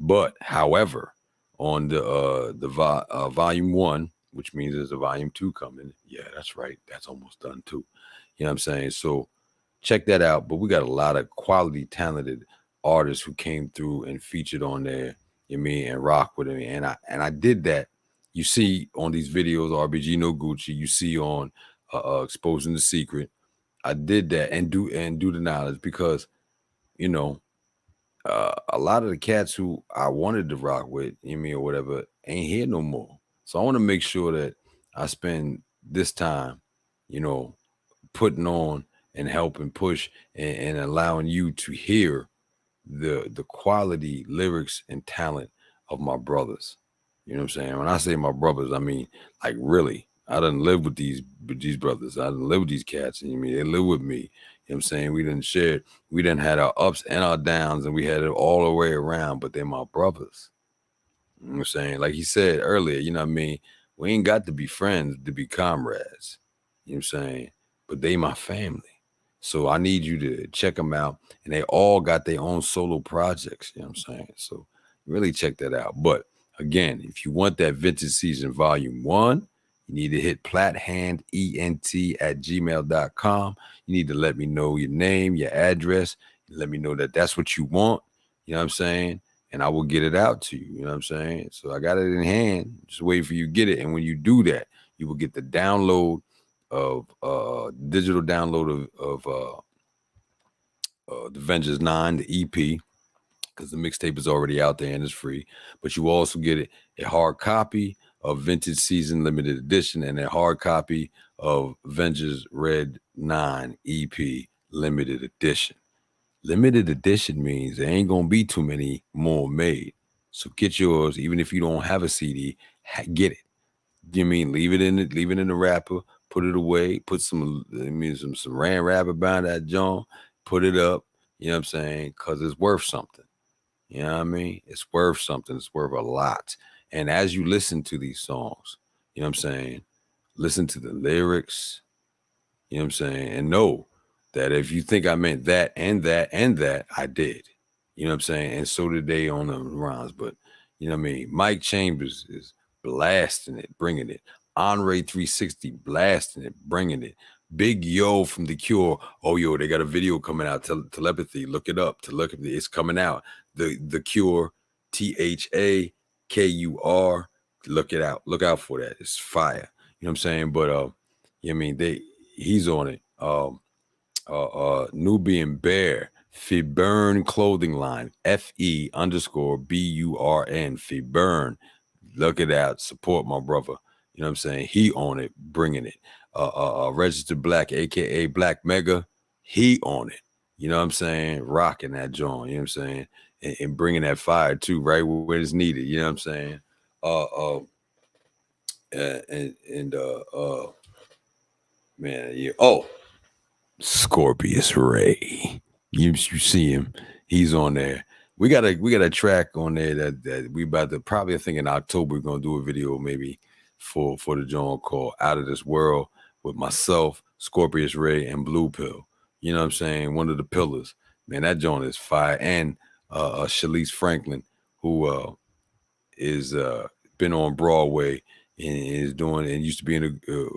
But however, on the volume 1, which means there's a volume 2 coming. Yeah, that's right. That's almost done too. You know what I'm saying? So check that out. But we got a lot of quality, talented artists who came through and featured on there, and rock with me. And I did that. You see on these videos, RBG No Gucci, you see on Exposing the Secret. I did that and do the knowledge because, a lot of the cats who I wanted to rock with, or whatever, ain't here no more. So I want to make sure that I spend this time, putting on and helping push and allowing you to hear the quality lyrics and talent of my brothers. You know what I'm saying? When I say my brothers, I mean, like, really. I done live with these brothers. I done live with these cats. They live with me. You know what I'm saying? We done shared. We done had our ups and our downs, and we had it all the way around, but they're my brothers. You know what I'm saying? Like he said earlier, you know what I mean? We ain't got to be friends to be comrades. You know what I'm saying? But they my family. So I need you to check them out. And they all got their own solo projects. You know what I'm saying? So really check that out. But again, if you want that Vintage Season Volume 1, you need to hit plathandent@gmail.com. You need to let me know your name, your address. Let me know that that's what you want. You know what I'm saying? And I will get it out to you. You know what I'm saying? So I got it in hand. Just wait for you to get it. And when you do that, you will get the download of digital download of the Avengers 9, the EP, because the mixtape is already out there and it's free. But you also get a hard copy of Vintage Season Limited Edition and a hard copy of Avengers Red 9 EP Limited Edition. Limited edition means there ain't gonna be too many more made. So get yours, even if you don't have a CD, get it. You mean leave it in the wrapper, put it away, put some ran wrapper behind that joint, put it up, you know what I'm saying? Because it's worth something. You know what I mean? It's worth something. It's worth a lot. And as you listen to these songs, you know what I'm saying? Listen to the lyrics, you know what I'm saying? And know that if you think I meant that and that and that, I did. You know what I'm saying? And so did they on the rhymes. But, you know what I mean? Mike Chambers is blasting it, bringing it. Andre 360 blasting it, bringing it. Big Yo from The Cure. Oh, yo, they got a video coming out. Telepathy. Look it up. Telepathy. It's coming out. The Cure. THAKUR. Look it out. Look out for that. It's fire. You know what I'm saying? But you know what I mean, he's on it. Nubian Bear, Fibern clothing line, FE_BURN, Fibern. Look it out. Support my brother. You know what I'm saying? He on it, bringing it. Registered Black, aka Black Mega, he on it. You know what I'm saying? Rocking that joint. You know what I'm saying? And bringing that fire too, right where it's needed. You know what I'm saying? Man, yeah. Oh, Scorpius Ray. You see him? He's on there. We got a track on there that we about to probably, I think in October we're gonna do a video maybe for the joint called Out of This World with myself, Scorpius Ray, and Blue Pill. You know what I'm saying? One of the pillars. Man, that joint is fire. And Shalice Franklin, who is been on Broadway and is doing and used to be in a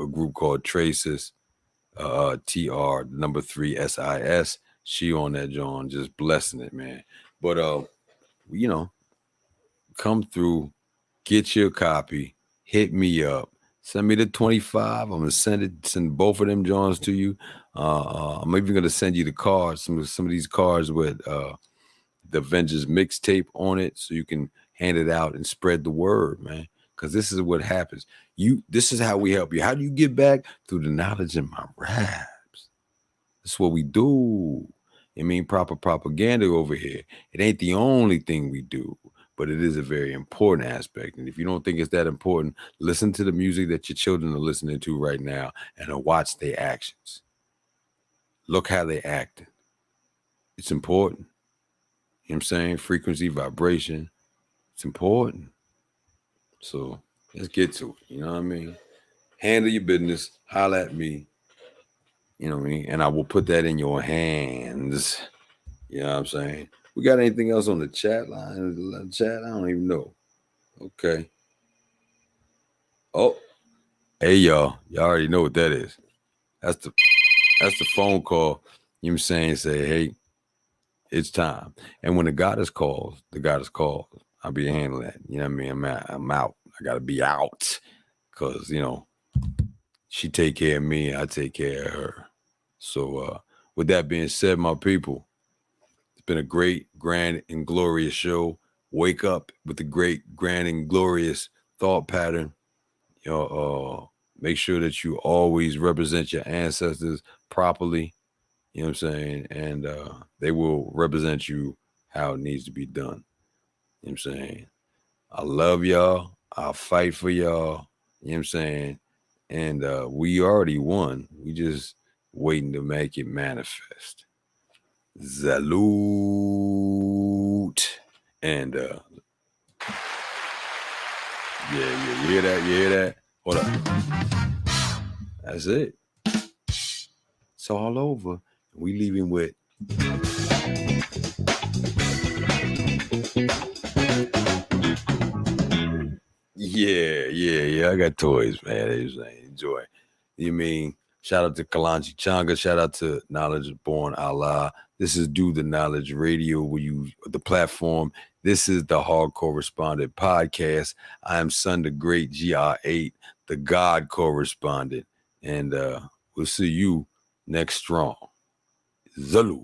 group called Traces, TR3SIS. She on that joint, just blessing it, man. But you know, come through, get your copy, hit me up, send me the 25. I'm gonna send both of them joints to you. I'm even gonna send you the cards, some of these cards with the Avengers mixtape on it, so you can hand it out and spread the word, man. Because this is what happens. This is how we help you. How do you get back? Through the knowledge in my raps. That's what we do. I mean, proper propaganda over here. It ain't the only thing we do, but it is a very important aspect. And if you don't think it's that important, listen to the music that your children are listening to right now and watch their actions. Look how they acting. It's important. You know what I'm saying? Frequency, vibration. It's important. So let's get to it. You know what I mean? Handle your business. Holla at me. You know what I mean? And I will put that in your hands. You know what I'm saying? We got anything else on the chat line? The chat? I don't even know. Okay. Oh. Hey, y'all. Y'all already know what that is. That's the phone call. You know what I'm saying? Say, hey, it's time. And when the goddess calls, I'll be handling that. You know what I mean? I'm out. I got to be out. Because, you know, she take care of me. I take care of her. So with that being said, my people, it's been a great, grand, and glorious show. Wake up with the great, grand, and glorious thought pattern. You know, make sure that you always represent your ancestors properly. You know what I'm saying? And they will represent you how it needs to be done. You know what I'm saying? I love y'all. I'll fight for y'all. You know what I'm saying? And we already won. We just waiting to make it manifest. Salute. And yeah, you hear that? You hear that? Hold up. That's it. It's all over. We leaving with Yeah. I got toys, man. Enjoy. You mean, shout out to Kalonji Changa. Shout out to Knowledge Born Allah. This is Do the Knowledge Radio, the platform. This is the Hardcorecorrespondent podcast. I am Son the Great GR8, the God Correspondent. And we'll see you next strong. Zulu.